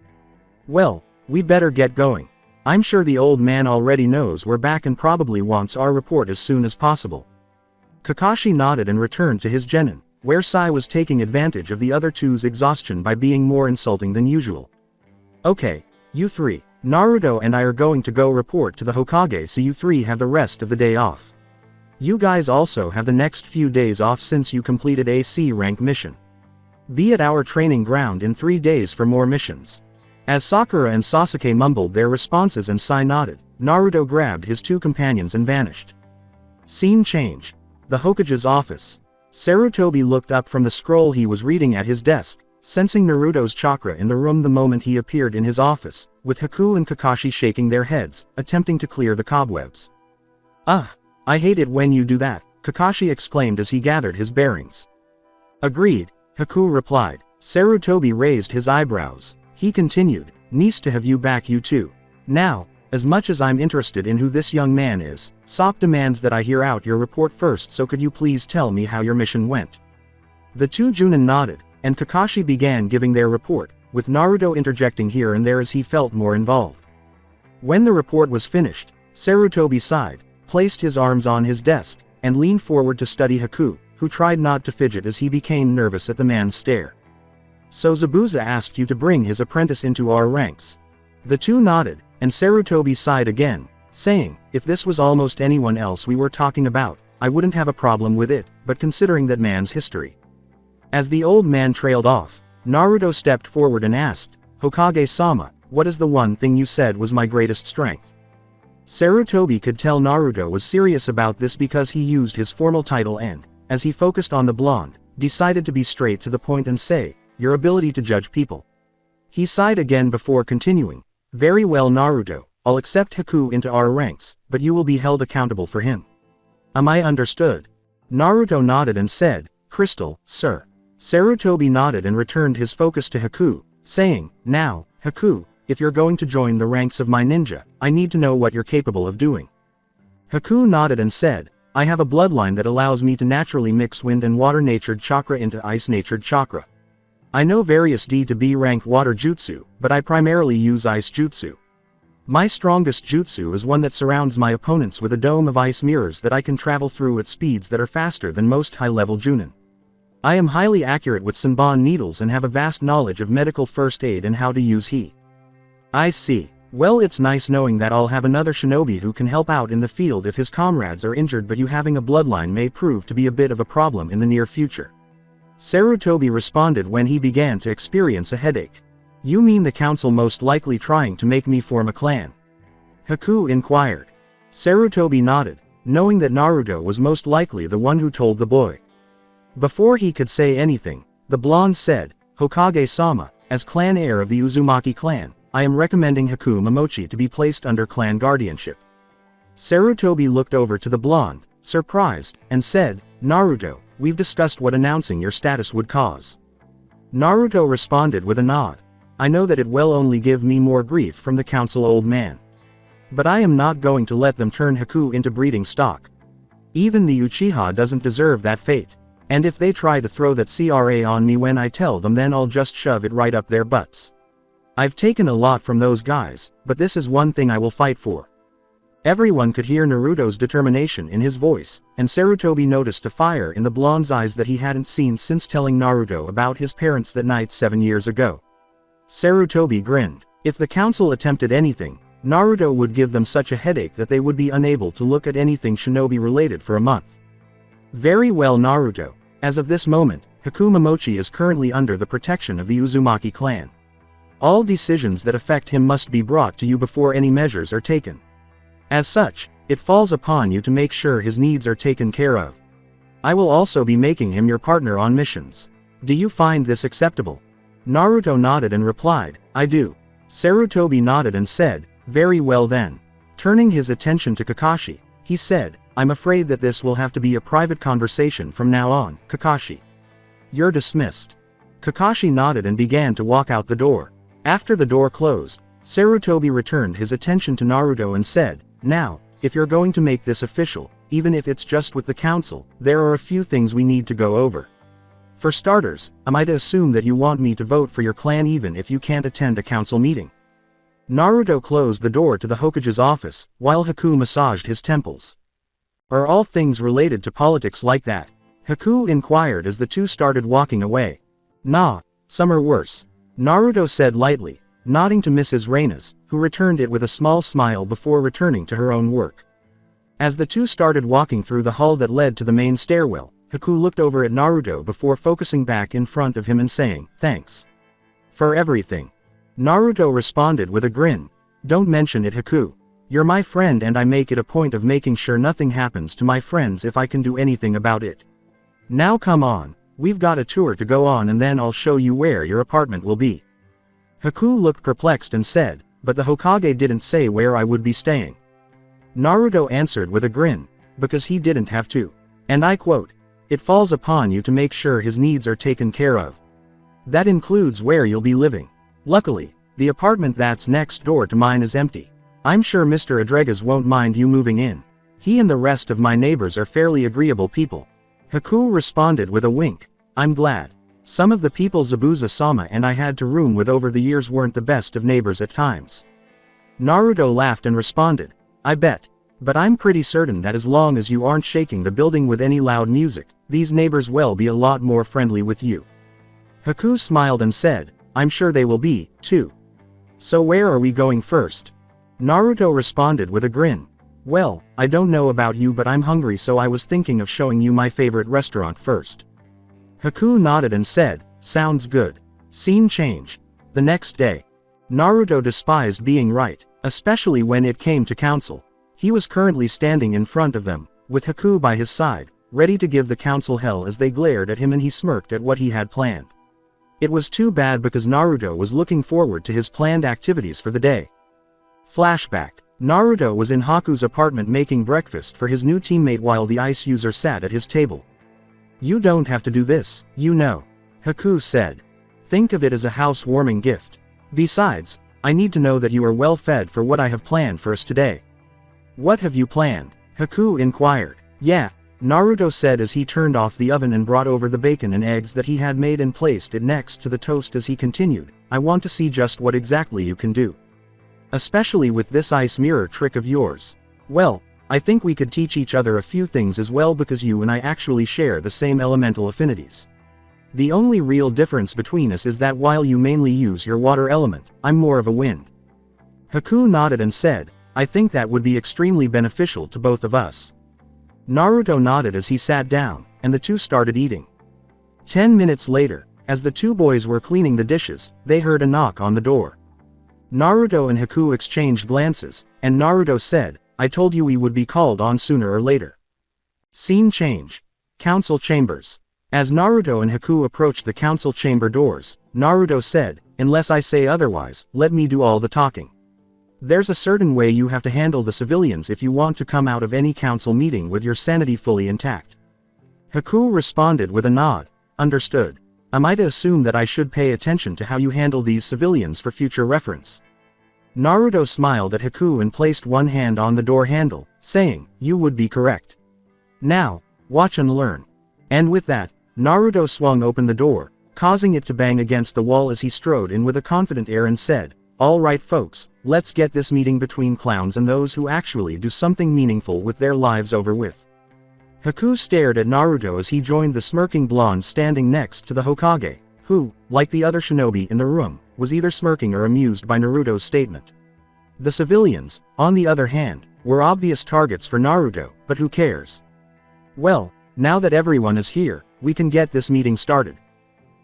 Well, we better get going. I'm sure the old man already knows we're back and probably wants our report as soon as possible." Kakashi nodded and returned to his genin, where Sai was taking advantage of the other two's exhaustion by being more insulting than usual. "Okay, you three, Naruto and I are going to go report to the Hokage, so you three have the rest of the day off. You guys also have the next few days off since you completed a C rank mission. Be at our training ground in 3 days for more missions." As Sakura and Sasuke mumbled their responses and Sai nodded, Naruto grabbed his two companions and vanished. Scene change. The Hokage's office. Sarutobi looked up from the scroll he was reading at his desk, sensing Naruto's chakra in the room the moment he appeared in his office, with Haku and Kakashi shaking their heads, attempting to clear the cobwebs. "Ugh, I hate it when you do that," Kakashi exclaimed as he gathered his bearings. "Agreed," Haku replied. Sarutobi raised his eyebrows. He continued, Nice to have you back, you two. Now, as much as I'm interested in who this young man is, Sop demands that I hear out your report first, so could you please tell me how your mission went?" The two Junin nodded, and Kakashi began giving their report, with Naruto interjecting here and there as he felt more involved. When the report was finished, Sarutobi sighed, placed his arms on his desk, and leaned forward to study Haku, who tried not to fidget as he became nervous at the man's stare. "So Zabuza asked you to bring his apprentice into our ranks?" The two nodded, and Sarutobi sighed again, saying, "If this was almost anyone else we were talking about, I wouldn't have a problem with it, but considering that man's history." As the old man trailed off, Naruto stepped forward and asked, "Hokage-sama, what is the one thing you said was my greatest strength?" Sarutobi could tell Naruto was serious about this because he used his formal title and, as he focused on the blonde, decided to be straight to the point and say, "Your ability to judge people." He sighed again before continuing, "Very well, Naruto, I'll accept Haku into our ranks, but you will be held accountable for him. Am I understood?" Naruto nodded and said, "Crystal, sir." Sarutobi nodded and returned his focus to Haku, saying, "Now, Haku, if you're going to join the ranks of my ninja, I need to know what you're capable of doing." Haku nodded and said, "I have a bloodline that allows me to naturally mix wind and water-natured chakra into ice-natured chakra. I know various D to B rank water jutsu, but I primarily use ice jutsu. My strongest jutsu is one that surrounds my opponents with a dome of ice mirrors that I can travel through at speeds that are faster than most high-level junin. I am highly accurate with Senbon needles and have a vast knowledge of medical first aid and how to use he." "I see. Well, it's nice knowing that I'll have another shinobi who can help out in the field if his comrades are injured, but you having a bloodline may prove to be a bit of a problem in the near future." Sarutobi responded when he began to experience a headache. "You mean the council most likely trying to make me form a clan?" Haku inquired. Sarutobi nodded, knowing that Naruto was most likely the one who told the boy. Before he could say anything, the blonde said, "Hokage-sama, as clan heir of the Uzumaki clan, I am recommending Haku Momochi to be placed under clan guardianship." Sarutobi looked over to the blonde, surprised, and said, "Naruto, we've discussed what announcing your status would cause." Naruto responded with a nod. "I know that it will only give me more grief from the council, old man. But I am not going to let them turn Haku into breeding stock. Even the Uchiha doesn't deserve that fate. And if they try to throw that CRA on me when I tell them, then I'll just shove it right up their butts. I've taken a lot from those guys, but this is one thing I will fight for." Everyone could hear Naruto's determination in his voice, and Sarutobi noticed a fire in the blonde's eyes that he hadn't seen since telling Naruto about his parents that night 7 years ago. Sarutobi grinned. If the council attempted anything, Naruto would give them such a headache that they would be unable to look at anything shinobi related for a month. "Very well, Naruto. As of this moment, Haku Momochi is currently under the protection of the Uzumaki clan. All decisions that affect him must be brought to you before any measures are taken. As such, it falls upon you to make sure his needs are taken care of. I will also be making him your partner on missions. Do you find this acceptable?" Naruto nodded and replied, "I do." Sarutobi nodded and said, "Very well then." Turning his attention to Kakashi, he said, "I'm afraid that this will have to be a private conversation from now on, Kakashi. You're dismissed." Kakashi nodded and began to walk out the door. After the door closed, Sarutobi returned his attention to Naruto and said, "Now, if you're going to make this official, even if it's just with the council, there are a few things we need to go over. For starters, am I to assume that you want me to vote for your clan even if you can't attend a council meeting?" Naruto closed the door to the Hokage's office, while Haku massaged his temples. "Are all things related to politics like that?" Haku inquired as the two started walking away. "Nah, some are worse," Naruto said lightly, nodding to Mrs. Reyna's, who returned it with a small smile before returning to her own work. As the two started walking through the hall that led to the main stairwell, Haku looked over at Naruto before focusing back in front of him and saying, "Thanks for everything." Naruto responded with a grin. "Don't mention it, Haku. You're my friend and I make it a point of making sure nothing happens to my friends if I can do anything about it. Now come on, we've got a tour to go on and then I'll show you where your apartment will be." Haku looked perplexed and said, "But the Hokage didn't say where I would be staying." Naruto answered with a grin, "Because he didn't have to. And I quote, 'It falls upon you to make sure his needs are taken care of. That includes where you'll be living.' Luckily, The apartment that's next door to mine is empty. I'm sure Mr. Adregas won't mind you moving in. He and the rest of my neighbors are fairly agreeable people." Haku responded with a wink. "I'm glad. Some of the people Zabuza-sama and I had to room with over the years weren't the best of neighbors at times." Naruto laughed and responded, "I bet. But I'm pretty certain that as long as you aren't shaking the building with any loud music, these neighbors will be a lot more friendly with you." Haku smiled and said, "I'm sure they will be, too. So where are we going first?" Naruto responded with a grin. "Well, I don't know about you but I'm hungry so I was thinking of showing you my favorite restaurant first." Haku nodded and said, "Sounds good." Scene change. The next day. Naruto despised being right, especially when it came to council. He was currently standing in front of them, with Haku by his side, ready to give the council hell as they glared at him and he smirked at what he had planned. It was too bad because Naruto was looking forward to his planned activities for the day. Flashback. Naruto was in Haku's apartment making breakfast for his new teammate while the ice user sat at his table. "You don't have to do this, you know," Haku said. "Think of it as a housewarming gift. Besides, I need to know that you are well fed for what I have planned for us today." "What have you planned?" Haku inquired. "Yeah," Naruto said as he turned off the oven and brought over the bacon and eggs that he had made and placed it next to the toast as he continued, "I want to see just what exactly you can do. Especially with this ice mirror trick of yours. Well, I think we could teach each other a few things as well because you and I actually share the same elemental affinities. The only real difference between us is that while you mainly use your water element, I'm more of a wind." Haku nodded and said, "I think that would be extremely beneficial to both of us." Naruto nodded as he sat down, and the two started eating. 10 minutes later, as the two boys were cleaning the dishes, they heard a knock on the door. Naruto and Haku exchanged glances, and Naruto said, "I told you we would be called on sooner or later." Scene change. Council chambers. As Naruto and Haku approached the council chamber doors, Naruto said, "Unless I say otherwise, let me do all the talking. There's a certain way you have to handle the civilians if you want to come out of any council meeting with your sanity fully intact." Haku responded with a nod. "Understood. Am I to assume that I should pay attention to how you handle these civilians for future reference?" Naruto smiled at Haku and placed one hand on the door handle, saying, "You would be correct. Now, watch and learn." And with that, Naruto swung open the door, causing it to bang against the wall as he strode in with a confident air and said, "All right folks, let's get this meeting between clowns and those who actually do something meaningful with their lives over with." Haku stared at Naruto as he joined the smirking blonde standing next to the Hokage, who, like the other shinobi in the room, was either smirking or amused by Naruto's statement. The civilians, on the other hand, were obvious targets for Naruto, but who cares? Well, now that everyone is here, we can get this meeting started.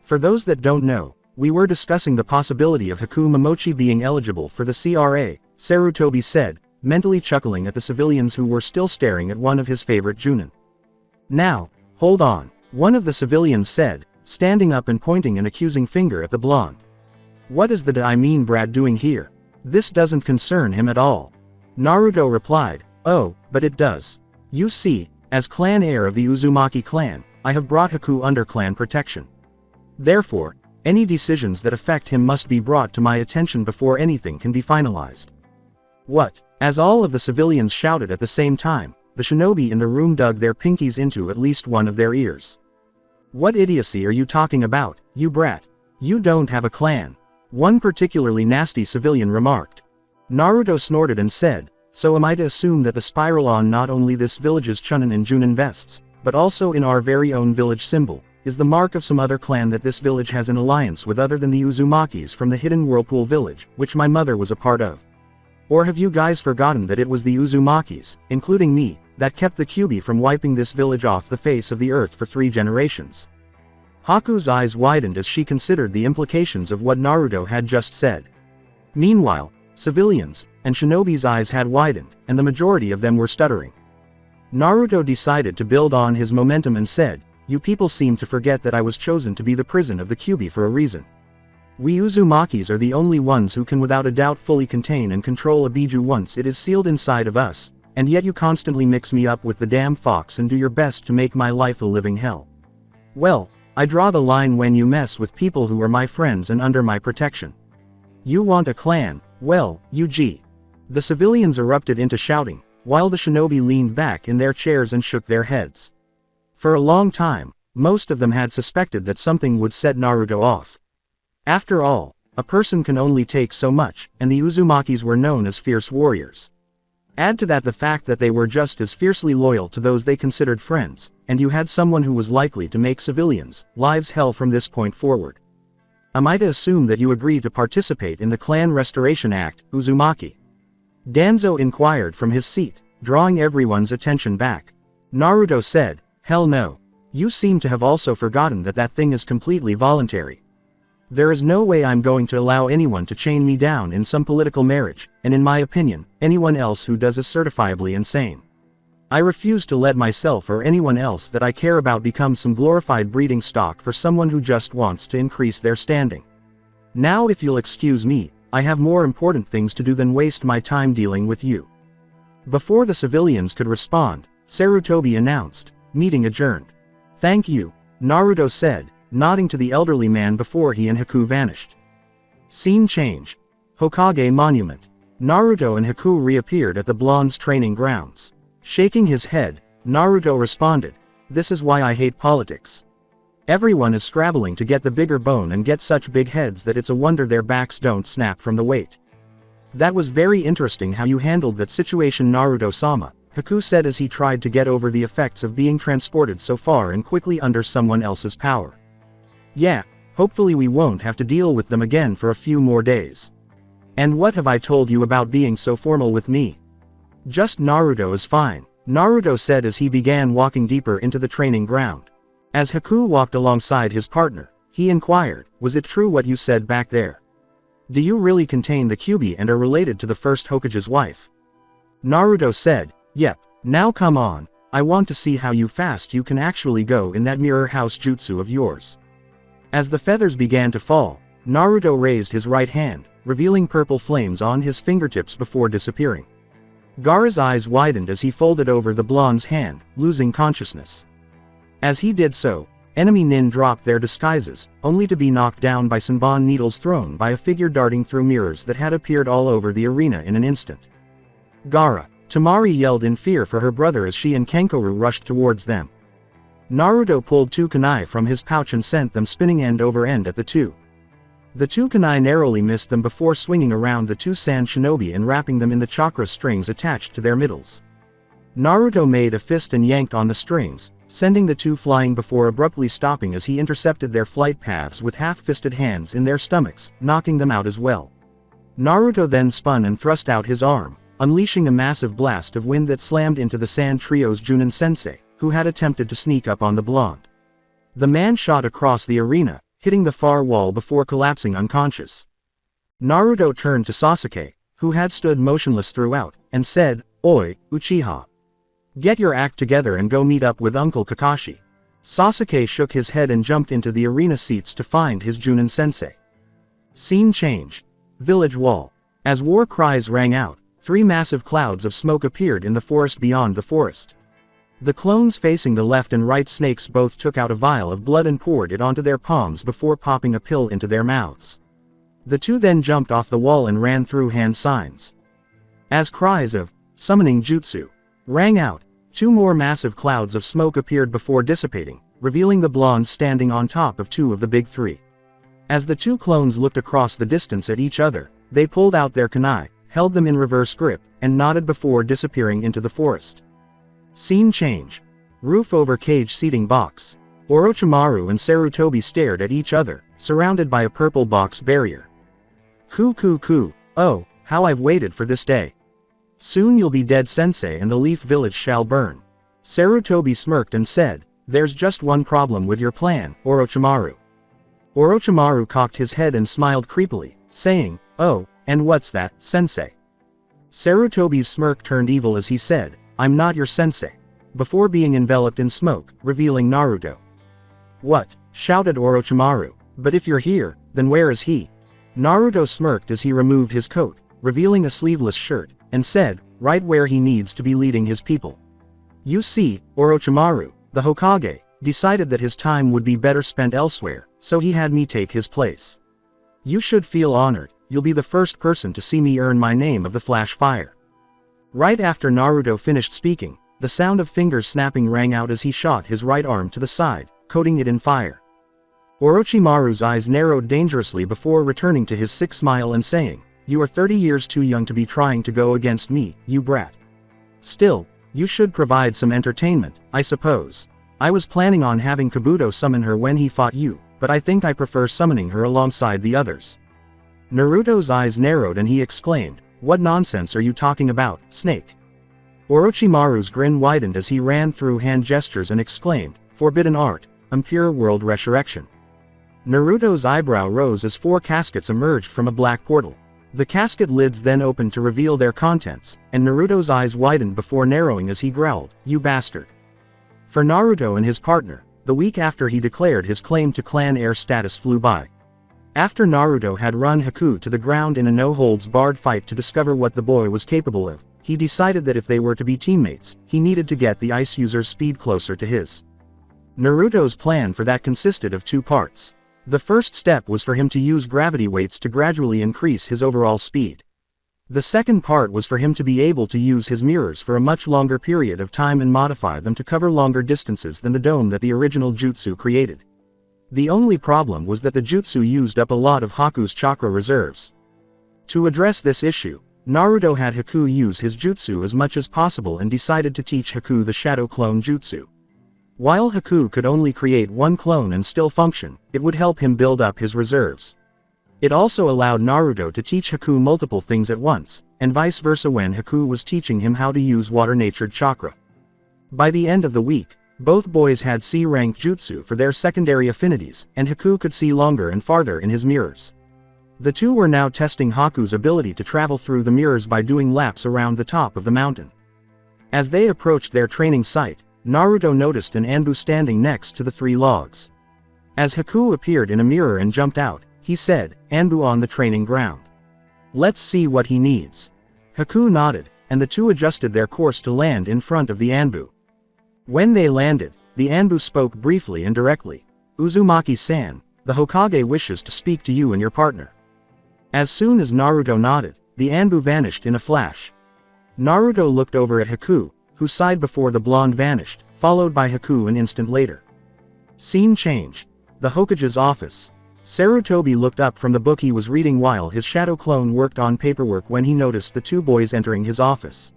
For those that don't know, we were discussing the possibility of Haku Momochi being eligible for the CRA, Sarutobi said, mentally chuckling at the civilians who were still staring at one of his favorite Junin. "Now, hold on," one of the civilians said, standing up and pointing an accusing finger at the blonde. "What is the Brad doing here? This doesn't concern him at all." Naruto replied, "Oh, but it does. You see, as clan heir of the Uzumaki clan, I have brought Haku under clan protection. Therefore, any decisions that affect him must be brought to my attention before anything can be finalized." "What?" As all of the civilians shouted at the same time, the shinobi in the room dug their pinkies into at least one of their ears. "What idiocy are you talking about, you brat? You don't have a clan," one particularly nasty civilian remarked. Naruto snorted and said, "So am I to assume that the spiral on not only this village's Chunin and Junin vests, but also in our very own village symbol, is the mark of some other clan that this village has an alliance with other than the Uzumakis from the hidden Whirlpool village, which my mother was a part of? Or have you guys forgotten that it was the Uzumakis, including me, that kept the Kyuubi from wiping this village off the face of the earth for 3 generations?" Haku's eyes widened as she considered the implications of what Naruto had just said. Meanwhile, civilians and shinobi's eyes had widened, and the majority of them were stuttering. Naruto decided to build on his momentum and said, "You people seem to forget that I was chosen to be the prison of the Kyuubi for a reason. We Uzumakis are the only ones who can without a doubt fully contain and control a Biju once it is sealed inside of us, and yet you constantly mix me up with the damn fox and do your best to make my life a living hell. Well, I draw the line when you mess with people who are my friends and under my protection." You want a clan? Well, UG. The civilians erupted into shouting, while the shinobi leaned back in their chairs and shook their heads. For a long time, most of them had suspected that something would set Naruto off. After all, a person can only take so much, and the Uzumakis were known as fierce warriors. Add to that the fact that they were just as fiercely loyal to those they considered friends, and you had someone who was likely to make civilians' lives hell from this point forward. Am I to assume that you agree to participate in the Clan Restoration Act, Uzumaki? Danzo inquired from his seat, drawing everyone's attention back. Naruto said, hell no. You seem to have also forgotten that that thing is completely voluntary. There is no way I'm going to allow anyone to chain me down in some political marriage, and in my opinion, anyone else who does is certifiably insane. I refuse to let myself or anyone else that I care about become some glorified breeding stock for someone who just wants to increase their standing. Now if you'll excuse me, I have more important things to do than waste my time dealing with you. Before the civilians could respond, Sarutobi announced, meeting adjourned. Thank you, Naruto said, nodding to the elderly man before he and Haku vanished. Scene change. Hokage Monument. Naruto and Haku reappeared at the blonde's training grounds. Shaking his head, Naruto responded, this is why I hate politics. Everyone is scrabbling to get the bigger bone and get such big heads that it's a wonder their backs don't snap from the weight. That was very interesting how you handled that situation, Naruto-sama, Haku said as he tried to get over the effects of being transported so far and quickly under someone else's power. Yeah, hopefully we won't have to deal with them again for a few more days. And what have I told you about being so formal with me? Just Naruto is fine, Naruto said as he began walking deeper into the training ground. As Haku walked alongside his partner, he inquired, was it true what you said back there? Do you really contain the Kyuubi and are related to the first Hokage's wife? Naruto said, yep, now come on, I want to see how fast you can actually go in that mirror house jutsu of yours. As the feathers began to fall, Naruto raised his right hand, revealing purple flames on his fingertips before disappearing. Gaara's eyes widened as he folded over the blonde's hand, losing consciousness. As he did so, enemy nin dropped their disguises, only to be knocked down by Senbon needles thrown by a figure darting through mirrors that had appeared all over the arena in an instant. Gaara! Temari yelled in fear for her brother as she and Kenkoru rushed towards them. Naruto pulled two kunai from his pouch and sent them spinning end over end at the two. The two kunai narrowly missed them before swinging around the two sand shinobi and wrapping them in the chakra strings attached to their middles. Naruto made a fist and yanked on the strings, sending the two flying before abruptly stopping as he intercepted their flight paths with half-fisted hands in their stomachs, knocking them out as well. Naruto then spun and thrust out his arm, unleashing a massive blast of wind that slammed into the Sand Trio's Junin sensei, who had attempted to sneak up on the blonde. The man shot across the arena, hitting the far wall before collapsing unconscious. Naruto turned to Sasuke, who had stood motionless throughout, and said, Oi, Uchiha. Get your act together and go meet up with Uncle Kakashi. Sasuke shook his head and jumped into the arena seats to find his Junin sensei. Scene change. Village wall. As war cries rang out, 3 massive clouds of smoke appeared in the forest beyond the forest. The clones facing the left and right snakes both took out a vial of blood and poured it onto their palms before popping a pill into their mouths. The two then jumped off the wall and ran through hand signs. As cries of summoning jutsu rang out, 2 more massive clouds of smoke appeared before dissipating, revealing the blonde standing on top of 2 of the big 3. As the 2 clones looked across the distance at each other, they pulled out their kunai, held them in reverse grip, and nodded before disappearing into the forest. Scene change. Roof over cage seating box. Orochimaru and Sarutobi stared at each other, surrounded by a purple box barrier. Coo. Oh, how I've waited for this day. Soon you'll be dead, sensei, and the Leaf Village shall burn. Sarutobi smirked and said, there's just one problem with your plan, Orochimaru. Orochimaru cocked his head and smiled creepily, saying, oh, and what's that, sensei? Sarutobi's smirk turned evil as he said, I'm not your sensei. Before being enveloped in smoke, revealing Naruto. What? Shouted Orochimaru. But if you're here, then where is he? Naruto smirked as he removed his coat, revealing a sleeveless shirt, and said, right where he needs to be leading his people. You see, Orochimaru, the Hokage, decided that his time would be better spent elsewhere, so he had me take his place. You should feel honored, you'll be the first person to see me earn my name of the Flash Fire. Right after Naruto finished speaking, the sound of fingers snapping rang out as he shot his right arm to the side, coating it in fire. Orochimaru's eyes narrowed dangerously before returning to his sick smile and saying, "You are 30 years too young to be trying to go against me, you brat. Still, you should provide some entertainment, I suppose. I was planning on having Kabuto summon her when he fought you, but I think I prefer summoning her alongside the others." Naruto's eyes narrowed and he exclaimed, "What nonsense are you talking about, Snake?" Orochimaru's grin widened as he ran through hand gestures and exclaimed, "Forbidden art, impure world resurrection." Naruto's eyebrow rose as 4 caskets emerged from a black portal. The casket lids then opened to reveal their contents, and Naruto's eyes widened before narrowing as he growled, "You bastard." For Naruto and his partner, the week after he declared his claim to clan heir status flew by. After Naruto had run Haku to the ground in a no-holds-barred fight to discover what the boy was capable of, he decided that if they were to be teammates, he needed to get the ice user's speed closer to his. Naruto's plan for that consisted of 2 parts. The first step was for him to use gravity weights to gradually increase his overall speed. The second part was for him to be able to use his mirrors for a much longer period of time and modify them to cover longer distances than the dome that the original jutsu created. The only problem was that the jutsu used up a lot of Haku's chakra reserves. To address this issue, Naruto had Haku use his jutsu as much as possible and decided to teach Haku the shadow clone jutsu. While Haku could only create 1 clone and still function, it would help him build up his reserves. It also allowed Naruto to teach Haku multiple things at once, and vice versa when Haku was teaching him how to use water-natured chakra. By the end of the week, both boys had C-rank jutsu for their secondary affinities, and Haku could see longer and farther in his mirrors. The two were now testing Haku's ability to travel through the mirrors by doing laps around the top of the mountain. As they approached their training site, Naruto noticed an Anbu standing next to the 3 logs. As Haku appeared in a mirror and jumped out, he said, "Anbu on the training ground. Let's see what he needs." Haku nodded, and the two adjusted their course to land in front of the Anbu. When they landed, the Anbu spoke briefly and directly. "Uzumaki-san, the Hokage wishes to speak to you and your partner." As soon as Naruto nodded, the Anbu vanished in a flash. Naruto looked over at Haku, who sighed before the blonde vanished, followed by Haku an instant later. Scene change. The Hokage's office. Sarutobi looked up from the book he was reading while his shadow clone worked on paperwork when he noticed the 2 boys entering his office.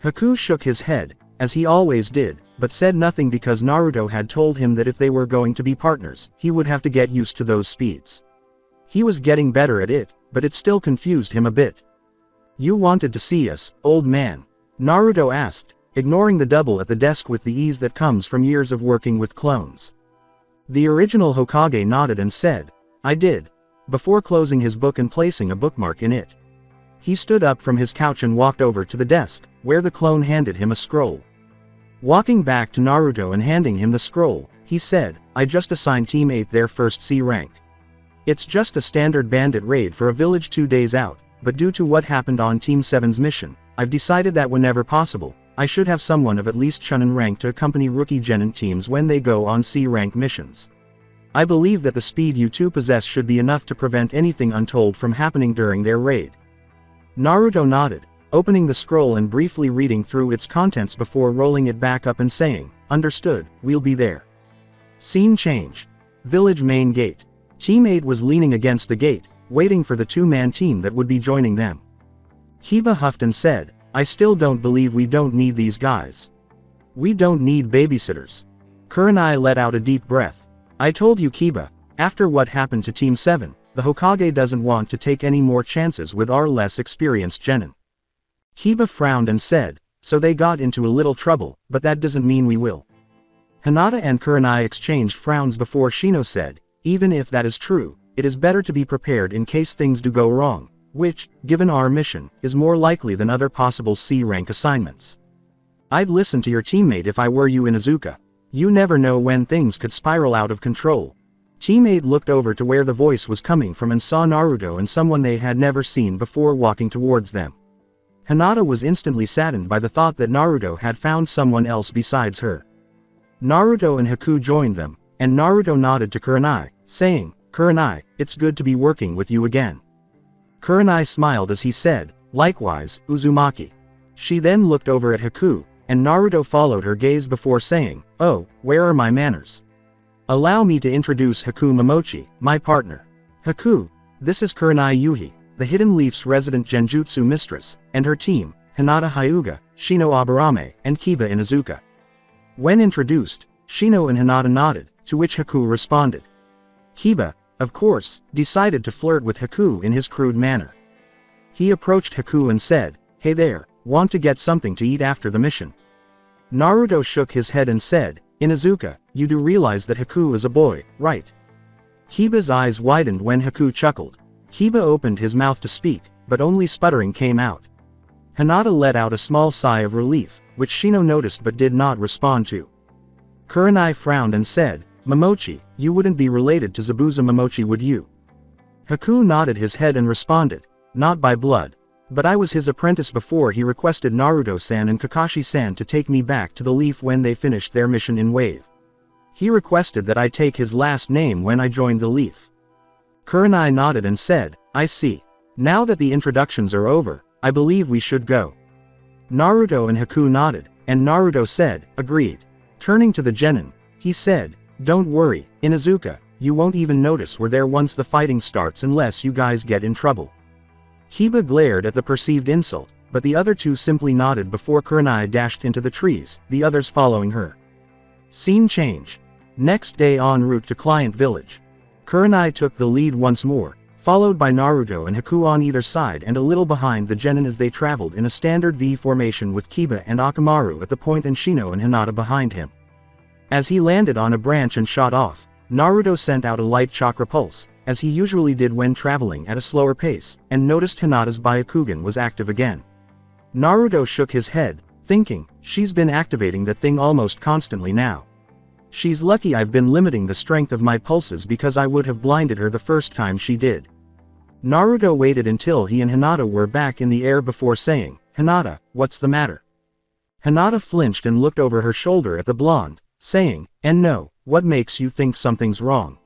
Haku shook his head, as he always did, but said nothing because Naruto had told him that if they were going to be partners, he would have to get used to those speeds. He was getting better at it, but it still confused him a bit. "You wanted to see us, old man?" Naruto asked, ignoring the double at the desk with the ease that comes from years of working with clones. The original Hokage nodded and said, "I did," before closing his book and placing a bookmark in it. He stood up from his couch and walked over to the desk, where the clone handed him a scroll. Walking back to Naruto and handing him the scroll, he said, "I just assigned Team 8 their first C rank. It's just a standard bandit raid for a village 2 days out, but due to what happened on Team 7's mission, I've decided that whenever possible, I should have someone of at least Chunin rank to accompany rookie genin teams when they go on C-rank missions. I believe that the speed you two possess should be enough to prevent anything untold from happening during their raid." Naruto nodded, opening the scroll and briefly reading through its contents before rolling it back up and saying, "Understood, we'll be there." Scene change. Village main gate. Team 8 was leaning against the gate, waiting for the 2-man team that would be joining them. Kiba huffed and said, "I still don't believe we don't need these guys. We don't need babysitters." Kurenai let out a deep breath. "I told you, Kiba, after what happened to Team 7, the Hokage doesn't want to take any more chances with our less experienced genin." Kiba frowned and said, "So they got into a little trouble, but that doesn't mean we will." Hinata and Kurenai exchanged frowns before Shino said, "Even if that is true, it is better to be prepared in case things do go wrong, which, given our mission, is more likely than other possible C-rank assignments. I'd listen to your teammate if I were you, Inuzuka. You never know when things could spiral out of control." Team 8 looked over to where the voice was coming from and saw Naruto and someone they had never seen before walking towards them. Hinata was instantly saddened by the thought that Naruto had found someone else besides her. Naruto and Haku joined them, and Naruto nodded to Kurenai, saying, "Kurenai, it's good to be working with you again." Kurenai smiled as he said, "Likewise, Uzumaki." She then looked over at Haku, and Naruto followed her gaze before saying, "Oh, where are my manners? Allow me to introduce Haku Momochi, my partner. Haku, this is Kurenai Yuhi, the Hidden Leaf's resident Genjutsu mistress, and her team, Hinata Hyuga, Shino Aburame, and Kiba Inuzuka." When introduced, Shino and Hinata nodded, to which Haku responded. Kiba, of course, decided to flirt with Haku in his crude manner. He approached Haku and said, "Hey there, want to get something to eat after the mission?" Naruto shook his head and said, "Inuzuka, you do realize that Haku is a boy, right?" Kiba's eyes widened when Haku chuckled. Kiba opened his mouth to speak, but only sputtering came out. Hinata let out a small sigh of relief, which Shino noticed but did not respond to. Kurenai frowned and said, "Momochi, you wouldn't be related to Zabuza Momochi, would you?" Haku nodded his head and responded, "Not by blood. But I was his apprentice before he requested Naruto-san and Kakashi-san to take me back to the Leaf when they finished their mission in Wave. He requested that I take his last name when I joined the Leaf." Kurenai nodded and said, "I see. Now that the introductions are over, I believe we should go." Naruto and Haku nodded, and Naruto said, "Agreed." Turning to the genin, he said, "Don't worry, Inuzuka, you won't even notice we're there once the fighting starts unless you guys get in trouble." Kiba glared at the perceived insult, but the other two simply nodded before Kurenai dashed into the trees, the others following her. Scene change. Next day en route to Client Village. Kurenai took the lead once more, followed by Naruto and Haku on either side and a little behind the genin as they traveled in a standard V formation with Kiba and Akamaru at the point and Shino and Hinata behind him. As he landed on a branch and shot off, Naruto sent out a light chakra pulse, as he usually did when traveling at a slower pace, and noticed Hinata's Byakugan was active again. Naruto shook his head, thinking, she's been activating that thing almost constantly now. She's lucky I've been limiting the strength of my pulses because I would have blinded her the first time she did. Naruto waited until he and Hinata were back in the air before saying, "Hinata, what's the matter?" Hinata flinched and looked over her shoulder at the blonde, saying, "And no, what makes you think something's wrong?"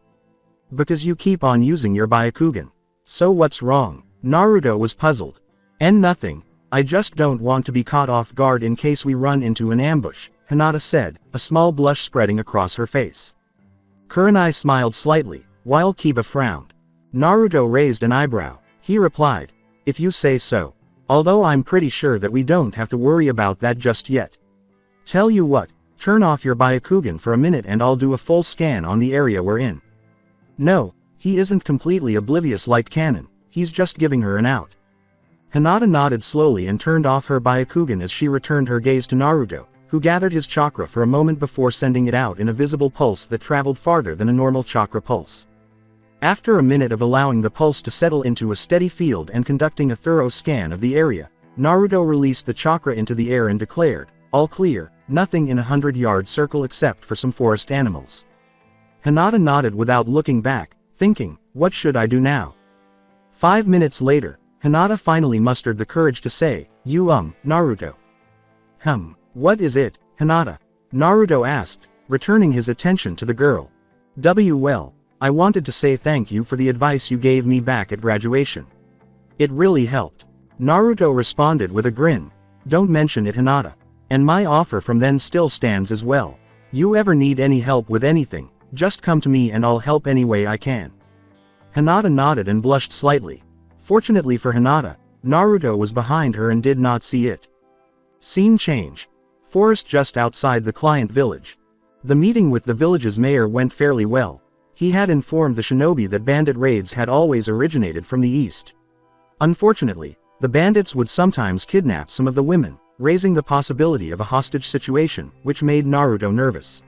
"Because you keep on using your Byakugan." "So what's wrong?" Naruto was puzzled. "And nothing. I just don't want to be caught off guard in case we run into an ambush," Hinata said, a small blush spreading across her face. Kurenai smiled slightly, while Kiba frowned. Naruto raised an eyebrow. He replied, "If you say so. Although I'm pretty sure that we don't have to worry about that just yet. Tell you what, turn off your Byakugan for a minute and I'll do a full scan on the area we're in." No, he isn't completely oblivious like Canon, he's just giving her an out. Hinata nodded slowly and turned off her Byakugan as she returned her gaze to Naruto, who gathered his chakra for a moment before sending it out in a visible pulse that traveled farther than a normal chakra pulse. After a minute of allowing the pulse to settle into a steady field and conducting a thorough scan of the area, Naruto released the chakra into the air and declared, "All clear, nothing in a 100-yard circle except for some forest animals." Hinata nodded without looking back, thinking, "What should I do now?" 5 minutes later, Hinata finally mustered the courage to say, Naruto." What is it, Hinata?" Naruto asked, returning his attention to the girl. Well, I wanted to say thank you for the advice you gave me back at graduation. It really helped." Naruto responded with a grin. "Don't mention it, Hinata. And my offer from then still stands as well. You ever need any help with anything, just come to me and I'll help any way I can." Hinata nodded and blushed slightly. Fortunately for Hinata, Naruto was behind her and did not see it. Scene change. Forest just outside the Client Village. The meeting with the village's mayor went fairly well. He had informed the shinobi that bandit raids had always originated from the east. Unfortunately, the bandits would sometimes kidnap some of the women, raising the possibility of a hostage situation, which made Naruto nervous.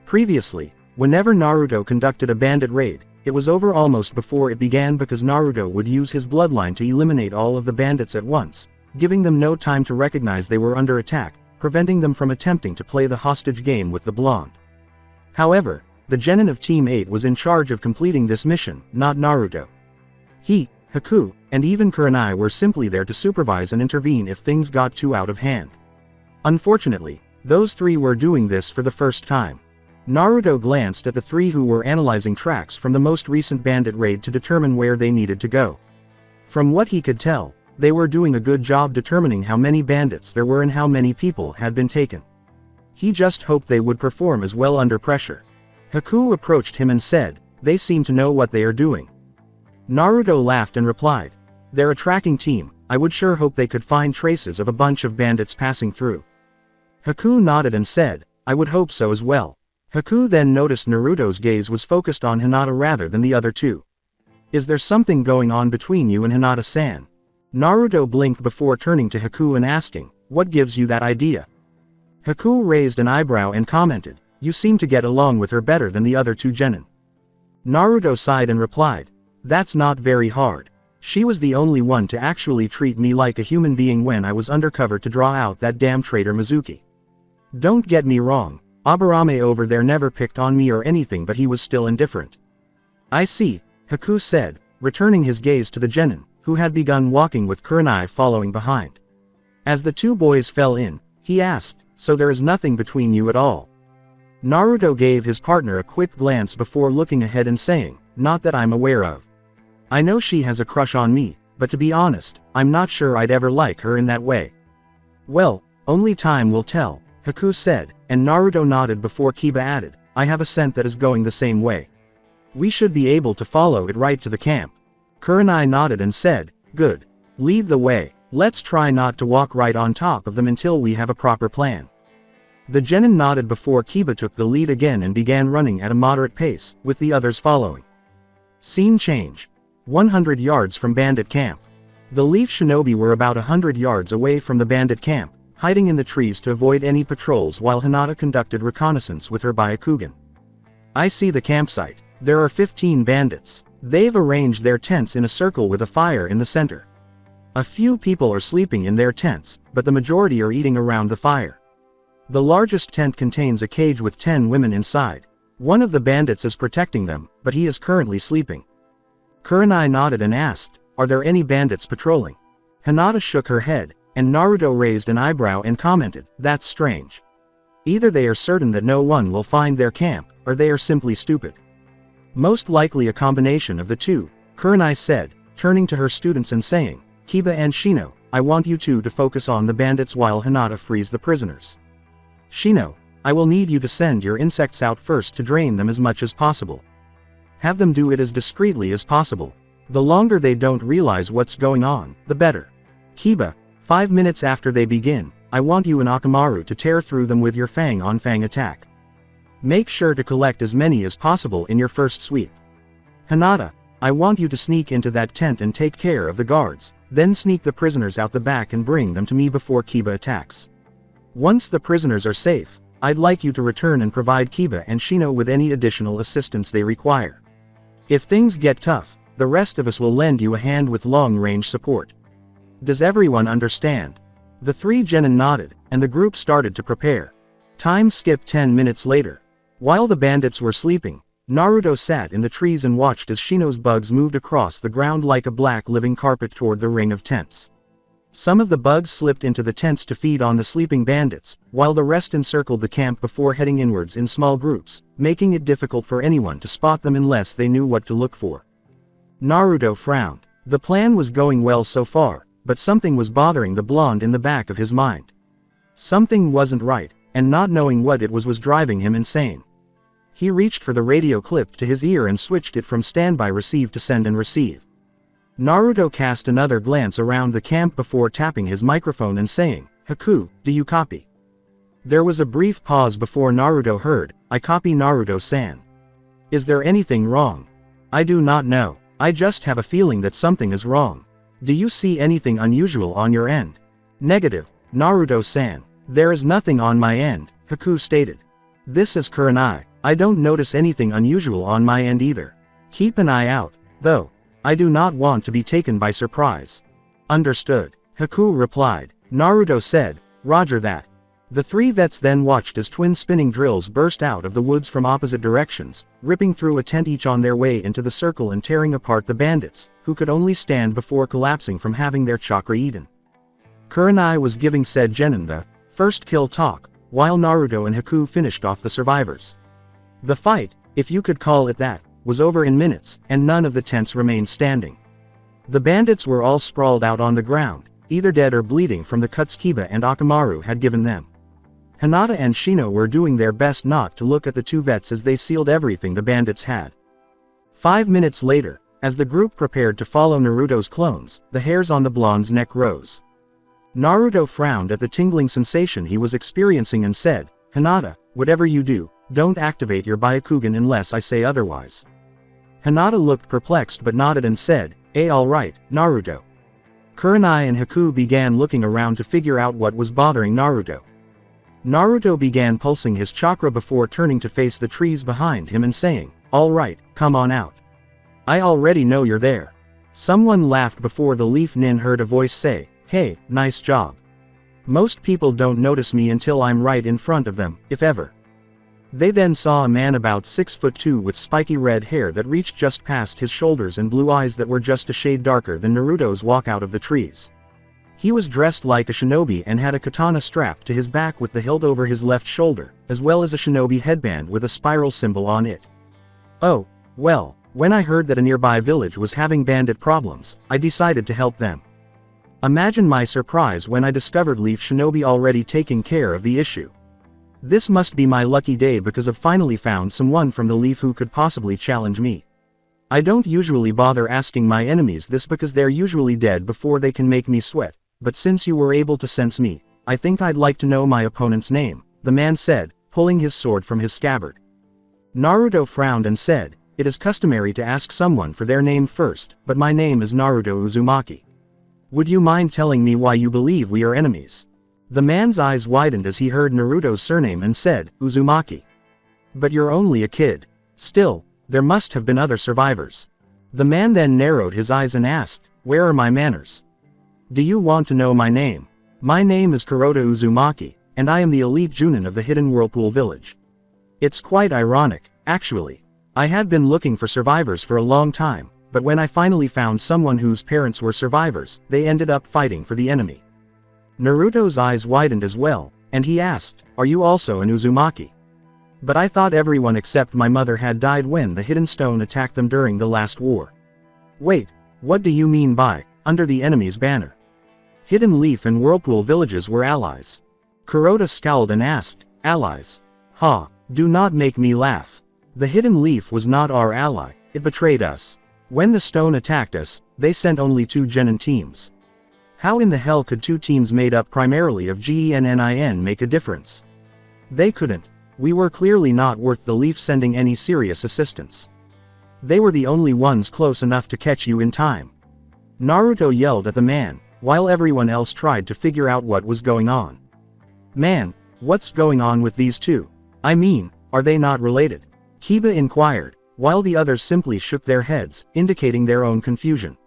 Previously, whenever Naruto conducted a bandit raid, it was over almost before it began because Naruto would use his bloodline to eliminate all of the bandits at once, giving them no time to recognize they were under attack, preventing them from attempting to play the hostage game with the blonde. However, the genin of Team 8 was in charge of completing this mission, not Naruto. He, Haku, and even Kurenai were simply there to supervise and intervene if things got too out of hand. Unfortunately, those three were doing this for the first time. Naruto glanced at the three who were analyzing tracks from the most recent bandit raid to determine where they needed to go. From what he could tell, they were doing a good job determining how many bandits there were and how many people had been taken. He just hoped they would perform as well under pressure. Haku approached him and said, "They seem to know what they are doing." Naruto laughed and replied, "They're a tracking team. I would sure hope they could find traces of a bunch of bandits passing through." Haku nodded and said, "I would hope so as well." Haku then noticed Naruto's gaze was focused on Hinata rather than the other two. "Is there something going on between you and Hinata-san?" Naruto blinked before turning to Haku and asking, "What gives you that idea?" Haku raised an eyebrow and commented, "You seem to get along with her better than the other two genin." Naruto sighed and replied, "That's not very hard. She was the only one to actually treat me like a human being when I was undercover to draw out that damn traitor Mizuki. Don't get me wrong, Aburame over there never picked on me or anything, but he was still indifferent." "I see," Haku said, returning his gaze to the genin, who had begun walking with Kurenai following behind. As the two boys fell in, he asked, "So there is nothing between you at all?" Naruto gave his partner a quick glance before looking ahead and saying, "Not that I'm aware of. I know she has a crush on me, but to be honest, I'm not sure I'd ever like her in that way." "Well, only time will tell," Haku said, and Naruto nodded before Kiba added, "I have a scent that is going the same way. We should be able to follow it right to the camp." Kurenai nodded and said, "Good. Lead the way. Let's try not to walk right on top of them until we have a proper plan." The genin nodded before Kiba took the lead again and began running at a moderate pace, with the others following. Scene change. 100 yards from bandit camp. The Leaf Shinobi were about 100 yards away from the bandit camp, hiding in the trees to avoid any patrols while Hinata conducted reconnaissance with her Byakugan. "I see the campsite. There are 15 bandits. They've arranged their tents in a circle with a fire in the center. A few people are sleeping in their tents, but the majority are eating around the fire. The largest tent contains a cage with 10 women inside. One of the bandits is protecting them, but he is currently sleeping." Kurenai nodded and asked, "Are there any bandits patrolling?" Hinata shook her head, and Naruto raised an eyebrow and commented, "That's strange. Either they are certain that no one will find their camp, or they are simply stupid." "Most likely a combination of the two," Kurenai said, turning to her students and saying, "Kiba and Shino, I want you two to focus on the bandits while Hinata frees the prisoners. Shino, I will need you to send your insects out first to drain them as much as possible. Have them do it as discreetly as possible. The longer they don't realize what's going on, the better. Kiba, 5 minutes after they begin, I want you and Akamaru to tear through them with your fang-on-fang attack. Make sure to collect as many as possible in your first sweep. Hinata, I want you to sneak into that tent and take care of the guards, then sneak the prisoners out the back and bring them to me before Kiba attacks. Once the prisoners are safe, I'd like you to return and provide Kiba and Shino with any additional assistance they require. If things get tough, the rest of us will lend you a hand with long-range support. Does everyone understand?" The 3 genin nodded, and the group started to prepare. Time skipped 10 minutes later. While the bandits were sleeping, Naruto sat in the trees and watched as Shino's bugs moved across the ground like a black living carpet toward the ring of tents. Some of the bugs slipped into the tents to feed on the sleeping bandits, while the rest encircled the camp before heading inwards in small groups, making it difficult for anyone to spot them unless they knew what to look for. Naruto frowned. The plan was going well so far, but something was bothering the blonde in the back of his mind. Something wasn't right, and not knowing what it was driving him insane. He reached for the radio clipped to his ear and switched it from standby receive to send and receive. Naruto cast another glance around the camp before tapping his microphone and saying, "Haku, do you copy?" There was a brief pause before Naruto heard, "I copy Naruto-san. Is there anything wrong?" "I do not know. I just have a feeling that something is wrong. Do you see anything unusual on your end?" "Negative, Naruto-san. There is nothing on my end," Haku stated. "This is Kurenai. I don't notice anything unusual on my end either. Keep an eye out, though. I do not want to be taken by surprise." "Understood," Haku replied. Naruto said, "Roger that." The 3 vets then watched as twin spinning drills burst out of the woods from opposite directions, ripping through a tent each on their way into the circle and tearing apart the bandits, who could only stand before collapsing from having their chakra eaten. Kurenai was giving said genin the first kill talk, while Naruto and Haku finished off the survivors. The fight, if you could call it that, was over in minutes, and none of the tents remained standing. The bandits were all sprawled out on the ground, either dead or bleeding from the cuts Kiba and Akamaru had given them. Hinata and Shino were doing their best not to look at the two vets as they sealed everything the bandits had. 5 minutes later, as the group prepared to follow Naruto's clones, the hairs on the blonde's neck rose. Naruto frowned at the tingling sensation he was experiencing and said, "Hinata, whatever you do, don't activate your Byakugan unless I say otherwise." Hinata looked perplexed but nodded and said, Alright, Naruto." Kurenai and Haku began looking around to figure out what was bothering Naruto. Naruto began pulsing his chakra before turning to face the trees behind him and saying, "Alright, come on out. I already know you're there." Someone laughed before the Leaf Nin heard a voice say, "Hey, nice job. Most people don't notice me until I'm right in front of them, if ever." They then saw a man about 6'2" with spiky red hair that reached just past his shoulders and blue eyes that were just a shade darker than Naruto's walk out of the trees. He was dressed like a shinobi and had a katana strapped to his back with the hilt over his left shoulder, as well as a shinobi headband with a spiral symbol on it. "Oh, well, when I heard that a nearby village was having bandit problems, I decided to help them." Imagine my surprise when I discovered Leaf Shinobi already taking care of the issue. This must be my lucky day because I've finally found someone from the Leaf who could possibly challenge me. I don't usually bother asking my enemies this because they're usually dead before they can make me sweat, but since you were able to sense me, I think I'd like to know my opponent's name, the man said, pulling his sword from his scabbard. Naruto frowned and said, "It is customary to ask someone for their name first, but my name is Naruto Uzumaki. Would you mind telling me why you believe we are enemies?" The man's eyes widened as he heard Naruto's surname and said, "Uzumaki. But you're only a kid. Still, there must have been other survivors." The man then narrowed his eyes and asked, "Where are my manners? Do you want to know my name? My name is Kuroda Uzumaki, and I am the elite Junin of the Hidden Whirlpool Village." It's quite ironic, actually. I had been looking for survivors for a long time, but when I finally found someone whose parents were survivors, they ended up fighting for the enemy. Naruto's eyes widened as well, and he asked, "Are you also an Uzumaki? But I thought everyone except my mother had died when the Hidden Stone attacked them during the last war." "Wait, what do you mean by, under the enemy's banner? Hidden Leaf and Whirlpool villages were allies." Kuroda scowled and asked, "Allies? Ha, do not make me laugh. The Hidden Leaf was not our ally, it betrayed us. When the stone attacked us, they sent only 2 genin teams. How in the hell could 2 teams made up primarily of genin make a difference? They couldn't. We were clearly not worth the Leaf sending any serious assistance. They were the only ones close enough to catch you in time." Naruto yelled at the man, while everyone else tried to figure out what was going on. "Man, what's going on with these two? I mean, are they not related?" Kiba inquired, while the others simply shook their heads, indicating their own confusion.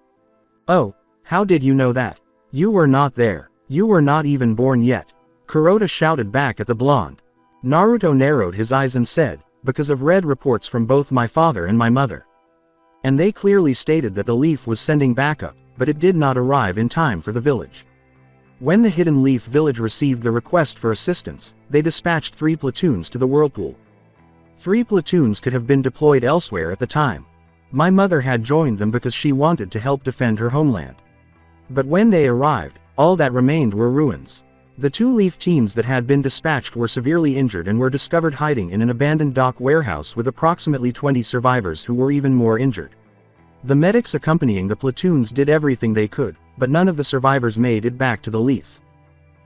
"Oh, how did you know that? You were not there. You were not even born yet." Kuroda shouted back at the blonde. Naruto narrowed his eyes and said, "Because I've read reports from both my father and my mother. And they clearly stated that the Leaf was sending backup, but it did not arrive in time for the village. When the Hidden Leaf village received the request for assistance, they dispatched 3 platoons to the Whirlpool. 3 platoons could have been deployed elsewhere at the time. My mother had joined them because she wanted to help defend her homeland. But when they arrived, all that remained were ruins. The 2 Leaf teams that had been dispatched were severely injured and were discovered hiding in an abandoned dock warehouse with approximately 20 survivors who were even more injured. The medics accompanying the platoons did everything they could, but none of the survivors made it back to the Leaf.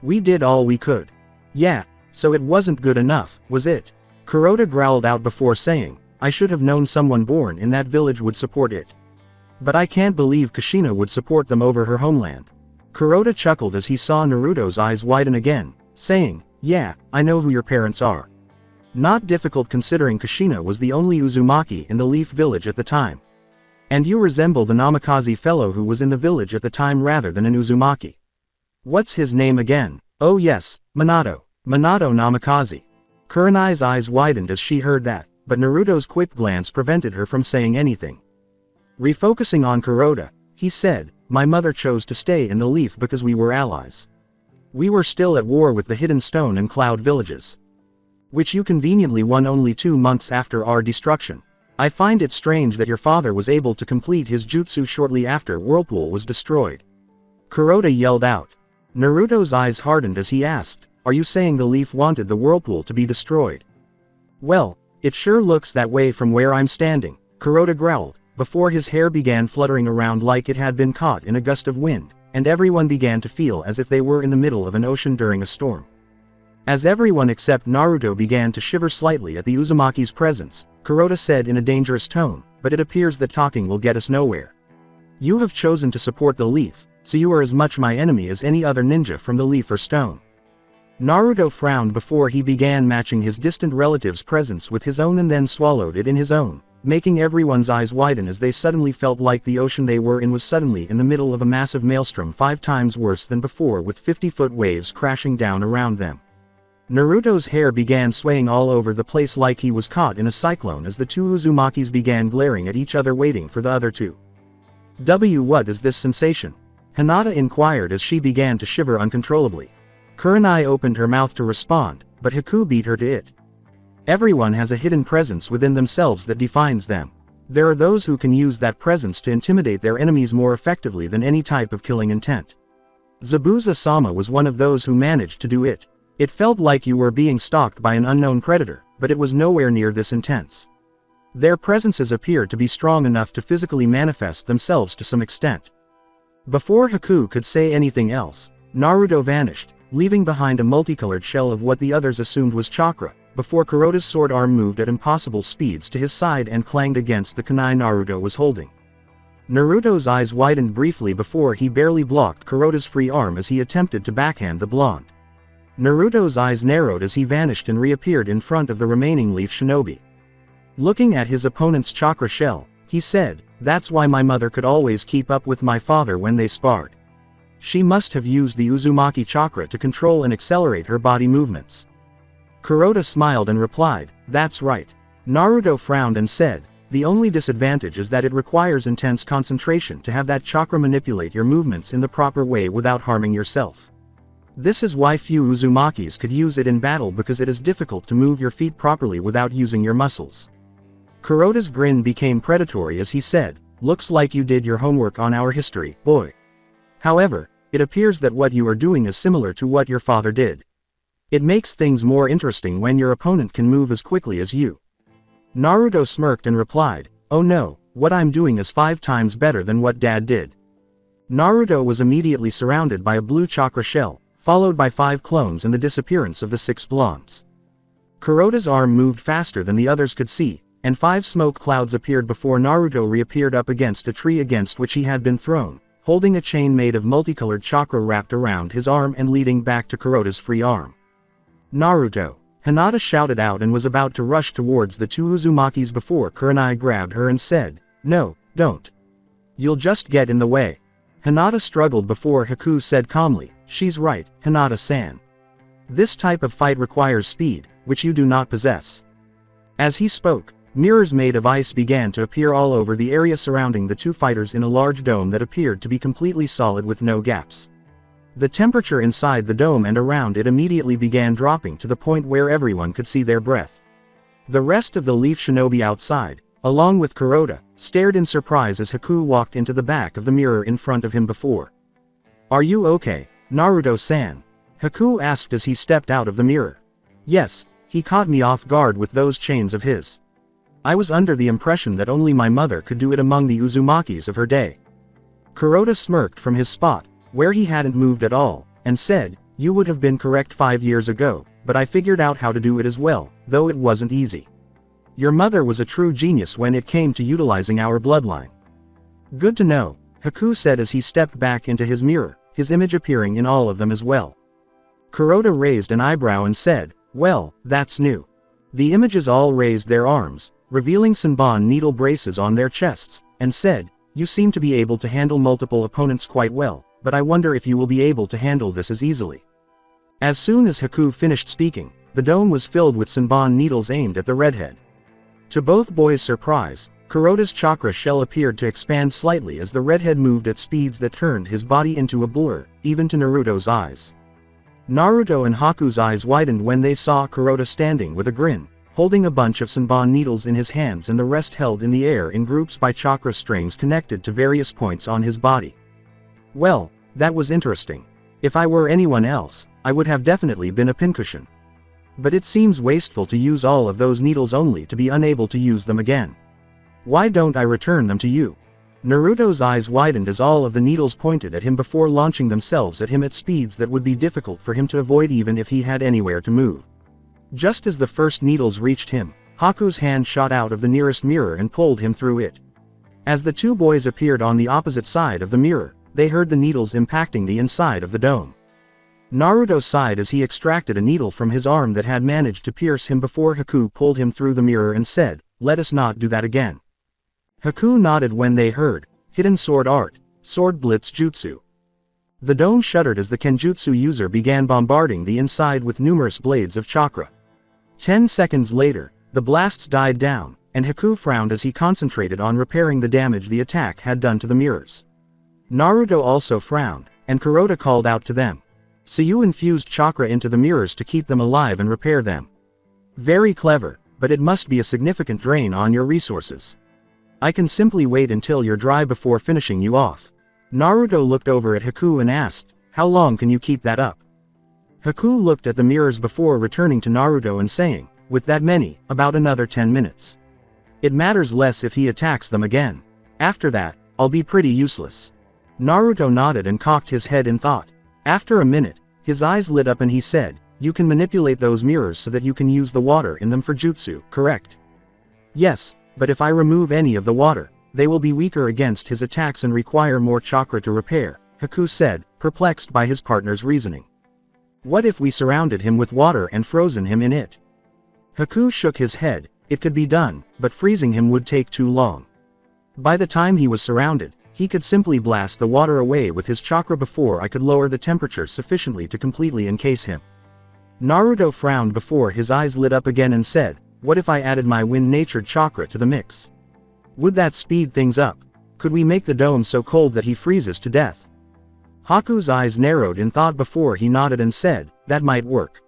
We did all we could." "Yeah, so it wasn't good enough, was it?" Kuroda growled out before saying, "I should have known someone born in that village would support it. But I can't believe Kushina would support them over her homeland." Kuroda chuckled as he saw Naruto's eyes widen again, saying, "Yeah, I know who your parents are. Not difficult considering Kushina was the only Uzumaki in the Leaf village at the time. And you resemble the Namikaze fellow who was in the village at the time rather than an Uzumaki. What's his name again? Oh yes, Minato. Minato Namikaze." Kurenai's eyes widened as she heard that, but Naruto's quick glance prevented her from saying anything. Refocusing on Kuroda, he said, "My mother chose to stay in the Leaf because we were allies. We were still at war with the Hidden Stone and Cloud villages, which you conveniently won only 2 months after our destruction. I find it strange that your father was able to complete his jutsu shortly after Whirlpool was destroyed. Kuroda yelled out. Naruto's eyes hardened as he asked, are you saying the leaf wanted the Whirlpool to be destroyed? Well, it sure looks that way from where I'm standing, Kuroda growled, before his hair began fluttering around like it had been caught in a gust of wind, and everyone began to feel as if they were in the middle of an ocean during a storm. As everyone except Naruto began to shiver slightly at the Uzumaki's presence, Kuroda said in a dangerous tone, but it appears that talking will get us nowhere. You have chosen to support the leaf, so you are as much my enemy as any other ninja from the leaf or stone. Naruto frowned before he began matching his distant relative's presence with his own and then swallowed it in his own, making everyone's eyes widen as they suddenly felt like the ocean they were in was suddenly in the middle of a massive maelstrom 5 times worse than before with 50-foot waves crashing down around them. Naruto's hair began swaying all over the place like he was caught in a cyclone as the two Uzumakis began glaring at each other waiting for the other two. What is this sensation? Hinata inquired as she began to shiver uncontrollably. Kurenai opened her mouth to respond, but Haku beat her to it. Everyone has a hidden presence within themselves that defines them. There are those who can use that presence to intimidate their enemies more effectively than any type of killing intent. Zabuza-sama was one of those who managed to do it. It felt like you were being stalked by an unknown predator, but it was nowhere near this intense. Their presences appeared to be strong enough to physically manifest themselves to some extent. Before Haku could say anything else, Naruto vanished, leaving behind a multicolored shell of what the others assumed was chakra, before Kuroda's sword arm moved at impossible speeds to his side and clanged against the kunai Naruto was holding. Naruto's eyes widened briefly before he barely blocked Kuroda's free arm as he attempted to backhand the blonde. Naruto's eyes narrowed as he vanished and reappeared in front of the remaining leaf shinobi. Looking at his opponent's chakra shell, he said, that's why my mother could always keep up with my father when they sparred. She must have used the Uzumaki chakra to control and accelerate her body movements. Kuroda smiled and replied, that's right. Naruto frowned and said, the only disadvantage is that it requires intense concentration to have that chakra manipulate your movements in the proper way without harming yourself. This is why few Uzumakis could use it in battle because it is difficult to move your feet properly without using your muscles. Kuroda's grin became predatory as he said, looks like you did your homework on our history, boy. However, it appears that what you are doing is similar to what your father did. It makes things more interesting when your opponent can move as quickly as you. Naruto smirked and replied, oh no, what I'm doing is 5 times better than what Dad did. Naruto was immediately surrounded by a blue chakra shell, followed by 5 clones and the disappearance of the 6 blondes. Kuroda's arm moved faster than the others could see, and 5 smoke clouds appeared before Naruto reappeared up against a tree against which he had been thrown, holding a chain made of multicolored chakra wrapped around his arm and leading back to Kuroda's free arm. Naruto! Hinata shouted out and was about to rush towards the two Uzumakis before Kurenai grabbed her and said, no, don't. You'll just get in the way. Hinata struggled before Haku said calmly, she's right, Hinata-san. This type of fight requires speed, which you do not possess. As he spoke, mirrors made of ice began to appear all over the area surrounding the two fighters in a large dome that appeared to be completely solid with no gaps. The temperature inside the dome and around it immediately began dropping to the point where everyone could see their breath. The rest of the leaf shinobi outside, along with Kuroda, stared in surprise as Haku walked into the back of the mirror in front of him before. Are you okay, Naruto-san? Haku asked as he stepped out of the mirror. Yes, he caught me off guard with those chains of his. I was under the impression that only my mother could do it among the Uzumakis of her day. Kuroda smirked from his spot, where he hadn't moved at all, and said, you would have been correct 5 years ago, but I figured out how to do it as well, though it wasn't easy. Your mother was a true genius when it came to utilizing our bloodline. Good to know, Haku said as he stepped back into his mirror, his image appearing in all of them as well. Kuroda raised an eyebrow and said, well, that's new. The images all raised their arms, revealing Senbon needle braces on their chests, and said, you seem to be able to handle multiple opponents quite well, but I wonder if you will be able to handle this as easily. As soon as Haku finished speaking, the dome was filled with Senbon needles aimed at the redhead. To both boys' surprise, Kuroda's chakra shell appeared to expand slightly as the redhead moved at speeds that turned his body into a blur, even to Naruto's eyes. Naruto and Haku's eyes widened when they saw Kuroda standing with a grin, holding a bunch of Senbon needles in his hands and the rest held in the air in groups by chakra strings connected to various points on his body. Well, that was interesting. If I were anyone else, I would have definitely been a pincushion. But it seems wasteful to use all of those needles only to be unable to use them again. Why don't I return them to you? Naruto's eyes widened as all of the needles pointed at him before launching themselves at him at speeds that would be difficult for him to avoid even if he had anywhere to move. Just as the first needles reached him, Haku's hand shot out of the nearest mirror and pulled him through it. As the two boys appeared on the opposite side of the mirror, they heard the needles impacting the inside of the dome. Naruto sighed as he extracted a needle from his arm that had managed to pierce him before Haku pulled him through the mirror and said, "Let us not do that again." Haku nodded when they heard, "Hidden Sword Art, Sword Blitz Jutsu." The dome shuddered as the Kenjutsu user began bombarding the inside with numerous blades of chakra. 10 seconds later, the blasts died down, and Haku frowned as he concentrated on repairing the damage the attack had done to the mirrors. Naruto also frowned, and Kuroda called out to them. "So you infused chakra into the mirrors to keep them alive and repair them. Very clever, but it must be a significant drain on your resources. I can simply wait until you're dry before finishing you off." Naruto looked over at Haku and asked, "How long can you keep that up?" Haku looked at the mirrors before returning to Naruto and saying, "With that many, about another 10 minutes. It matters less if he attacks them again. After that, I'll be pretty useless." Naruto nodded and cocked his head in thought. After a minute, his eyes lit up and he said, "You can manipulate those mirrors so that you can use the water in them for jutsu, correct?" "Yes, but if I remove any of the water, they will be weaker against his attacks and require more chakra to repair," Haku said, perplexed by his partner's reasoning. "What if we surrounded him with water and frozen him in it?" Haku shook his head. It could be done, but freezing him would take too long. By the time he was surrounded, he could simply blast the water away with his chakra before I could lower the temperature sufficiently to completely encase him. Naruto frowned before his eyes lit up again and said, "What if I added my wind-natured chakra to the mix? Would that speed things up? Could we make the dome so cold that he freezes to death?" Haku's eyes narrowed in thought before he nodded and said, "That might work.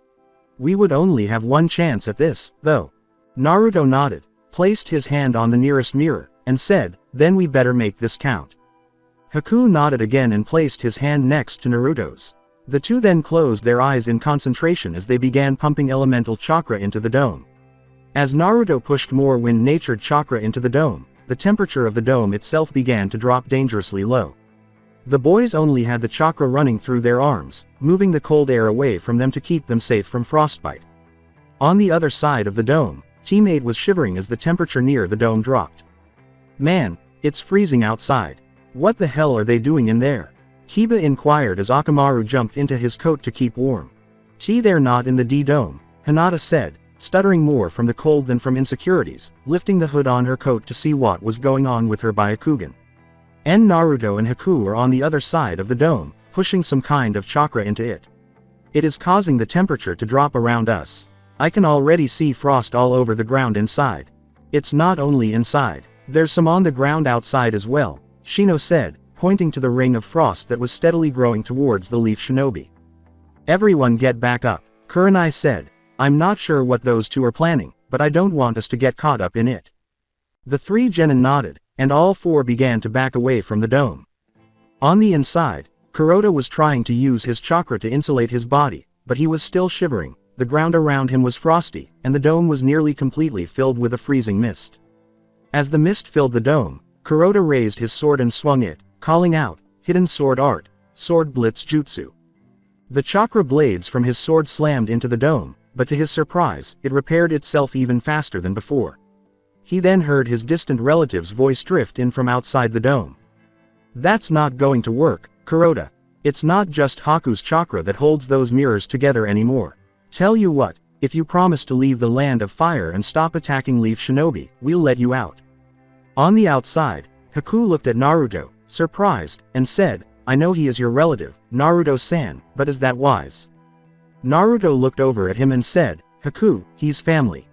We would only have one chance at this, though." Naruto nodded, placed his hand on the nearest mirror, and said, "Then we better make this count." Haku nodded again and placed his hand next to Naruto's. The two then closed their eyes in concentration as they began pumping elemental chakra into the dome. As Naruto pushed more wind-natured chakra into the dome, the temperature of the dome itself began to drop dangerously low. The boys only had the chakra running through their arms, moving the cold air away from them to keep them safe from frostbite. On the other side of the dome, Teammate was shivering as the temperature near the dome dropped. "Man, it's freezing outside. What the hell are they doing in there?" Kiba inquired as Akamaru jumped into his coat to keep warm. "They're not in the D-dome," Hinata said, stuttering more from the cold than from insecurities, lifting the hood on her coat to see what was going on with her Byakugan. Naruto and Haku are on the other side of the dome, pushing some kind of chakra into it. It is causing the temperature to drop around us. I can already see frost all over the ground inside. It's not only inside. There's some on the ground outside as well, Shino said, pointing to the ring of frost that was steadily growing towards the Leaf Shinobi. "Everyone get back up," Kurenai said. "I'm not sure what those two are planning, but I don't want us to get caught up in it." The three genin nodded, and all four began to back away from the dome. On the inside, Kuroda was trying to use his chakra to insulate his body, but he was still shivering. The ground around him was frosty, and the dome was nearly completely filled with a freezing mist. As the mist filled the dome, Kuroda raised his sword and swung it, calling out, "Hidden Sword Art, Sword Blitz Jutsu." The chakra blades from his sword slammed into the dome, but to his surprise, it repaired itself even faster than before. He then heard his distant relative's voice drift in from outside the dome. "That's not going to work, Kuroda. It's not just Haku's chakra that holds those mirrors together anymore. Tell you what, if you promise to leave the land of fire and stop attacking Leaf Shinobi, we'll let you out." On the outside, Haku looked at Naruto, surprised, and said, "I know he is your relative, Naruto-san, but is that wise?" Naruto looked over at him and said, "Haku, he's family.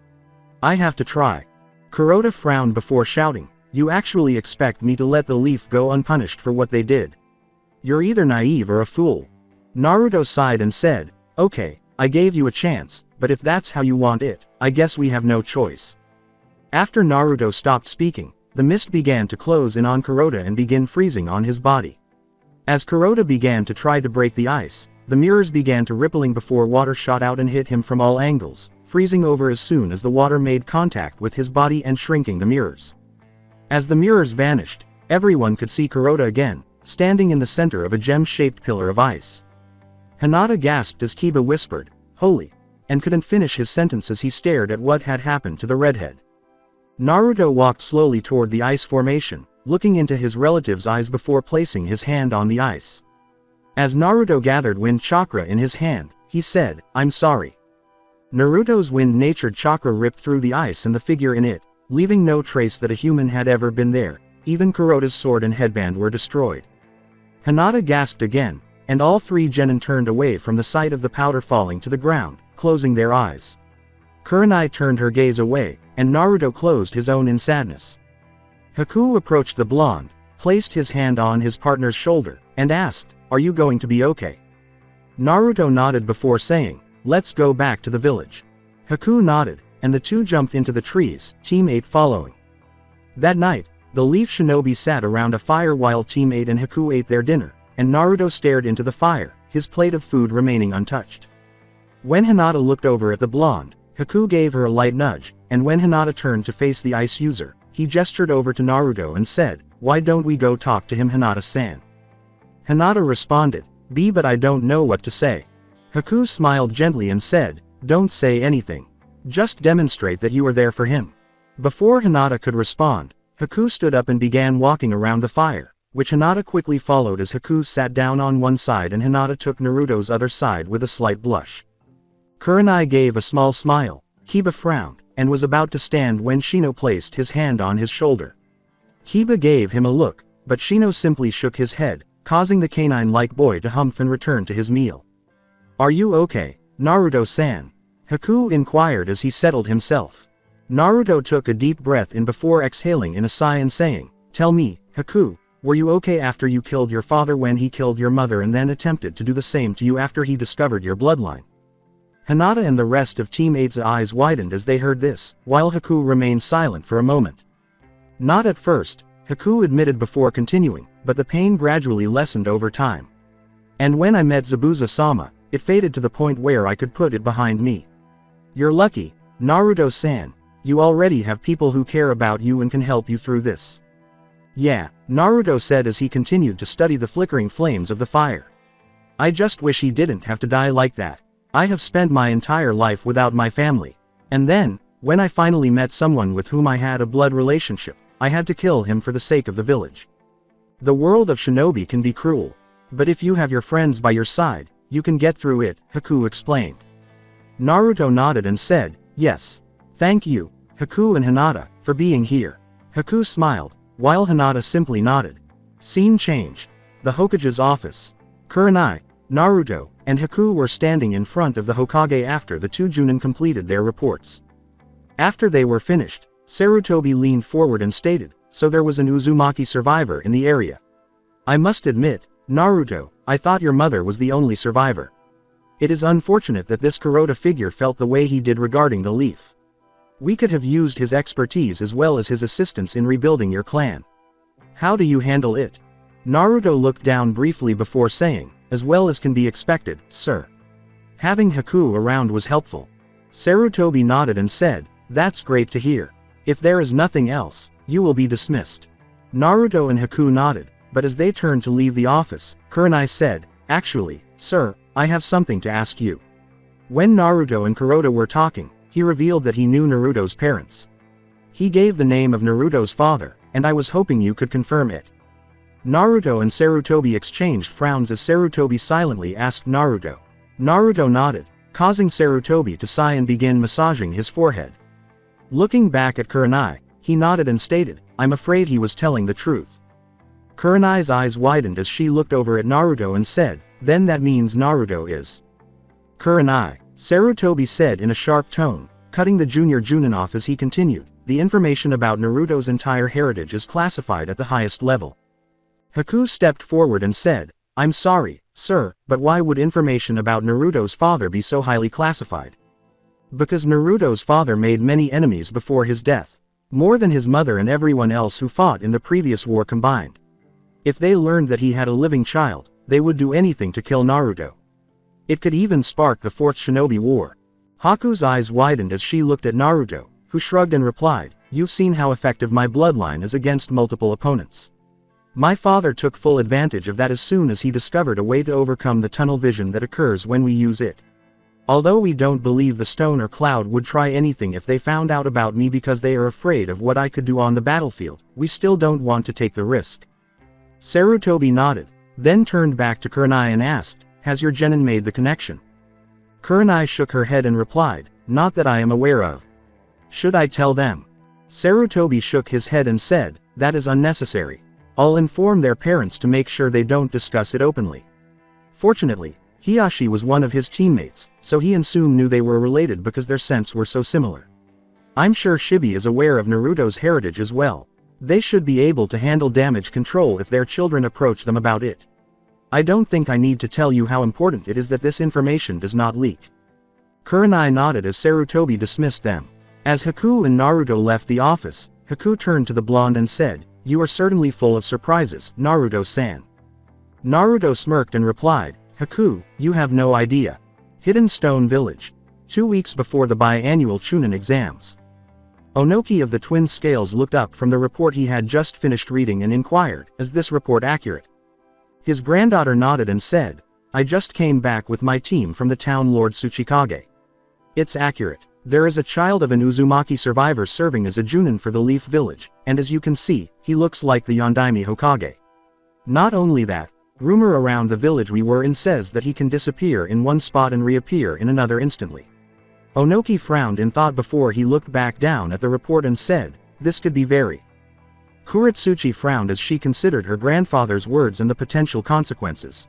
I have to try." Kuroda frowned before shouting, "You actually expect me to let the Leaf go unpunished for what they did? You're either naive or a fool." Naruto sighed and said, "Okay, I gave you a chance, but if that's how you want it, I guess we have no choice. After Naruto stopped speaking, the mist began to close in on Kuroda and begin freezing on his body. As Kuroda began to try to break the ice, the mirrors began to rippling before water shot out and hit him from all angles, freezing over as soon as the water made contact with his body and shrinking the mirrors. As the mirrors vanished, everyone could see Kuroda again, standing in the center of a gem-shaped pillar of ice. Hinata gasped as Kiba whispered, "Holy," and couldn't finish his sentence as he stared at what had happened to the redhead. Naruto walked slowly toward the ice formation, looking into his relative's eyes before placing his hand on the ice. As Naruto gathered wind chakra in his hand, he said, "I'm sorry." Naruto's wind-natured chakra ripped through the ice and the figure in it, leaving no trace that a human had ever been there. Even Kuroda's sword and headband were destroyed. Hinata gasped again, and all three genin turned away from the sight of the powder falling to the ground, closing their eyes. Kurenai turned her gaze away, and Naruto closed his own in sadness. Haku approached the blonde, placed his hand on his partner's shoulder, and asked, "Are you going to be okay?" Naruto nodded before saying, "Let's go back to the village." Haku nodded, and the two jumped into the trees, Team 8 following. That night, the Leaf Shinobi sat around a fire while Team 8 and Haku ate their dinner, and Naruto stared into the fire, his plate of food remaining untouched. When Hinata looked over at the blonde, Haku gave her a light nudge, and when Hinata turned to face the ice user, he gestured over to Naruto and said, "Why don't we go talk to him, Hinata-san?" Hinata responded, But I don't know what to say." Haku smiled gently and said, "Don't say anything. Just demonstrate that you are there for him." Before Hinata could respond, Haku stood up and began walking around the fire, which Hinata quickly followed as Haku sat down on one side and Hinata took Naruto's other side with a slight blush. Kurenai gave a small smile, Kiba frowned, and was about to stand when Shino placed his hand on his shoulder. Kiba gave him a look, but Shino simply shook his head, causing the canine-like boy to humph and return to his meal. "Are you okay, Naruto-san?" Haku inquired as he settled himself. Naruto took a deep breath in before exhaling in a sigh and saying, "Tell me, Haku, were you okay after you killed your father when he killed your mother and then attempted to do the same to you after he discovered your bloodline?" Hinata and the rest of Team 8's eyes widened as they heard this, while Haku remained silent for a moment. "Not at first," Haku admitted before continuing, "but the pain gradually lessened over time. And when I met Zabuza-sama, it faded to the point where I could put it behind me. You're lucky, Naruto-san. You already have people who care about you and can help you through this." "Yeah," Naruto said as he continued to study the flickering flames of the fire. "I just wish he didn't have to die like that. I have spent my entire life without my family. And then, when I finally met someone with whom I had a blood relationship, I had to kill him for the sake of the village. The world of shinobi can be cruel. But if you have your friends by your side, you can get through it," Haku explained. Naruto nodded and said, "Yes. Thank you, Haku and Hinata, for being here." Haku smiled, while Hinata simply nodded. Scene change. The Hokage's office. Kurenai, Naruto, and Haku were standing in front of the Hokage after the two Junin completed their reports. After they were finished, Sarutobi leaned forward and stated, "So there was an Uzumaki survivor in the area. I must admit, Naruto, I thought your mother was the only survivor. It is unfortunate that this Kuroda figure felt the way he did regarding the leaf. We could have used his expertise as well as his assistance in rebuilding your clan. How do you handle it?" Naruto looked down briefly before saying, "As well as can be expected, sir." Having Haku around was helpful. Sarutobi nodded and said, "That's great to hear. If there is nothing else, you will be dismissed." Naruto and Haku nodded, but as they turned to leave the office, Kurenai said, "Actually, sir, I have something to ask you." When Naruto and Kuroda were talking, he revealed that he knew Naruto's parents. He gave the name of Naruto's father, and I was hoping you could confirm it. Naruto and Sarutobi exchanged frowns as Sarutobi silently asked Naruto. Naruto nodded, causing Sarutobi to sigh and begin massaging his forehead. Looking back at Kurenai, he nodded and stated, "I'm afraid he was telling the truth." Kurenai's eyes widened as she looked over at Naruto and said, "Then that means Naruto is." "Kurenai," Sarutobi said in a sharp tone, cutting the junior Junin off as he continued, "The information about Naruto's entire heritage is classified at the highest level." Haku stepped forward and said, "I'm sorry, sir, but why would information about Naruto's father be so highly classified?" Because Naruto's father made many enemies before his death. More than his mother and everyone else who fought in the previous war combined. If they learned that he had a living child, they would do anything to kill Naruto. It could even spark the Fourth Shinobi War. Haku's eyes widened as she looked at Naruto, who shrugged and replied, "You've seen how effective my bloodline is against multiple opponents. My father took full advantage of that as soon as he discovered a way to overcome the tunnel vision that occurs when we use it. Although we don't believe the stone or cloud would try anything if they found out about me because they are afraid of what I could do on the battlefield, we still don't want to take the risk." Sarutobi nodded, then turned back to Kurenai and asked, "Has your genin made the connection?" Kurenai shook her head and replied, "Not that I am aware of." "Should I tell them?" Sarutobi shook his head and said, "That is unnecessary. I'll inform their parents to make sure they don't discuss it openly." Fortunately, Hiashi was one of his teammates, so he and Sum knew they were related because their scents were so similar. I'm sure Shibi is aware of Naruto's heritage as well. They should be able to handle damage control if their children approach them about it. I don't think I need to tell you how important it is that this information does not leak. Kurenai nodded as Sarutobi dismissed them. As Haku and Naruto left the office, Haku turned to the blonde and said, "You are certainly full of surprises, Naruto-san." Naruto smirked and replied, "Haku, you have no idea. Hidden Stone Village. 2 weeks before the biannual Chunin exams." Onoki of the Twin Scales looked up from the report he had just finished reading and inquired, "Is this report accurate?" His granddaughter nodded and said, "I just came back with my team from the town Lord Tsuchikage. It's accurate. There is a child of an Uzumaki survivor serving as a Junin for the Leaf Village, and as you can see, he looks like the Yondaime Hokage. Not only that, rumor around the village we were in says that he can disappear in one spot and reappear in another instantly." Onoki frowned in thought before he looked back down at the report and said, "This could be very." Kuretsuchi frowned as she considered her grandfather's words and the potential consequences.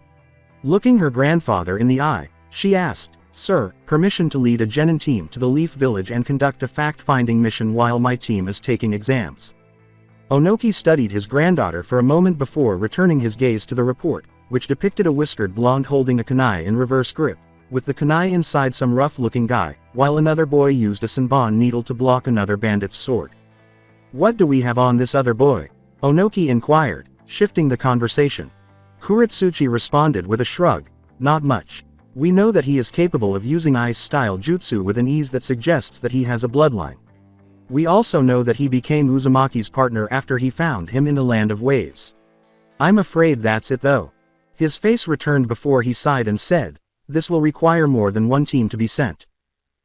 Looking her grandfather in the eye, she asked, "Sir, permission to lead a genin team to the Leaf Village and conduct a fact-finding mission while my team is taking exams." Onoki studied his granddaughter for a moment before returning his gaze to the report, which depicted a whiskered blonde holding a kunai in reverse grip, with the kunai inside some rough-looking guy, while another boy used a senbon needle to block another bandit's sword. "What do we have on this other boy?" Onoki inquired, shifting the conversation. Kuretsuchi responded with a shrug, "Not much. We know that he is capable of using ice-style jutsu with an ease that suggests that he has a bloodline. We also know that he became Uzumaki's partner after he found him in the Land of Waves. I'm afraid that's it though." His face returned before he sighed and said, "This will require more than one team to be sent."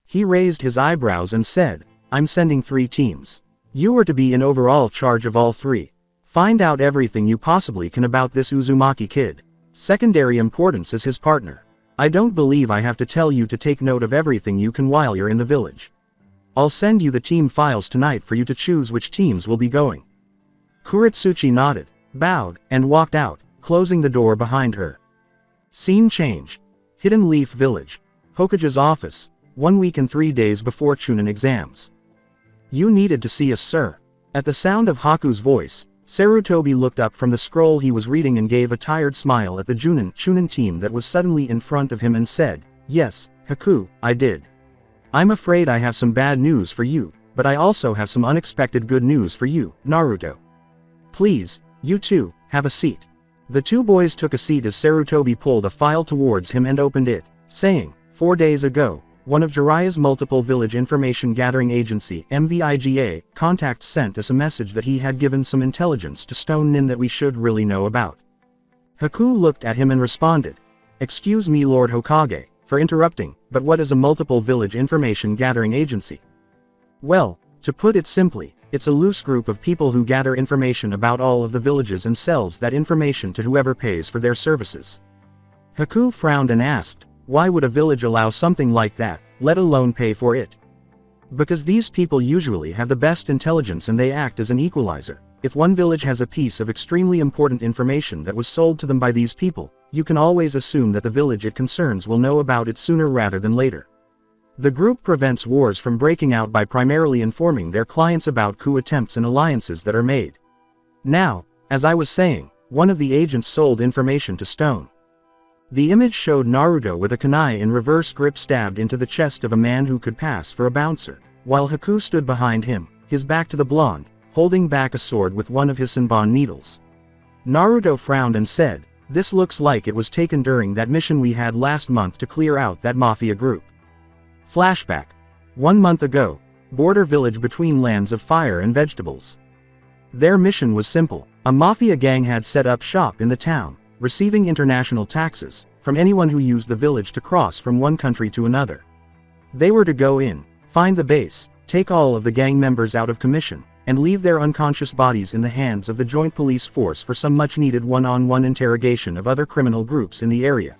He raised his eyebrows and said, "I'm sending 3 teams. You are to be in overall charge of all 3. Find out everything you possibly can about this Uzumaki kid. Secondary importance is his partner. I don't believe I have to tell you to take note of everything you can while you're in the village. I'll send you the team files tonight for you to choose which teams will be going." Kuretsuchi nodded, bowed, and walked out, closing the door behind her. Scene change. Hidden Leaf Village. Hokage's office, 1 week and 3 days before Chunin exams. "You needed to see us, sir." At the sound of Haku's voice, Sarutobi looked up from the scroll he was reading and gave a tired smile at the Chunin team that was suddenly in front of him and said, "Yes, Haku, I did. I'm afraid I have some bad news for you, but I also have some unexpected good news for you, Naruto. Please, you too, have a seat." The 2 boys took a seat as Sarutobi pulled a file towards him and opened it, saying, "4 days ago, one of Jiraiya's multiple village information gathering agency (MVIGA) contacts sent us a message that he had given some intelligence to Stone Nin that we should really know about." Haku looked at him and responded, "Excuse me, Lord Hokage, for interrupting, but what is a multiple village information gathering agency?" "Well, to put it simply, it's a loose group of people who gather information about all of the villages and sells that information to whoever pays for their services." Haku frowned and asked, "Why would a village allow something like that, let alone pay for it?" "Because these people usually have the best intelligence and they act as an equalizer. If one village has a piece of extremely important information that was sold to them by these people, you can always assume that the village it concerns will know about it sooner rather than later. The group prevents wars from breaking out by primarily informing their clients about coup attempts and alliances that are made. Now, as I was saying, one of the agents sold information to Stone The image showed Naruto with a kunai in reverse grip stabbed into the chest of a man who could pass for a bouncer, while Haku stood behind him, his back to the blonde, holding back a sword with one of his senbon needles. Naruto frowned and said, "This looks like it was taken during that mission we had last month to clear out that mafia group." Flashback. 1 month ago, border village between lands of fire and vegetables. Their mission was simple. A mafia gang had set up shop in the town, receiving international taxes from anyone who used the village to cross from one country to another. They were to go in, find the base, take all of the gang members out of commission, and leave their unconscious bodies in the hands of the joint police force for some much-needed one-on-one interrogation of other criminal groups in the area.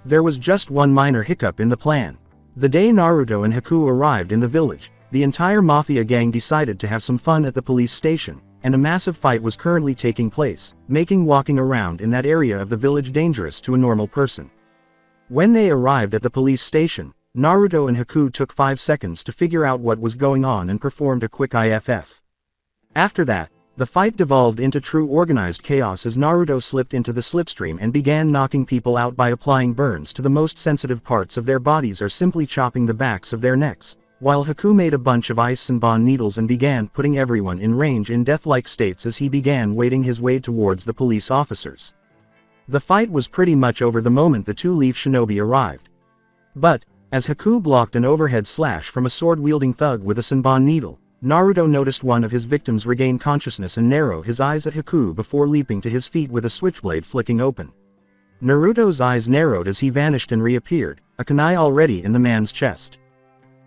There was just one minor hiccup in the plan. The day Naruto and Haku arrived in the village, the entire mafia gang decided to have some fun at the police station, and a massive fight was currently taking place, making walking around in that area of the village dangerous to a normal person. When they arrived at the police station, Naruto and Haku took 5 seconds to figure out what was going on and performed a quick IFF. After that, the fight devolved into true organized chaos as Naruto slipped into the slipstream and began knocking people out by applying burns to the most sensitive parts of their bodies or simply chopping the backs of their necks, while Haku made a bunch of ice senbon needles and began putting everyone in range in death-like states as he began wading his way towards the police officers. The fight was pretty much over the moment the two-leaf shinobi arrived. But, as Haku blocked an overhead slash from a sword-wielding thug with a senbon needle, Naruto noticed one of his victims regain consciousness and narrow his eyes at Haku before leaping to his feet with a switchblade flicking open. Naruto's eyes narrowed as he vanished and reappeared, a kunai already in the man's chest.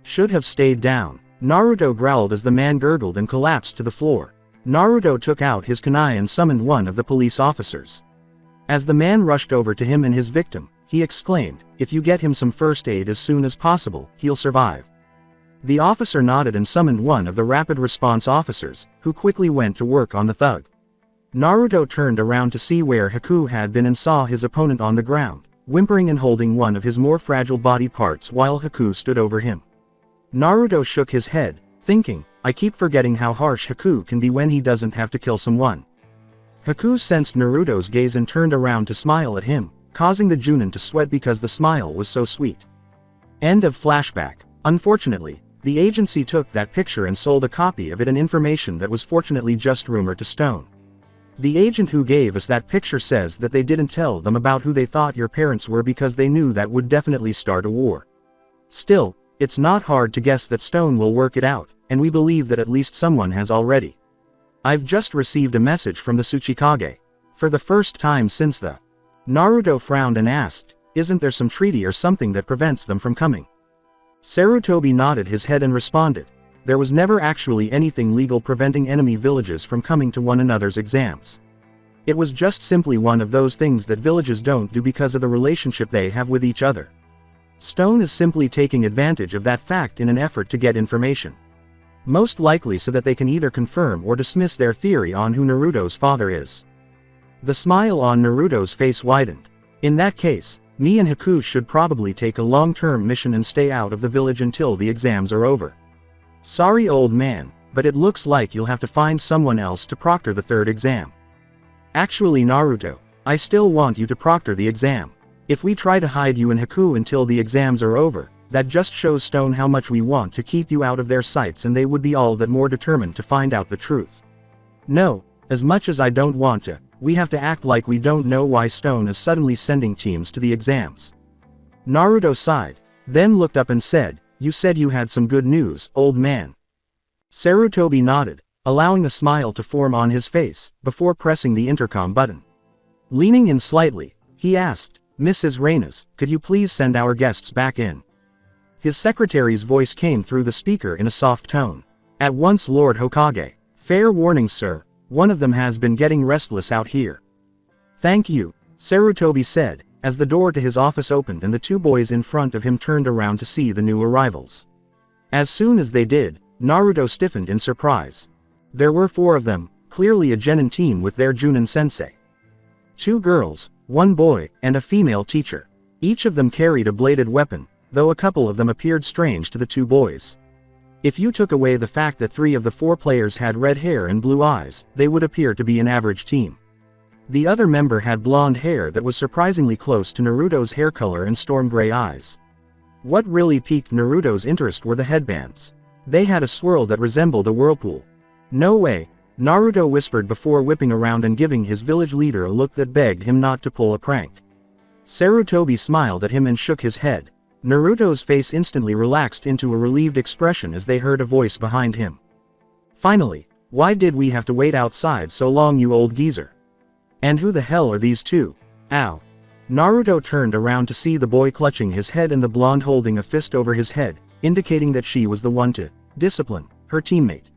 "Should have stayed down," Naruto growled as the man gurgled and collapsed to the floor. Naruto took out his kunai and summoned one of the police officers. As the man rushed over to him and his victim, he exclaimed, "If you get him some first aid as soon as possible, he'll survive." The officer nodded and summoned one of the rapid response officers, who quickly went to work on the thug. Naruto turned around to see where Haku had been and saw his opponent on the ground, whimpering and holding one of his more fragile body parts while Haku stood over him. Naruto shook his head, thinking, "I keep forgetting how harsh Haku can be when he doesn't have to kill someone." Haku sensed Naruto's gaze and turned around to smile at him, causing the Junin to sweat because the smile was so sweet. End of flashback. Unfortunately, the agency took that picture and sold a copy of it, and information that was fortunately just rumor to Stone. The agent who gave us that picture says that they didn't tell them about who they thought your parents were because they knew that would definitely start a war. Still, it's not hard to guess that Stone will work it out, and we believe that at least someone has already. I've just received a message from the Tsuchikage. For the first time since the... Naruto frowned and asked, "Isn't there some treaty or something that prevents them from coming?" Sarutobi nodded his head and responded, "There was never actually anything legal preventing enemy villages from coming to one another's exams. It was just simply one of those things that villages don't do because of the relationship they have with each other. Stone is simply taking advantage of that fact in an effort to get information. Most likely so that they can either confirm or dismiss their theory on who Naruto's father is." The smile on Naruto's face widened. "In that case, me and Haku should probably take a long-term mission and stay out of the village until the exams are over. Sorry old man, but it looks like you'll have to find someone else to proctor the 3rd exam. Actually Naruto, I still want you to proctor the exam. If we try to hide you and Haku until the exams are over, that just shows Stone how much we want to keep you out of their sights, and they would be all that more determined to find out the truth. No, as much as I don't want to, we have to act like we don't know why Stone is suddenly sending teams to the exams." Naruto sighed, then looked up and said, "You said you had some good news, old man." Sarutobi nodded, allowing a smile to form on his face, before pressing the intercom button. Leaning in slightly, he asked, "Mrs. Reynes, could you please send our guests back in?" His secretary's voice came through the speaker in a soft tone. "At once, Lord Hokage. Fair warning, sir. One of them has been getting restless out here." "Thank you," Sarutobi said, as the door to his office opened and the 2 boys in front of him turned around to see the new arrivals. As soon as they did, Naruto stiffened in surprise. There were 4 of them, clearly a genin team with their Junin sensei. 2 girls, 1 boy, and a female teacher. Each of them carried a bladed weapon, though a couple of them appeared strange to the 2 boys. If you took away the fact that 3 of the 4 players had red hair and blue eyes, they would appear to be an average team. The other member had blonde hair that was surprisingly close to Naruto's hair color and storm gray eyes. What really piqued Naruto's interest were the headbands. They had a swirl that resembled a whirlpool. "No way," Naruto whispered before whipping around and giving his village leader a look that begged him not to pull a prank. Sarutobi smiled at him and shook his head. Naruto's face instantly relaxed into a relieved expression as they heard a voice behind him. "Finally, why did we have to wait outside so long, you old geezer? And who the hell are these two? Ow." Naruto turned around to see the boy clutching his head and the blonde holding a fist over his head, indicating that she was the one to discipline her teammate.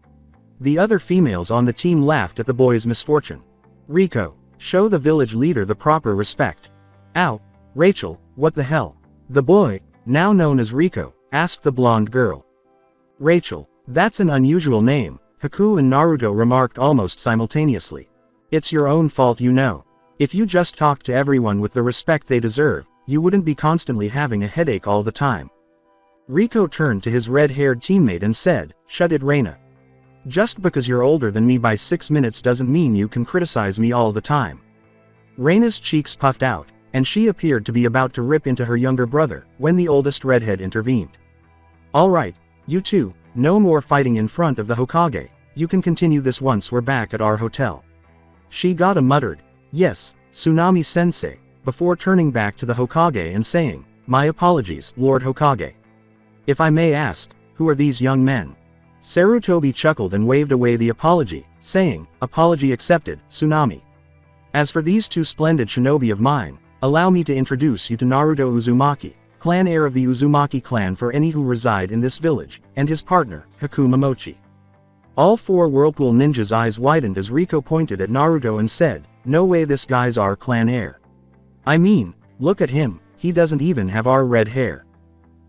The other females on the team laughed at the boy's misfortune. "Rico, show the village leader the proper respect." "Ow, Rachel, what the hell?" The boy, now known as Rico, asked the blonde girl. "Rachel, that's an unusual name," Haku and Naruto remarked almost simultaneously. "It's your own fault, you know. If you just talked to everyone with the respect they deserve, you wouldn't be constantly having a headache all the time." Rico turned to his red-haired teammate and said, "Shut it, Reina. Just because you're older than me by 6 minutes doesn't mean you can criticize me all the time." Reina's cheeks puffed out, and she appeared to be about to rip into her younger brother, when the oldest redhead intervened. "All right, you two, no more fighting in front of the Hokage. You can continue this once we're back at our hotel." Shigata muttered, "Yes, Tsunami-sensei," before turning back to the Hokage and saying, "My apologies, Lord Hokage. If I may ask, who are these young men?" Sarutobi chuckled and waved away the apology, saying, "Apology accepted, Tsunami. As for these two splendid shinobi of mine, allow me to introduce you to Naruto Uzumaki, clan heir of the Uzumaki clan for any who reside in this village, and his partner, Haku Momochi." All four Whirlpool ninjas' eyes widened as Rico pointed at Naruto and said, "No way this guy's our clan heir. I mean, look at him, he doesn't even have our red hair.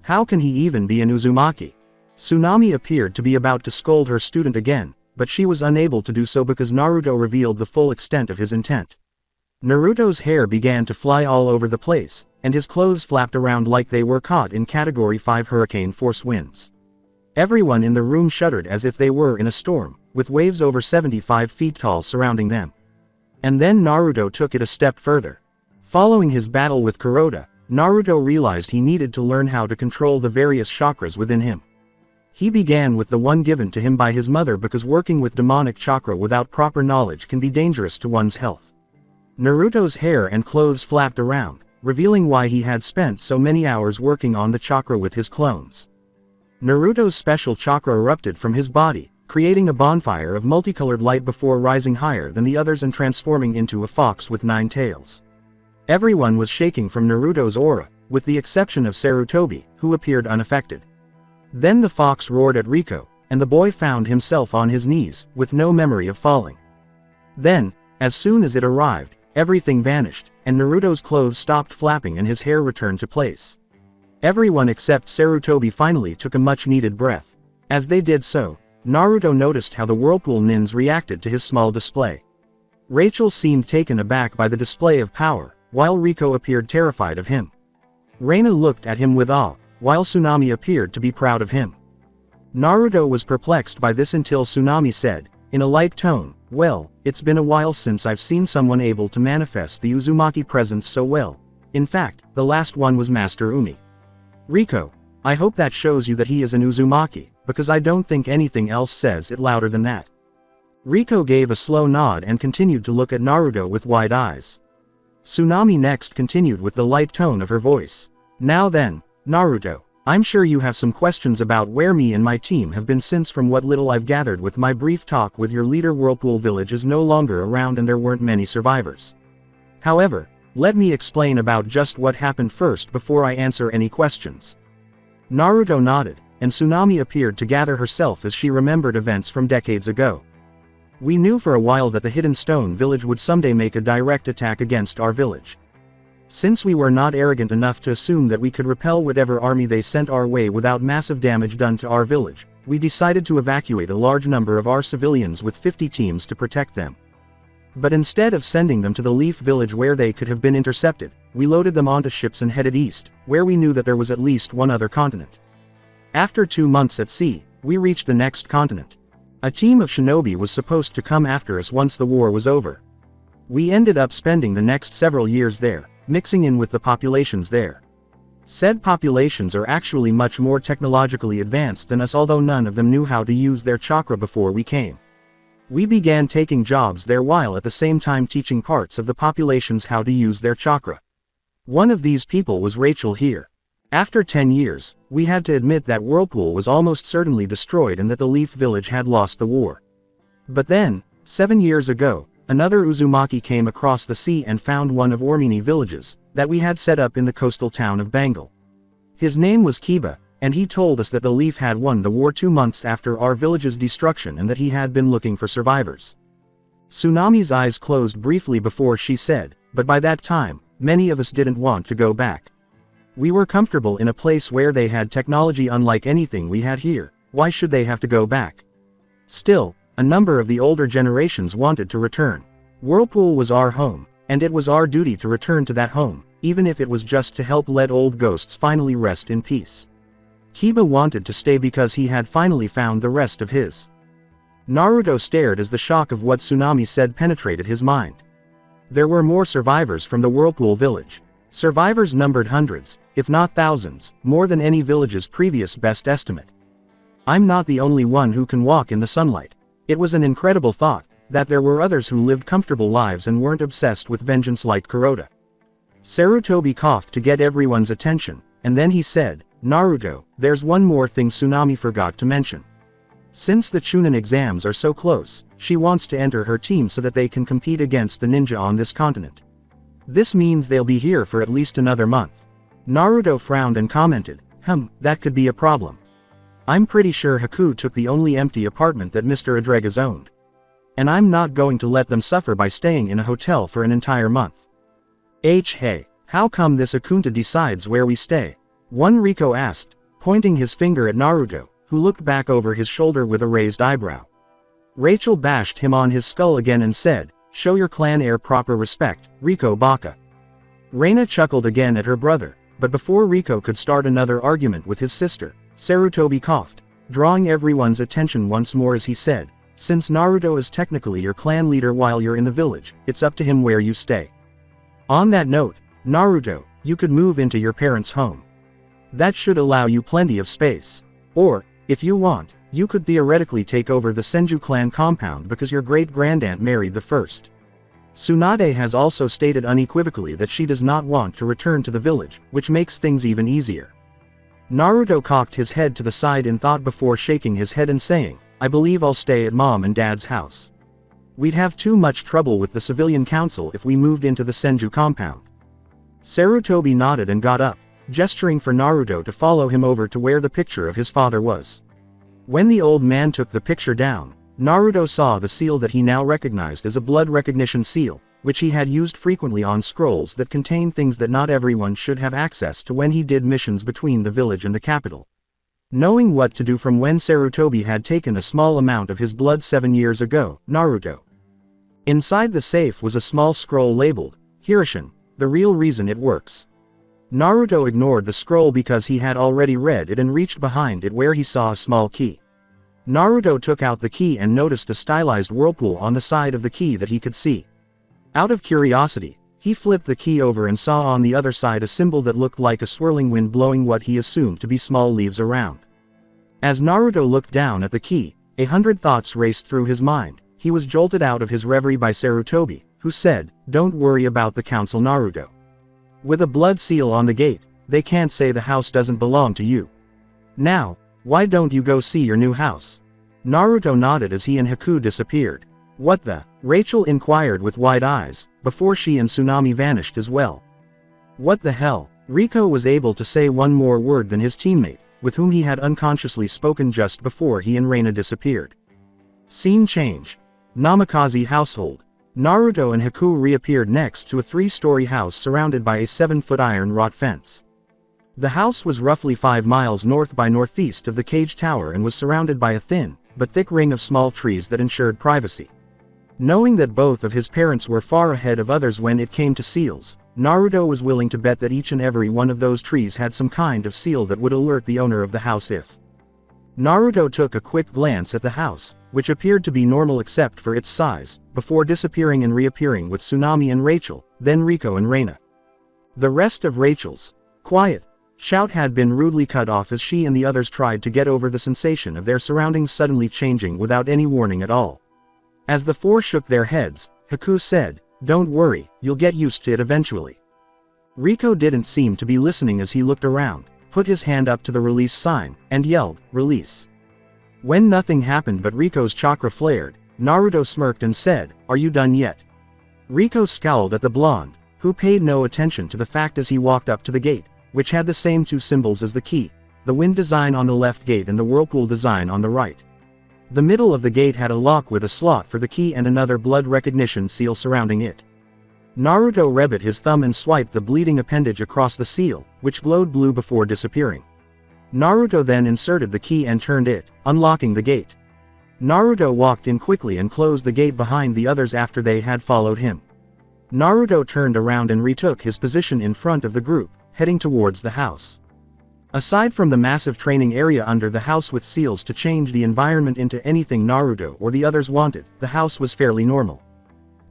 How can he even be an Uzumaki?" Tsunami appeared to be about to scold her student again, but she was unable to do so because Naruto revealed the full extent of his intent. Naruto's hair began to fly all over the place, and his clothes flapped around like they were caught in Category 5 hurricane force winds. Everyone in the room shuddered as if they were in a storm, with waves over 75 feet tall surrounding them. And then Naruto took it a step further. Following his battle with Kuroda, Naruto realized he needed to learn how to control the various chakras within him. He began with the one given to him by his mother because working with demonic chakra without proper knowledge can be dangerous to one's health. Naruto's hair and clothes flapped around, revealing why he had spent so many hours working on the chakra with his clones. Naruto's special chakra erupted from his body, creating a bonfire of multicolored light before rising higher than the others and transforming into a fox with 9 tails. Everyone was shaking from Naruto's aura, with the exception of Sarutobi, who appeared unaffected. Then the fox roared at Rico, and the boy found himself on his knees, with no memory of falling. Then, as soon as it arrived, everything vanished, and Naruto's clothes stopped flapping and his hair returned to place. Everyone except Sarutobi finally took a much-needed breath. As they did so, Naruto noticed how the Whirlpool Nins reacted to his small display. Rachel seemed taken aback by the display of power, while Rico appeared terrified of him. Reina looked at him with awe, while Tsunami appeared to be proud of him. Naruto was perplexed by this until Tsunami said, in a light tone, "Well, it's been a while since I've seen someone able to manifest the Uzumaki presence so well. In fact, the last one was Master Umi. Rico, I hope that shows you that he is an Uzumaki, because I don't think anything else says it louder than that." Rico gave a slow nod and continued to look at Naruto with wide eyes. Tsunami next continued with the light tone of her voice. "Now then, Naruto, I'm sure you have some questions about where me and my team have been since from what little I've gathered with my brief talk with your leader Whirlpool Village is no longer around and there weren't many survivors. However, let me explain about just what happened first before I answer any questions." Naruto nodded, and Tsunami appeared to gather herself as she remembered events from decades ago. "We knew for a while that the Hidden Stone Village would someday make a direct attack against our village. Since we were not arrogant enough to assume that we could repel whatever army they sent our way without massive damage done to our village, we decided to evacuate a large number of our civilians with 50 teams to protect them. But instead of sending them to the Leaf Village where they could have been intercepted, we loaded them onto ships and headed east, where we knew that there was at least one other continent. After 2 months at sea, we reached the next continent. A team of shinobi was supposed to come after us once the war was over. We ended up spending the next several years there, mixing in with the populations there. Said populations are actually much more technologically advanced than us, although none of them knew how to use their chakra before we came. We began taking jobs there while at the same time teaching parts of the populations how to use their chakra. One of these people was Rachel here. After 10 years, we had to admit that Whirlpool was almost certainly destroyed and that the Leaf Village had lost the war. But then, 7 years ago, another Uzumaki came across the sea and found one of Ormini villages that we had set up in the coastal town of Bengal. His name was Kiba, and he told us that the Leaf had won the war 2 months after our village's destruction and that he had been looking for survivors. Tsunami's eyes closed briefly before she said, but by that time, many of us didn't want to go back. We were comfortable in a place where they had technology unlike anything we had here. Why should they have to go back? Still, a number of the older generations wanted to return. Whirlpool was our home, and it was our duty to return to that home, even if it was just to help let old ghosts finally rest in peace. Kiba wanted to stay because he had finally found the rest of his. Naruto stared as the shock of what Tsunami said penetrated his mind. There were more survivors from the Whirlpool village. Survivors numbered hundreds, if not thousands, more than any village's previous best estimate. I'm not the only one who can walk in the sunlight. It was an incredible thought, that there were others who lived comfortable lives and weren't obsessed with vengeance like Kuroda. Sarutobi coughed to get everyone's attention, and then he said, Naruto, there's one more thing Tsunami forgot to mention. Since the Chunin exams are so close, she wants to enter her team so that they can compete against the ninja on this continent. This means they'll be here for at least another month. Naruto frowned and commented, that could be a problem. I'm pretty sure Haku took the only empty apartment that Mr. Adregas owned. And I'm not going to let them suffer by staying in a hotel for an entire month. Hey, how come this Akunta decides where we stay? One Riko asked, pointing his finger at Naruto, who looked back over his shoulder with a raised eyebrow. Rachel bashed him on his skull again and said, show your clan heir proper respect, Riko Baka. Reina chuckled again at her brother, but before Riko could start another argument with his sister, Sarutobi coughed, drawing everyone's attention once more as he said, since Naruto is technically your clan leader while you're in the village, it's up to him where you stay. On that note, Naruto, you could move into your parents' home. That should allow you plenty of space. Or, if you want, you could theoretically take over the Senju clan compound because your great-grandaunt married the first. Tsunade has also stated unequivocally that she does not want to return to the village, which makes things even easier. Naruto cocked his head to the side in thought before shaking his head and saying, I believe I'll stay at Mom and Dad's house. We'd have too much trouble with the civilian council if we moved into the Senju compound. Sarutobi nodded and got up, gesturing for Naruto to follow him over to where the picture of his father was. When the old man took the picture down, Naruto saw the seal that he now recognized as a blood recognition seal, which he had used frequently on scrolls that contain things that not everyone should have access to when he did missions between the village and the capital. Knowing what to do from when Sarutobi had taken a small amount of his blood 7 years ago, Naruto. Inside the safe was a small scroll labeled, Hirishin, the real reason it works. Naruto ignored the scroll because he had already read it and reached behind it where he saw a small key. Naruto took out the key and noticed a stylized whirlpool on the side of the key that he could see. Out of curiosity, he flipped the key over and saw on the other side a symbol that looked like a swirling wind blowing what he assumed to be small leaves around. As Naruto looked down at the key, 100 thoughts raced through his mind. He was jolted out of his reverie by Sarutobi, who said, Don't worry about the council, Naruto. With a blood seal on the gate, they can't say the house doesn't belong to you. Now, why don't you go see your new house? Naruto nodded as he and Haku disappeared. What the? Rachel inquired with wide eyes, before she and Tsunami vanished as well. What the hell? Riko was able to say one more word than his teammate, with whom he had unconsciously spoken just before he and Reina disappeared. Scene change. Namikaze household. Naruto and Haku reappeared next to a 3-story house surrounded by a 7-foot iron wrought fence. The house was roughly 5 miles north by northeast of the cage tower and was surrounded by a thin, but thick ring of small trees that ensured privacy. Knowing that both of his parents were far ahead of others when it came to seals, Naruto was willing to bet that each and every one of those trees had some kind of seal that would alert the owner of the house if Naruto took a quick glance at the house, which appeared to be normal except for its size, before disappearing and reappearing with Tsunami and Rachel, then Riko and Reina. The rest of Rachel's quiet shout had been rudely cut off as she and the others tried to get over the sensation of their surroundings suddenly changing without any warning at all. As the four shook their heads, Haku said, "Don't worry, you'll get used to it eventually." Riko didn't seem to be listening as he looked around, put his hand up to the release sign, and yelled, "Release." When nothing happened but Riko's chakra flared, Naruto smirked and said, "Are you done yet?" Riko scowled at the blonde, who paid no attention to the fact as he walked up to the gate, which had the same two symbols as the key, the wind design on the left gate and the whirlpool design on the right. The middle of the gate had a lock with a slot for the key and another blood recognition seal surrounding it. Naruto rubbed his thumb and swiped the bleeding appendage across the seal, which glowed blue before disappearing. Naruto then inserted the key and turned it, unlocking the gate. Naruto walked in quickly and closed the gate behind the others after they had followed him. Naruto turned around and retook his position in front of the group, heading towards the house. Aside from the massive training area under the house with seals to change the environment into anything Naruto or the others wanted, the house was fairly normal.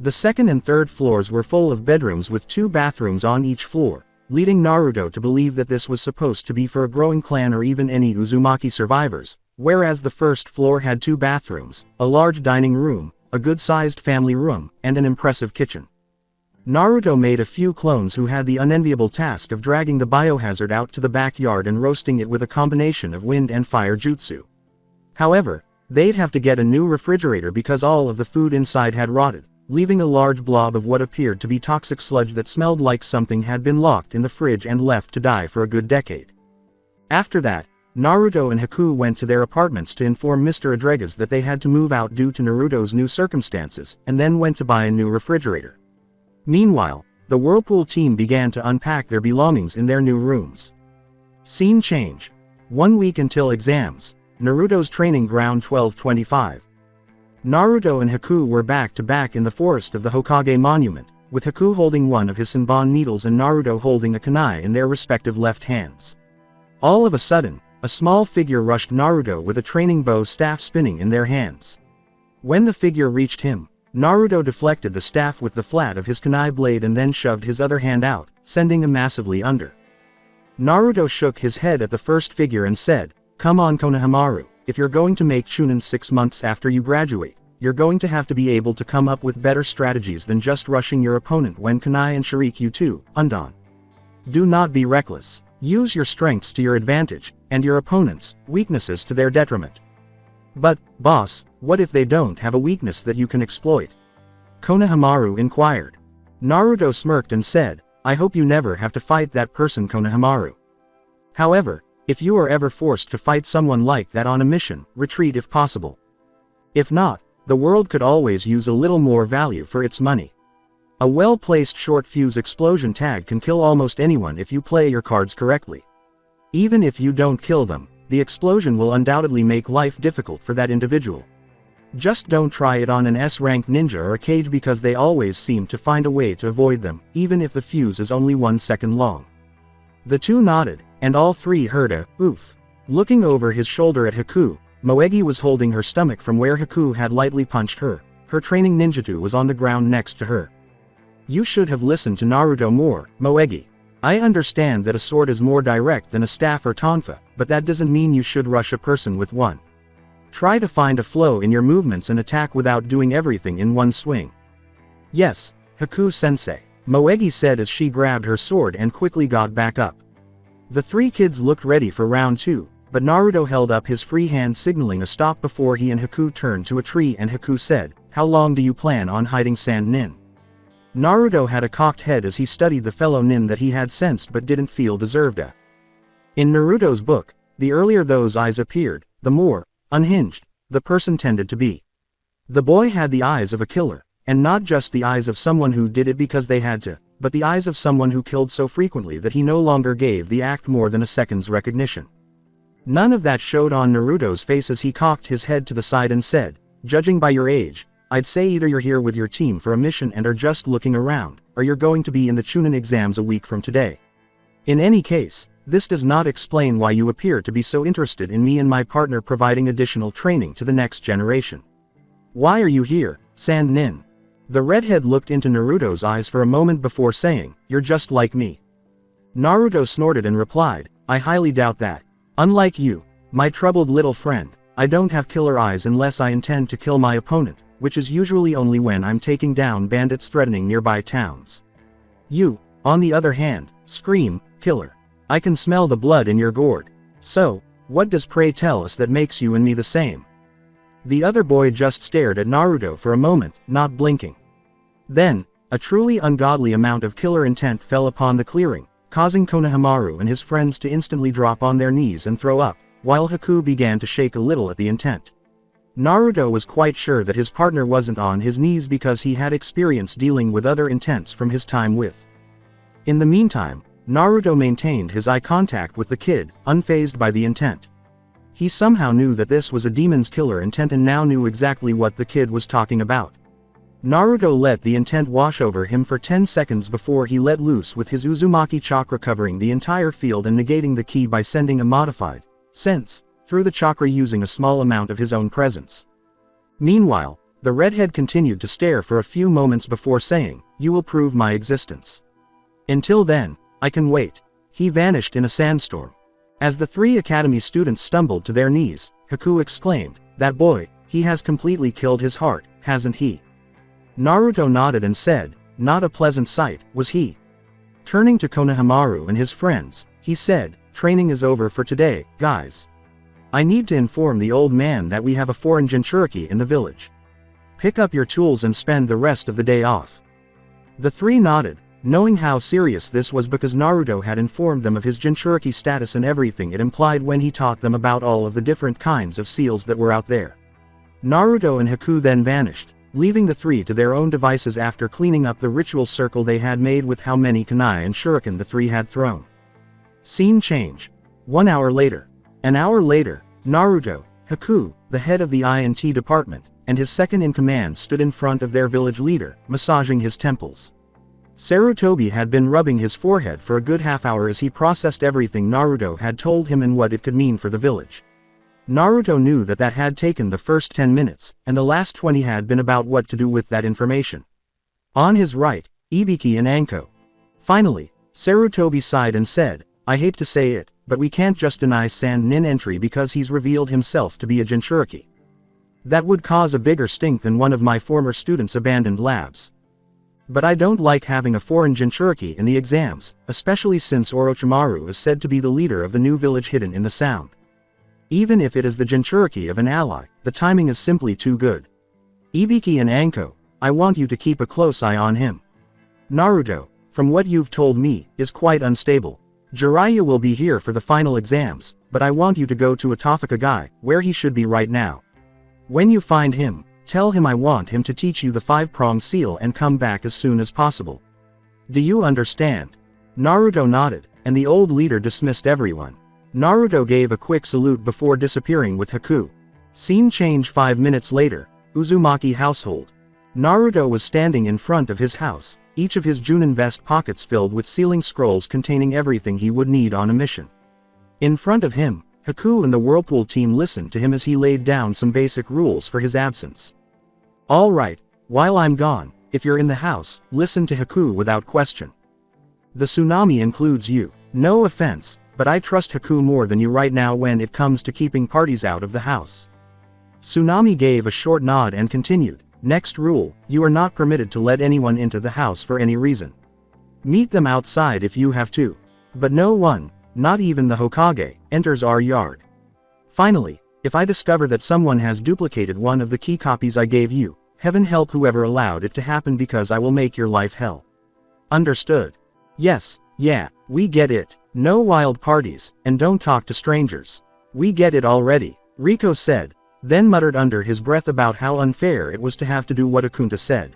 The second and third floors were full of bedrooms with 2 bathrooms on each floor, leading Naruto to believe that this was supposed to be for a growing clan or even any Uzumaki survivors, whereas the first floor had 2 bathrooms, a large dining room, a good-sized family room, and an impressive kitchen. Naruto made a few clones who had the unenviable task of dragging the biohazard out to the backyard and roasting it with a combination of wind and fire jutsu. However, they'd have to get a new refrigerator because all of the food inside had rotted, leaving a large blob of what appeared to be toxic sludge that smelled like something had been locked in the fridge and left to die for a good decade. After that, Naruto and Haku went to their apartments to inform Mr. Rodriguez that they had to move out due to Naruto's new circumstances, and then went to buy a new refrigerator. Meanwhile, the Whirlpool team began to unpack their belongings in their new rooms. Scene change. 1 week until exams. Naruto's training ground 1225. Naruto and Haku were back to back in the forest of the Hokage monument, with Haku holding one of his Senbon needles and Naruto holding a kunai in their respective left hands. All of a sudden, a small figure rushed Naruto with a training bow staff spinning in their hands. When the figure reached him, Naruto deflected the staff with the flat of his kunai blade and then shoved his other hand out, sending him massively under. Naruto shook his head at the first figure and said, "Come on Konohamaru, if you're going to make Chunin 6 months after you graduate, you're going to have to be able to come up with better strategies than just rushing your opponent when kunai and shirikyu too, undone. Do not be reckless, use your strengths to your advantage, and your opponent's weaknesses to their detriment." "But, boss, what if they don't have a weakness that you can exploit?" Konohamaru inquired. Naruto smirked and said, "I hope you never have to fight that person, Konohamaru. However, if you are ever forced to fight someone like that on a mission, retreat if possible. If not, the world could always use a little more value for its money. A well-placed short fuse explosion tag can kill almost anyone if you play your cards correctly. Even if you don't kill them, the explosion will undoubtedly make life difficult for that individual. Just don't try it on an S-rank ninja or a Kage because they always seem to find a way to avoid them, even if the fuse is only 1 second long." The two nodded, and all three heard a oof. Looking over his shoulder at Haku, Moegi was holding her stomach from where Haku had lightly punched her. Her training ninjutsu was on the ground next to her. "You should have listened to Naruto more, Moegi. I understand that a sword is more direct than a staff or tonfa, but that doesn't mean you should rush a person with one. Try to find a flow in your movements and attack without doing everything in one swing." "Yes, Haku-sensei," Moegi said as she grabbed her sword and quickly got back up. The 3 kids looked ready for round 2, but Naruto held up his free hand signaling a stop before he and Haku turned to a tree and Haku said, "How long do you plan on hiding, Sand Nin?" Naruto had a cocked head as he studied the fellow nin that he had sensed but didn't feel deserved a. In Naruto's book, the earlier those eyes appeared, the more unhinged the person tended to be. The boy had the eyes of a killer, and not just the eyes of someone who did it because they had to, but the eyes of someone who killed so frequently that he no longer gave the act more than a second's recognition. None of that showed on Naruto's face as he cocked his head to the side and said, "Judging by your age, I'd say either you're here with your team for a mission and are just looking around, or you're going to be in the Chunin exams a week from today. In any case, This does not explain why you appear to be so interested in me and my partner providing additional training to the next generation. Why are you here, Sand Nin? The redhead looked into Naruto's eyes for a moment before saying, "You're just like me." Naruto snorted and replied, "I highly doubt that. Unlike you, my troubled little friend, I don't have killer eyes unless I intend to kill my opponent, which is usually only when I'm taking down bandits threatening nearby towns. You, on the other hand, scream, killer. I can smell the blood in your gourd. So, what does pray tell us that makes you and me the same?" The other boy just stared at Naruto for a moment, not blinking. Then, a truly ungodly amount of killer intent fell upon the clearing, causing Konohamaru and his friends to instantly drop on their knees and throw up, while Haku began to shake a little at the intent. Naruto was quite sure that his partner wasn't on his knees because he had experience dealing with other intents from his time with. In the meantime, Naruto maintained his eye contact with the kid, unfazed by the intent. He somehow knew that this was a demon's killer intent and now knew exactly what the kid was talking about. Naruto let the intent wash over him for 10 seconds before he let loose with his Uzumaki chakra covering the entire field and negating the ki by sending a modified sense through the chakra using a small amount of his own presence. Meanwhile, the redhead continued to stare for a few moments before saying, "You will prove my existence. Until then, I can wait." He vanished in a sandstorm. As the 3 academy students stumbled to their knees, Haku exclaimed, "That boy, he has completely killed his heart, hasn't he?" Naruto nodded and said, "Not a pleasant sight, was he?" Turning to Konohamaru and his friends, he said, "Training is over for today, guys. I need to inform the old man that we have a foreign Jinchuriki in the village. Pick up your tools and spend the rest of the day off." The 3 nodded, knowing how serious this was because Naruto had informed them of his Jinchuriki status and everything it implied when he taught them about all of the different kinds of seals that were out there. Naruto and Haku then vanished, leaving the 3 to their own devices after cleaning up the ritual circle they had made with how many kunai and shuriken the 3 had thrown. Scene change. 1 hour later. An hour later, Naruto, Haku, the head of the I&T department, and his second-in-command stood in front of their village leader, massaging his temples. Sarutobi had been rubbing his forehead for a good half-hour as he processed everything Naruto had told him and what it could mean for the village. Naruto knew that had taken the first 10 minutes, and the last 20 had been about what to do with that information. On his right, Ibiki and Anko. Finally, Sarutobi sighed and said, "I hate to say it, but we can't just deny Sand Nin entry because he's revealed himself to be a Jinchuriki. That would cause a bigger stink than one of my former students' abandoned labs. But I don't like having a foreign Jinchuriki in the exams, especially since Orochimaru is said to be the leader of the new village hidden in the Sound. Even if it is the Jinchuriki of an ally, the timing is simply too good. Ibiki and Anko, I want you to keep a close eye on him. Naruto, from what you've told me, is quite unstable. Jiraiya will be here for the final exams, but I want you to go to Atofukage, where he should be right now. When you find him, tell him I want him to teach you the 5-pronged seal and come back as soon as possible. Do you understand?" Naruto nodded, and the old leader dismissed everyone. Naruto gave a quick salute before disappearing with Haku. Scene change 5 minutes later, Uzumaki household. Naruto was standing in front of his house, each of his Junin vest pockets filled with sealing scrolls containing everything he would need on a mission. In front of him, Haku and the Whirlpool team listened to him as he laid down some basic rules for his absence. "All right, while I'm gone, if you're in the house, listen to Haku without question. The tsunami includes you. No offense, but I trust Haku more than you right now when it comes to keeping parties out of the house." Tsunami gave a short nod and continued, "Next rule, you are not permitted to let anyone into the house for any reason. Meet them outside if you have to. But no one, not even the Hokage, enters our yard. Finally, if I discover that someone has duplicated one of the key copies I gave you, heaven help whoever allowed it to happen because I will make your life hell. Understood?" "Yes, yeah, we get it. No wild parties, and don't talk to strangers. We get it already," Riko said, then muttered under his breath about how unfair it was to have to do what Akunta said.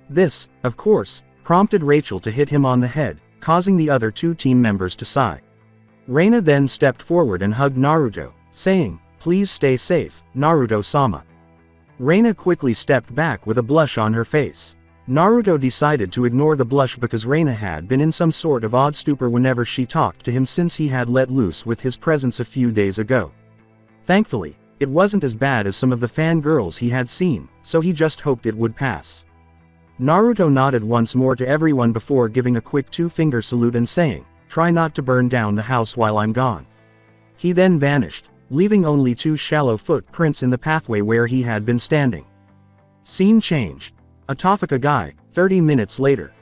This, of course, prompted Rachel to hit him on the head, causing the other 2 team members to sigh. Reina then stepped forward and hugged Naruto, saying, "Please stay safe, Naruto-sama." Reina quickly stepped back with a blush on her face. Naruto decided to ignore the blush because Reina had been in some sort of odd stupor whenever she talked to him since he had let loose with his presence a few days ago. Thankfully, it wasn't as bad as some of the fangirls he had seen, so he just hoped it would pass. Naruto nodded once more to everyone before giving a quick two-finger salute and saying, "Try not to burn down the house while I'm gone." He then vanished, leaving only two shallow footprints in the pathway where he had been standing. Scene change. Atofika Guy, 30 minutes later.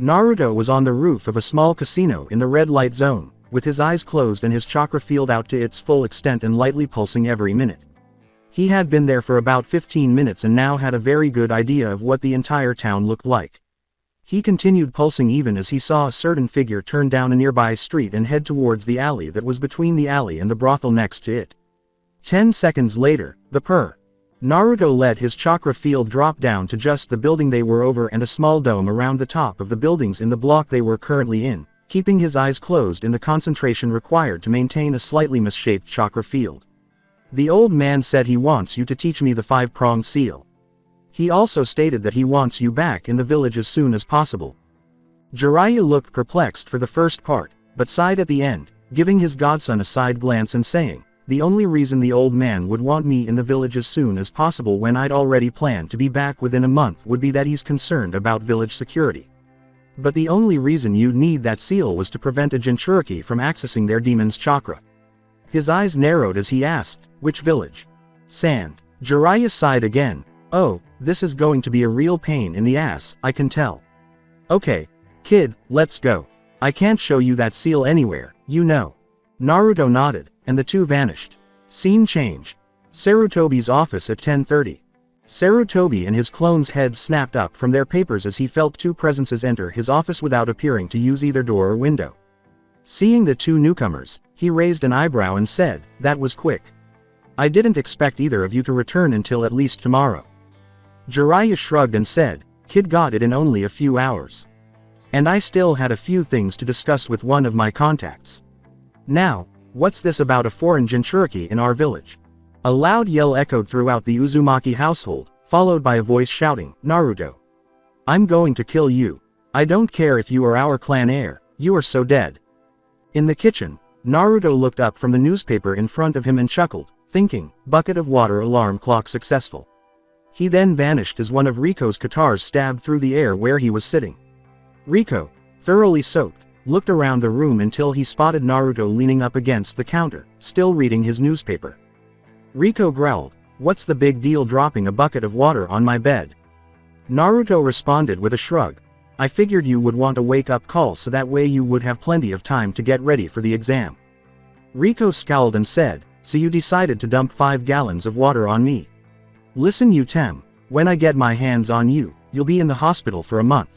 Naruto was on the roof of a small casino in the red light zone, with his eyes closed and his chakra field out to its full extent and lightly pulsing every minute. He had been there for about 15 minutes and now had a very good idea of what the entire town looked like. He continued pulsing even as he saw a certain figure turn down a nearby street and head towards the alley that was between the alley and the brothel next to it. 10 seconds later, Naruto let his chakra field drop down to just the building they were over and a small dome around the top of the buildings in the block they were currently in, keeping his eyes closed in the concentration required to maintain a slightly misshaped chakra field. The old man said he wants you to teach me the five-pronged seal. He also stated that he wants you back in the village as soon as possible. Jiraiya looked perplexed for the first part, but sighed at the end, giving his godson a side glance and saying, "The only reason the old man would want me in the village as soon as possible when I'd already planned to be back within a month would be that he's concerned about village security. But the only reason you'd need that seal was to prevent a Jinchuriki from accessing their demon's chakra." His eyes narrowed as he asked, "Which village?" "Sand." Jiraiya sighed again. "Oh, this is going to be a real pain in the ass, I can tell." "Okay, kid, let's go. I can't show you that seal anywhere, you know." Naruto nodded, and the two vanished. Scene change. Sarutobi's office at 10:30. Sarutobi and his clone's heads snapped up from their papers as he felt two presences enter his office without appearing to use either door or window. Seeing the two newcomers, he raised an eyebrow and said, "That was quick. I didn't expect either of you to return until at least tomorrow." Jiraiya shrugged and said, "Kid got it in only a few hours. And I still had a few things to discuss with one of my contacts. Now, what's this about a foreign Jinchuriki in our village?" A loud yell echoed throughout the Uzumaki household, followed by a voice shouting, "Naruto! I'm going to kill you. I don't care if you are our clan heir, you are so dead." In the kitchen, Naruto looked up from the newspaper in front of him and chuckled, thinking, "Bucket of water alarm clock successful." He then vanished as one of Riko's katars stabbed through the air where he was sitting. Riko, thoroughly soaked, looked around the room until he spotted Naruto leaning up against the counter, still reading his newspaper. Riko growled, "What's the big deal dropping a bucket of water on my bed?" Naruto responded with a shrug. "I figured you would want a wake-up call so that way you would have plenty of time to get ready for the exam." Riko scowled and said, "So you decided to dump 5 gallons of water on me? Listen you Tem, when I get my hands on you, you'll be in the hospital for a month."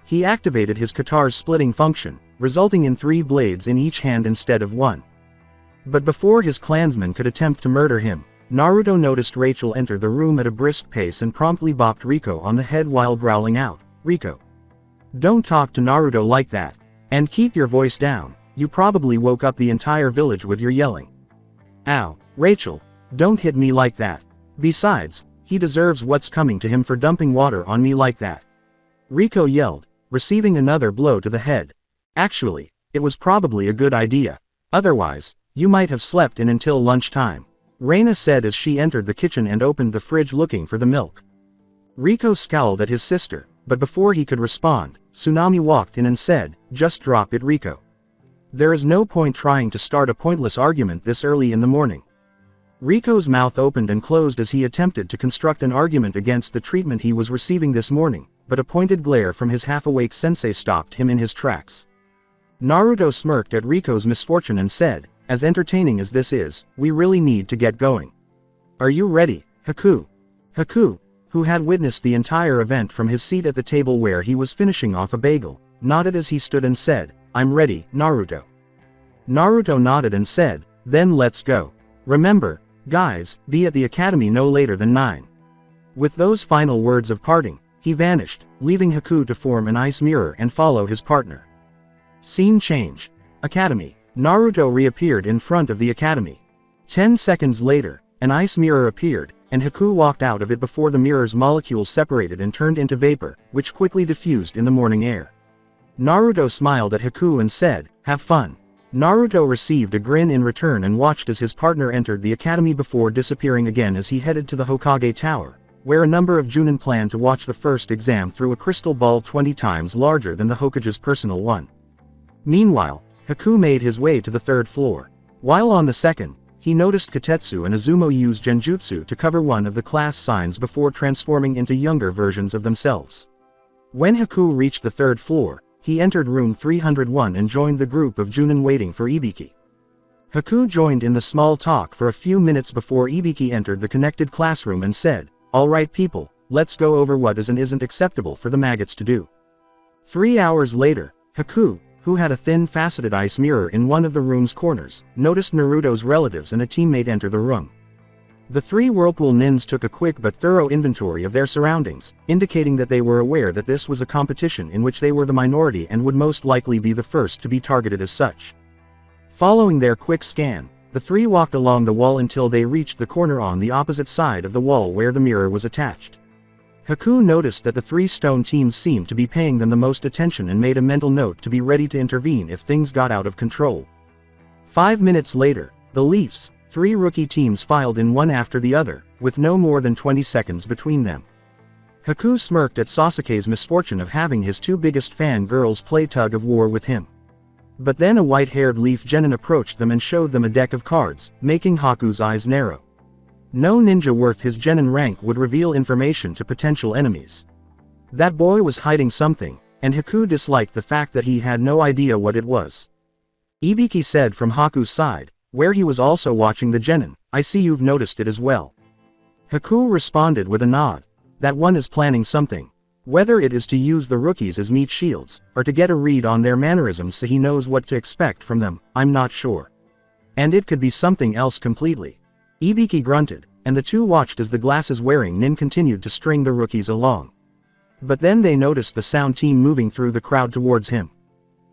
He activated his katar's splitting function, resulting in 3 blades in each hand instead of 1. But before his clansmen could attempt to murder him, Naruto noticed Rachel enter the room at a brisk pace and promptly bopped Riko on the head while growling out, "Riko! Don't talk to Naruto like that. And keep your voice down, you probably woke up the entire village with your yelling." "Ow, Rachel, don't hit me like that. Besides, he deserves what's coming to him for dumping water on me like that." Riko yelled, receiving another blow to the head. "Actually, it was probably a good idea. Otherwise, you might have slept in until lunchtime," Reina said as she entered the kitchen and opened the fridge looking for the milk. Riko scowled at his sister, but before he could respond, Tsunami walked in and said, "Just drop it, Riko. There is no point trying to start a pointless argument this early in the morning." Riko's mouth opened and closed as he attempted to construct an argument against the treatment he was receiving this morning, but a pointed glare from his half-awake sensei stopped him in his tracks. Naruto smirked at Riko's misfortune and said, "As entertaining as this is, we really need to get going. Are you ready, Haku?" Haku, who had witnessed the entire event from his seat at the table where he was finishing off a bagel, nodded as he stood and said, "I'm ready, Naruto." Naruto nodded and said, "Then let's go. Remember, guys, be at the academy no later than 9. With those final words of parting, he vanished, leaving Haku to form an ice mirror and follow his partner. Scene change. Academy. Naruto reappeared in front of the academy. 10 seconds later, an ice mirror appeared, and Haku walked out of it before the mirror's molecules separated and turned into vapor, which quickly diffused in the morning air. Naruto smiled at Haku and said, "Have fun." Naruto received a grin in return and watched as his partner entered the academy before disappearing again as he headed to the Hokage Tower, where a number of Junin planned to watch the first exam through a crystal ball 20 times larger than the Hokage's personal one. Meanwhile, Haku made his way to the third floor. While on the second, he noticed Katetsu and Izumo use genjutsu to cover one of the class signs before transforming into younger versions of themselves. When Haku reached the third floor, he entered room 301 and joined the group of Junin waiting for Ibiki. Haku joined in the small talk for a few minutes before Ibiki entered the connected classroom and said, "Alright people, let's go over what is and isn't acceptable for the maggots to do." 3 hours later, Haku, who had a thin faceted ice mirror in one of the room's corners, noticed Naruto's relatives and a teammate enter the room. The 3 Whirlpool Nins took a quick but thorough inventory of their surroundings, indicating that they were aware that this was a competition in which they were the minority and would most likely be the first to be targeted as such. Following their quick scan, the 3 walked along the wall until they reached the corner on the opposite side of the wall where the mirror was attached. Haku noticed that the 3 stone teams seemed to be paying them the most attention and made a mental note to be ready to intervene if things got out of control. 5 minutes later, the Leafs, 3 rookie teams filed in one after the other, with no more than 20 seconds between them. Haku smirked at Sasuke's misfortune of having his 2 biggest fan girls play tug of war with him. But then a white-haired Leaf genin approached them and showed them a deck of cards, making Haku's eyes narrow. No ninja worth his genin rank would reveal information to potential enemies. That boy was hiding something, and Haku disliked the fact that he had no idea what it was. Ibiki said from Haku's side, where he was also watching the genin, "I see you've noticed it as well." Haku responded with a nod. That one is planning something. Whether it is to use the rookies as meat shields, or to get a read on their mannerisms so he knows what to expect from them, I'm not sure. And it could be something else completely. Ibiki grunted, and the 2 watched as the glasses-wearing nin continued to string the rookies along. But then they noticed the sound team moving through the crowd towards him.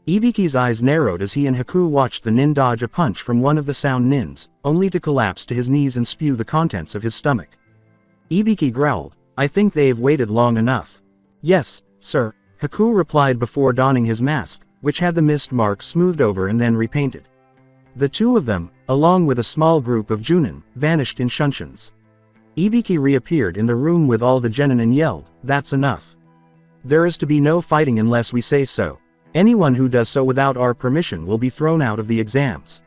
Ibiki's eyes narrowed as he and Haku watched the nin dodge a punch from one of the sound nins, only to collapse to his knees and spew the contents of his stomach. Ibiki growled, "I think they've waited long enough." "Yes, sir," Haku replied before donning his mask, which had the mist mark smoothed over and then repainted. The 2 of them, along with a small group of Junin, vanished in shunshuns. Ibiki reappeared in the room with all the genin and yelled, "That's enough. There is to be no fighting unless we say so. Anyone who does so without our permission will be thrown out of the exams.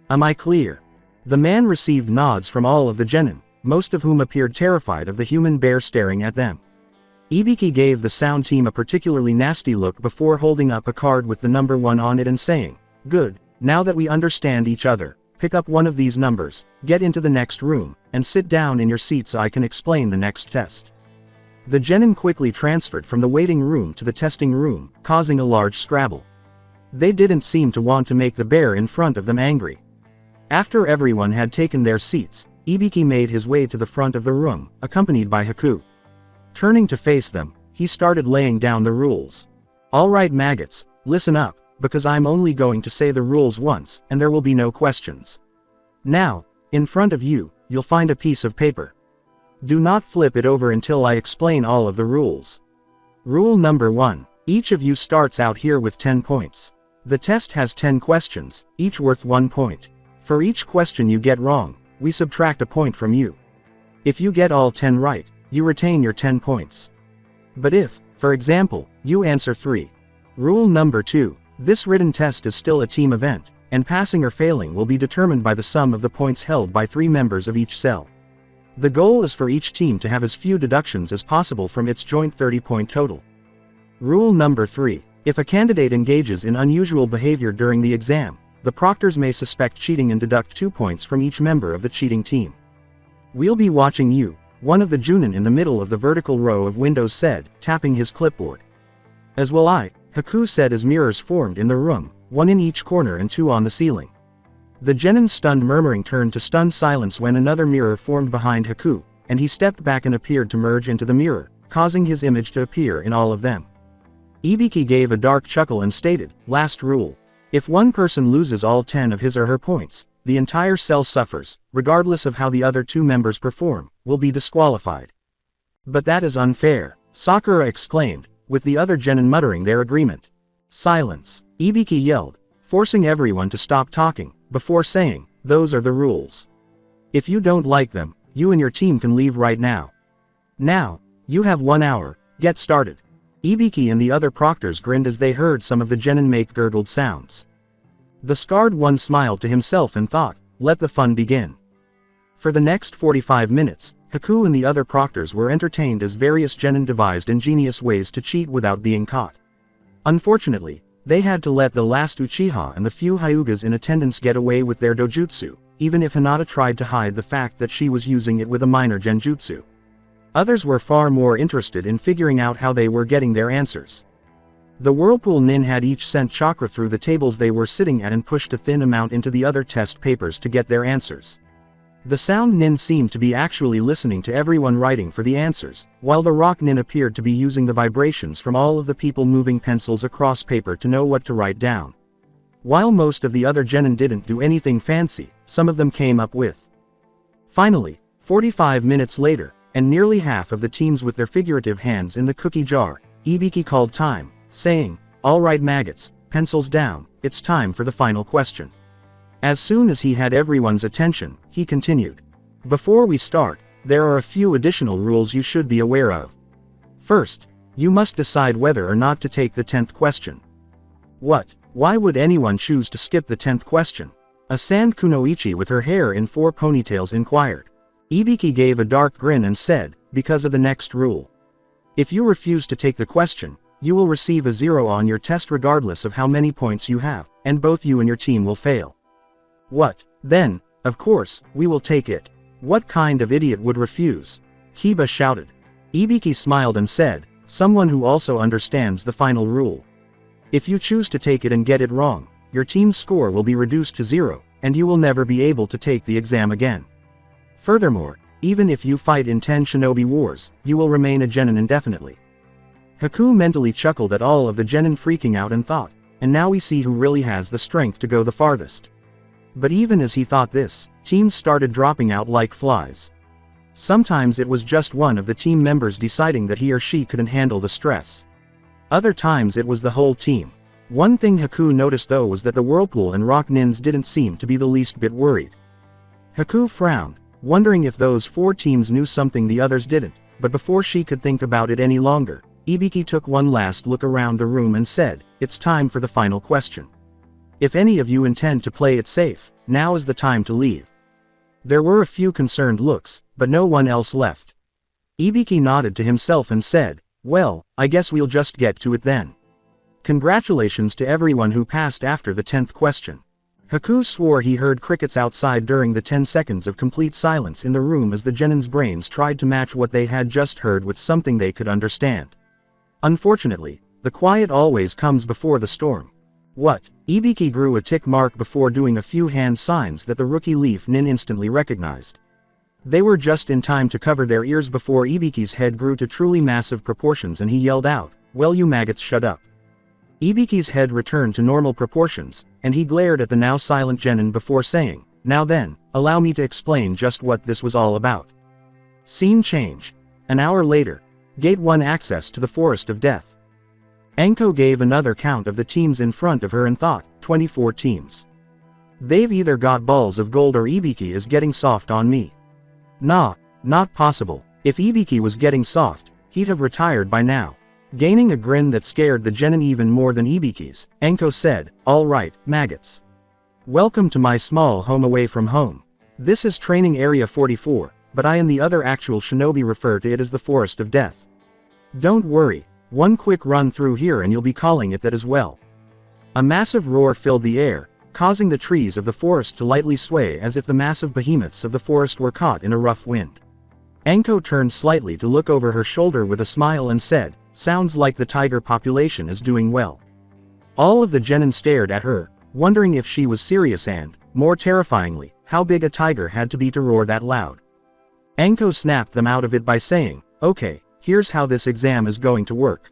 Am I clear?" The man received nods from all of the genin, most of whom appeared terrified of the human bear staring at them. Ibiki gave the sound team a particularly nasty look before holding up a card with the number 1 on it and saying, "Good, now that we understand each other, pick up one of these numbers, get into the next room, and sit down in your seat so I can explain the next test." The genin quickly transferred from the waiting room to the testing room, causing a large scrabble. They didn't seem to want to make the bear in front of them angry. After everyone had taken their seats, Ibiki made his way to the front of the room, accompanied by Haku. Turning to face them, he started laying down the rules. "Alright maggots, listen up, because I'm only going to say the rules once, and there will be no questions. Now, in front of you, you'll find a piece of paper. Do not flip it over until I explain all of the rules. Rule number 1. Each of you starts out here with 10 points. The test has 10 questions, each worth 1 point. For each question you get wrong, we subtract a point from you. If you get all 10 right, you retain your 10 points. But if, for example, you answer 3. Rule number 2. This written test is still a team event, and passing or failing will be determined by the sum of the points held by 3 members of each cell. The goal is for each team to have as few deductions as possible from its joint 30-point total. Rule number 3. If a candidate engages in unusual behavior during the exam, the proctors may suspect cheating and deduct 2 points from each member of the cheating team. "We'll be watching you," one of the Junin in the middle of the vertical row of windows said, tapping his clipboard. "As will I," Haku said as mirrors formed in the room, 1 in each corner and 2 on the ceiling. The genin's stunned murmuring turned to stunned silence when another mirror formed behind Haku, and he stepped back and appeared to merge into the mirror, causing his image to appear in all of them. Ibiki gave a dark chuckle and stated, "Last rule. If one person loses all 10 of his or her points, the entire cell suffers, regardless of how the other two members perform, will be disqualified. But that is unfair, Sakura exclaimed, with the other genin muttering their agreement. Silence, Ibiki yelled, forcing everyone to stop talking, before saying, those are the rules. If you don't like them, you and your team can leave right now. Now, you have 1 hour, get started. Ibiki and the other proctors grinned as they heard some of the genin make gurgled sounds. The scarred one smiled to himself and thought, let the fun begin. For the next 45 minutes, Haku and the other proctors were entertained as various genin devised ingenious ways to cheat without being caught. Unfortunately, they had to let the last Uchiha and the few Hyugas in attendance get away with their dojutsu, even if Hinata tried to hide the fact that she was using it with a minor genjutsu. Others were far more interested in figuring out how they were getting their answers. The Whirlpool Nin had each sent chakra through the tables they were sitting at and pushed a thin amount into the other test papers to get their answers. The Sound Nin seemed to be actually listening to everyone writing for the answers, while the Rock Nin appeared to be using the vibrations from all of the people moving pencils across paper to know what to write down. While most of the other genin didn't do anything fancy, some of them came up with. Finally, 45 minutes later, and nearly half of the teams with their figurative hands in the cookie jar, Ibiki called time, saying, all right maggots, pencils down, it's time for the final question. As soon as he had everyone's attention, he continued. Before we start, there are a few additional rules you should be aware of. First, you must decide whether or not to take the 10th question. What? Why would anyone choose to skip the 10th question? A sand kunoichi with her hair in 4 ponytails inquired. Ibiki gave a dark grin and said, because of the next rule. If you refuse to take the question, you will receive a 0 on your test regardless of how many points you have, and both you and your team will fail. What? Then, of course, we will take it. What kind of idiot would refuse? Kiba shouted. Ibiki smiled and said, someone who also understands the final rule. If you choose to take it and get it wrong, your team's score will be reduced to 0, and you will never be able to take the exam again. Furthermore, even if you fight in 10 Shinobi Wars, you will remain a genin indefinitely. Haku mentally chuckled at all of the genin freaking out and thought, and now we see who really has the strength to go the farthest. But even as he thought this, teams started dropping out like flies. Sometimes it was just one of the team members deciding that he or she couldn't handle the stress. Other times it was the whole team. One thing Haku noticed though was that the Whirlpool and Rock Nins didn't seem to be the least bit worried. Haku frowned, wondering if those 4 teams knew something the others didn't, but before she could think about it any longer, Ibiki took one last look around the room and said, it's time for the final question. If any of you intend to play it safe, now is the time to leave. There were a few concerned looks, but no one else left. Ibiki nodded to himself and said, well, I guess we'll just get to it then. Congratulations to everyone who passed after the 10th question. Haku swore he heard crickets outside during the 10 seconds of complete silence in the room as the genin's brains tried to match what they had just heard with something they could understand. Unfortunately, the quiet always comes before the storm. What? Ibiki grew a tick mark before doing a few hand signs that the rookie Leaf Nin instantly recognized. They were just in time to cover their ears before Ibiki's head grew to truly massive proportions and he yelled out, well you maggots shut up. Ibiki's head returned to normal proportions, and he glared at the now silent genin before saying, now then, allow me to explain just what this was all about. Scene change. An hour later. Gate 1 access to the Forest of Death. Enko gave another count of the teams in front of her and thought, 24 teams. They've either got balls of gold or Ibiki is getting soft on me. Nah, not possible. If Ibiki was getting soft, he'd have retired by now. Gaining a grin that scared the genin even more than Ibiki's, Enko said, all right, maggots. Welcome to my small home away from home. This is Training Area 44, but I and the other actual shinobi refer to it as the Forest of Death. Don't worry, one quick run through here and you'll be calling it that as well. A massive roar filled the air, causing the trees of the forest to lightly sway as if the massive behemoths of the forest were caught in a rough wind. Enko turned slightly to look over her shoulder with a smile and said, sounds like the tiger population is doing well. All of the genin stared at her, wondering if she was serious and, more terrifyingly, how big a tiger had to be to roar that loud. Enko snapped them out of it by saying, okay, here's how this exam is going to work.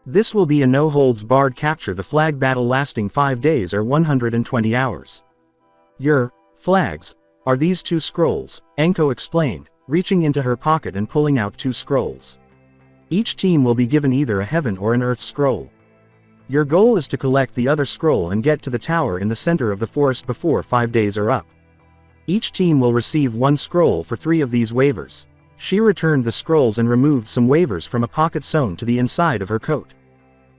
This will be a no-holds-barred capture the flag battle lasting 5 days or 120 hours. You're Flags, are these 2 scrolls, Anko explained, reaching into her pocket and pulling out 2 scrolls. Each team will be given either a heaven or an earth scroll. Your goal is to collect the other scroll and get to the tower in the center of the forest before 5 days are up. Each team will receive 1 scroll for 3 of these waivers. She returned the scrolls and removed some waivers from a pocket sewn to the inside of her coat.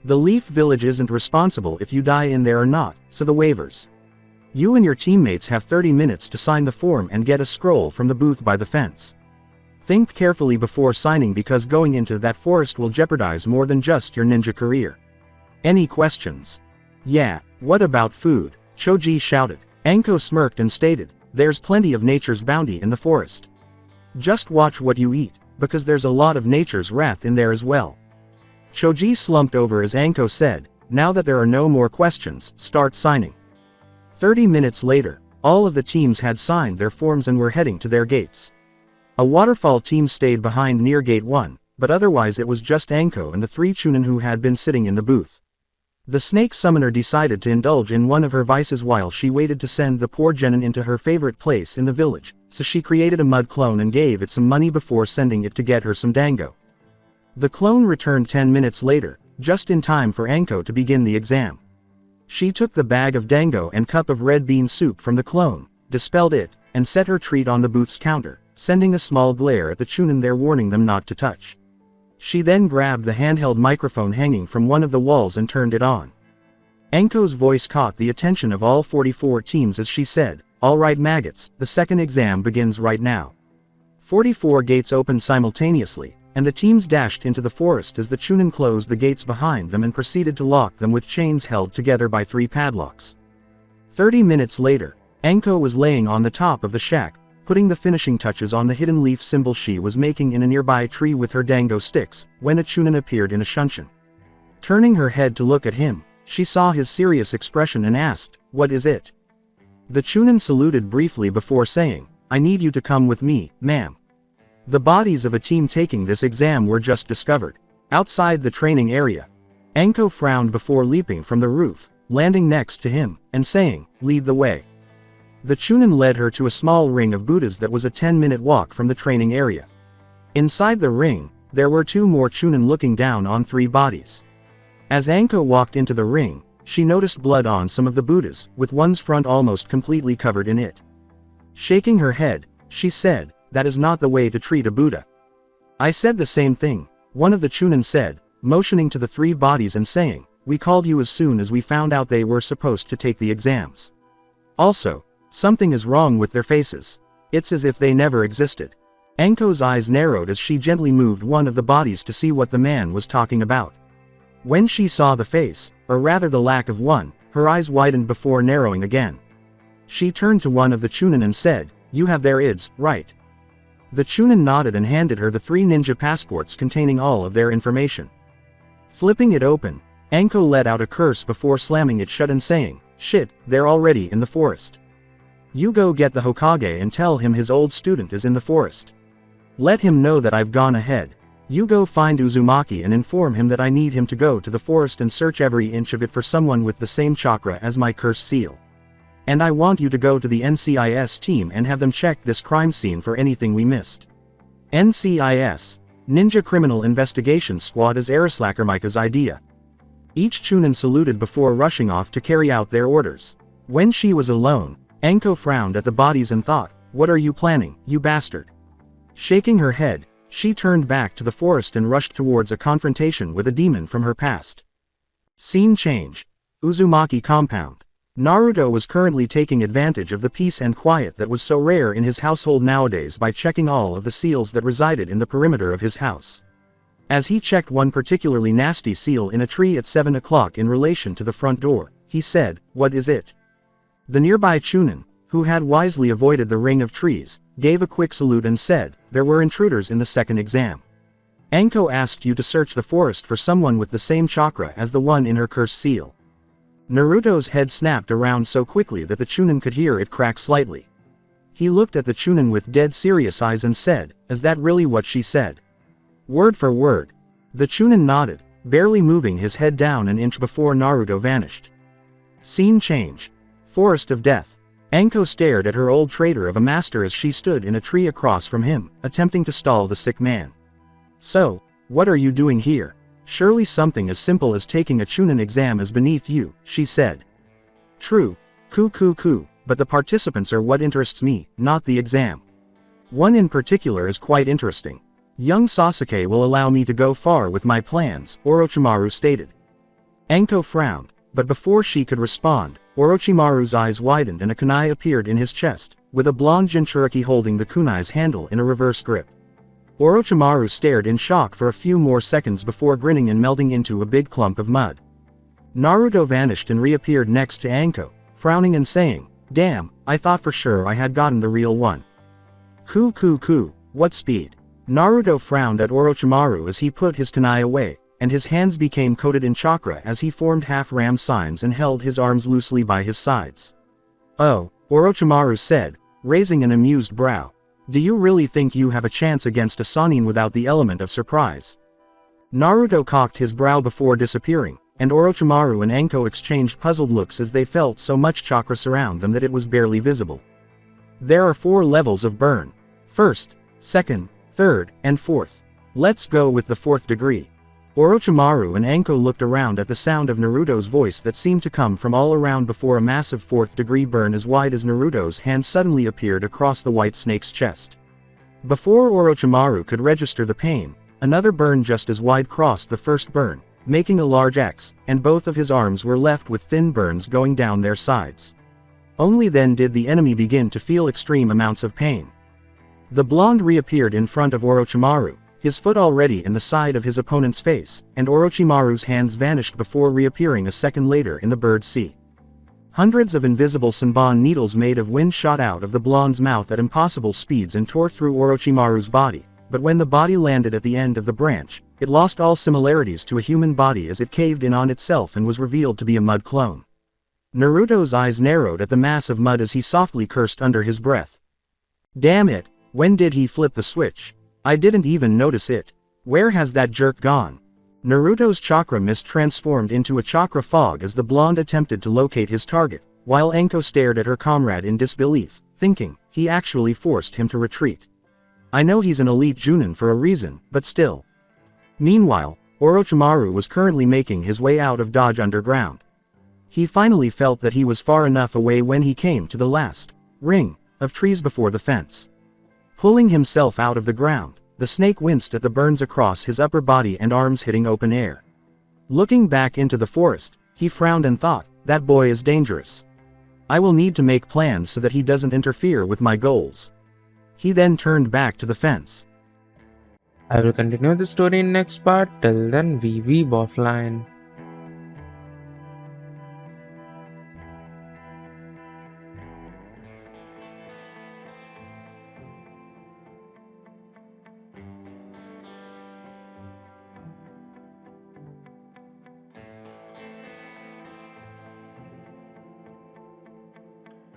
The Leaf Village isn't responsible if you die in there or not, so the waivers. You and your teammates have 30 minutes to sign the form and get a scroll from the booth by the fence. Think carefully before signing because going into that forest will jeopardize more than just your ninja career. Any questions? Yeah, what about food? Choji shouted. Anko smirked and stated, there's plenty of nature's bounty in the forest. Just watch what you eat, because there's a lot of nature's wrath in there as well. Choji slumped over as Anko said, now that there are no more questions, start signing. 30 minutes later, all of the teams had signed their forms and were heading to their gates. A waterfall team stayed behind near gate 1, but otherwise it was just Anko and the 3 chunin who had been sitting in the booth. The snake summoner decided to indulge in one of her vices while she waited to send the poor genin into her favorite place in the village, so she created a mud clone and gave it some money before sending it to get her some dango. The clone returned 10 minutes later, just in time for Anko to begin the exam. She took the bag of dango and cup of red bean soup from the clone, dispelled it, and set her treat on the booth's counter, sending a small glare at the chunin there warning them not to touch. She then grabbed the handheld microphone hanging from one of the walls and turned it on. Anko's voice caught the attention of all 44 teams as she said, all right maggots, the second exam begins right now. 44 gates opened simultaneously, and the teams dashed into the forest as the chunin closed the gates behind them and proceeded to lock them with chains held together by 3 padlocks. 30 minutes later, Anko was laying on the top of the shack, putting the finishing touches on the hidden leaf symbol she was making in a nearby tree with her dango sticks, when a chunin appeared in a shunshin. Turning her head to look at him, she saw his serious expression and asked, what is it? The chunin saluted briefly before saying, I need you to come with me, ma'am. The bodies of a team taking this exam were just discovered. Outside the training area. Anko frowned before leaping from the roof, landing next to him, and saying, lead the way. The chunin led her to a small ring of Buddhas that was a 10-minute walk from the training area. Inside the ring, there were 2 more chunin looking down on 3 bodies. As Anko walked into the ring, she noticed blood on some of the Buddhas, with one's front almost completely covered in it. Shaking her head, she said, that is not the way to treat a Buddha. I said the same thing, one of the chunin said, motioning to the 3 bodies and saying, we called you as soon as we found out they were supposed to take the exams. Also, something is wrong with their faces. It's as if they never existed. Anko's eyes narrowed as she gently moved one of the bodies to see what the man was talking about. When she saw the face, or rather the lack of one, her eyes widened before narrowing again. She turned to one of the chunin and said, you have their IDs, right? The chunin nodded and handed her the 3 ninja passports containing all of their information. Flipping it open, Anko let out a curse before slamming it shut and saying, shit, they're already in the forest. You go get the Hokage and tell him his old student is in the forest. Let him know that I've gone ahead. You go find Uzumaki and inform him that I need him to go to the forest and search every inch of it for someone with the same chakra as my cursed seal. And I want you to go to the NCIS team and have them check this crime scene for anything we missed. NCIS, Ninja Criminal Investigation Squad, is Arislackermika's idea. Each chunin saluted before rushing off to carry out their orders. When she was alone, Anko frowned at the bodies and thought, what are you planning, you bastard? Shaking her head, she turned back to the forest and rushed towards a confrontation with a demon from her past. Scene change. Uzumaki compound. Naruto was currently taking advantage of the peace and quiet that was so rare in his household nowadays by checking all of the seals that resided in the perimeter of his house. As he checked one particularly nasty seal in a tree at 7 o'clock in relation to the front door, he said, what is it? The nearby chunin, who had wisely avoided the ring of trees, gave a quick salute and said, there were intruders in the second exam. Anko asked you to search the forest for someone with the same chakra as the one in her cursed seal. Naruto's head snapped around so quickly that the chunin could hear it crack slightly. He looked at the chunin with dead serious eyes and said, is that really what she said? Word for word. The chunin nodded, barely moving his head down an inch before Naruto vanished. Scene change. Forest of Death. Anko stared at her old traitor of a master as she stood in a tree across from him, attempting to stall the sick man. So, what are you doing here? Surely something as simple as taking a Chunin exam is beneath you, she said. True, but the participants are what interests me, not the exam. One in particular is quite interesting. Young Sasuke will allow me to go far with my plans, Orochimaru stated. Anko frowned, but before she could respond, Orochimaru's eyes widened and a kunai appeared in his chest, with a blonde Jinchuriki holding the kunai's handle in a reverse grip. Orochimaru stared in shock for a few more seconds before grinning and melting into a big clump of mud. Naruto vanished and reappeared next to Anko, frowning and saying, "Damn, I thought for sure I had gotten the real one." What speed? Naruto frowned at Orochimaru as he put his kunai away, and his hands became coated in chakra as he formed half-ram signs and held his arms loosely by his sides. Oh, Orochimaru said, raising an amused brow. Do you really think you have a chance against a Sannin without the element of surprise? Naruto cocked his brow before disappearing, and Orochimaru and Anko exchanged puzzled looks as they felt so much chakra surround them that it was barely visible. There are 4 levels of burn. First, second, third, and fourth. Let's go with the 4th degree. Orochimaru and Anko looked around at the sound of Naruto's voice that seemed to come from all around before a massive 4th degree burn as wide as Naruto's hand suddenly appeared across the white snake's chest. Before Orochimaru could register the pain, another burn just as wide crossed the first burn, making a large X, and both of his arms were left with thin burns going down their sides. Only then did the enemy begin to feel extreme amounts of pain. The blonde reappeared in front of Orochimaru, his foot already in the side of his opponent's face, and Orochimaru's hands vanished before reappearing a second later in the bird's sea. Hundreds of invisible Senbon needles made of wind shot out of the blonde's mouth at impossible speeds and tore through Orochimaru's body, but when the body landed at the end of the branch, it lost all similarities to a human body as it caved in on itself and was revealed to be a mud clone. Naruto's eyes narrowed at the mass of mud as he softly cursed under his breath. Damn it, when did he flip the switch? I didn't even notice it. Where has that jerk gone? Naruto's chakra mist transformed into a chakra fog as the blonde attempted to locate his target, while Anko stared at her comrade in disbelief, thinking, he actually forced him to retreat. I know he's an elite Junin for a reason, but still. Meanwhile, Orochimaru was currently making his way out of Dodge Underground. He finally felt that he was far enough away when he came to the last ring of trees before the fence. Pulling himself out of the ground, the snake winced at the burns across his upper body and arms hitting open air. Looking back into the forest, he frowned and thought, that boy is dangerous. I will need to make plans so that he doesn't interfere with my goals. He then turned back to the fence. I will continue the story in next part. Till then, we weeb offline.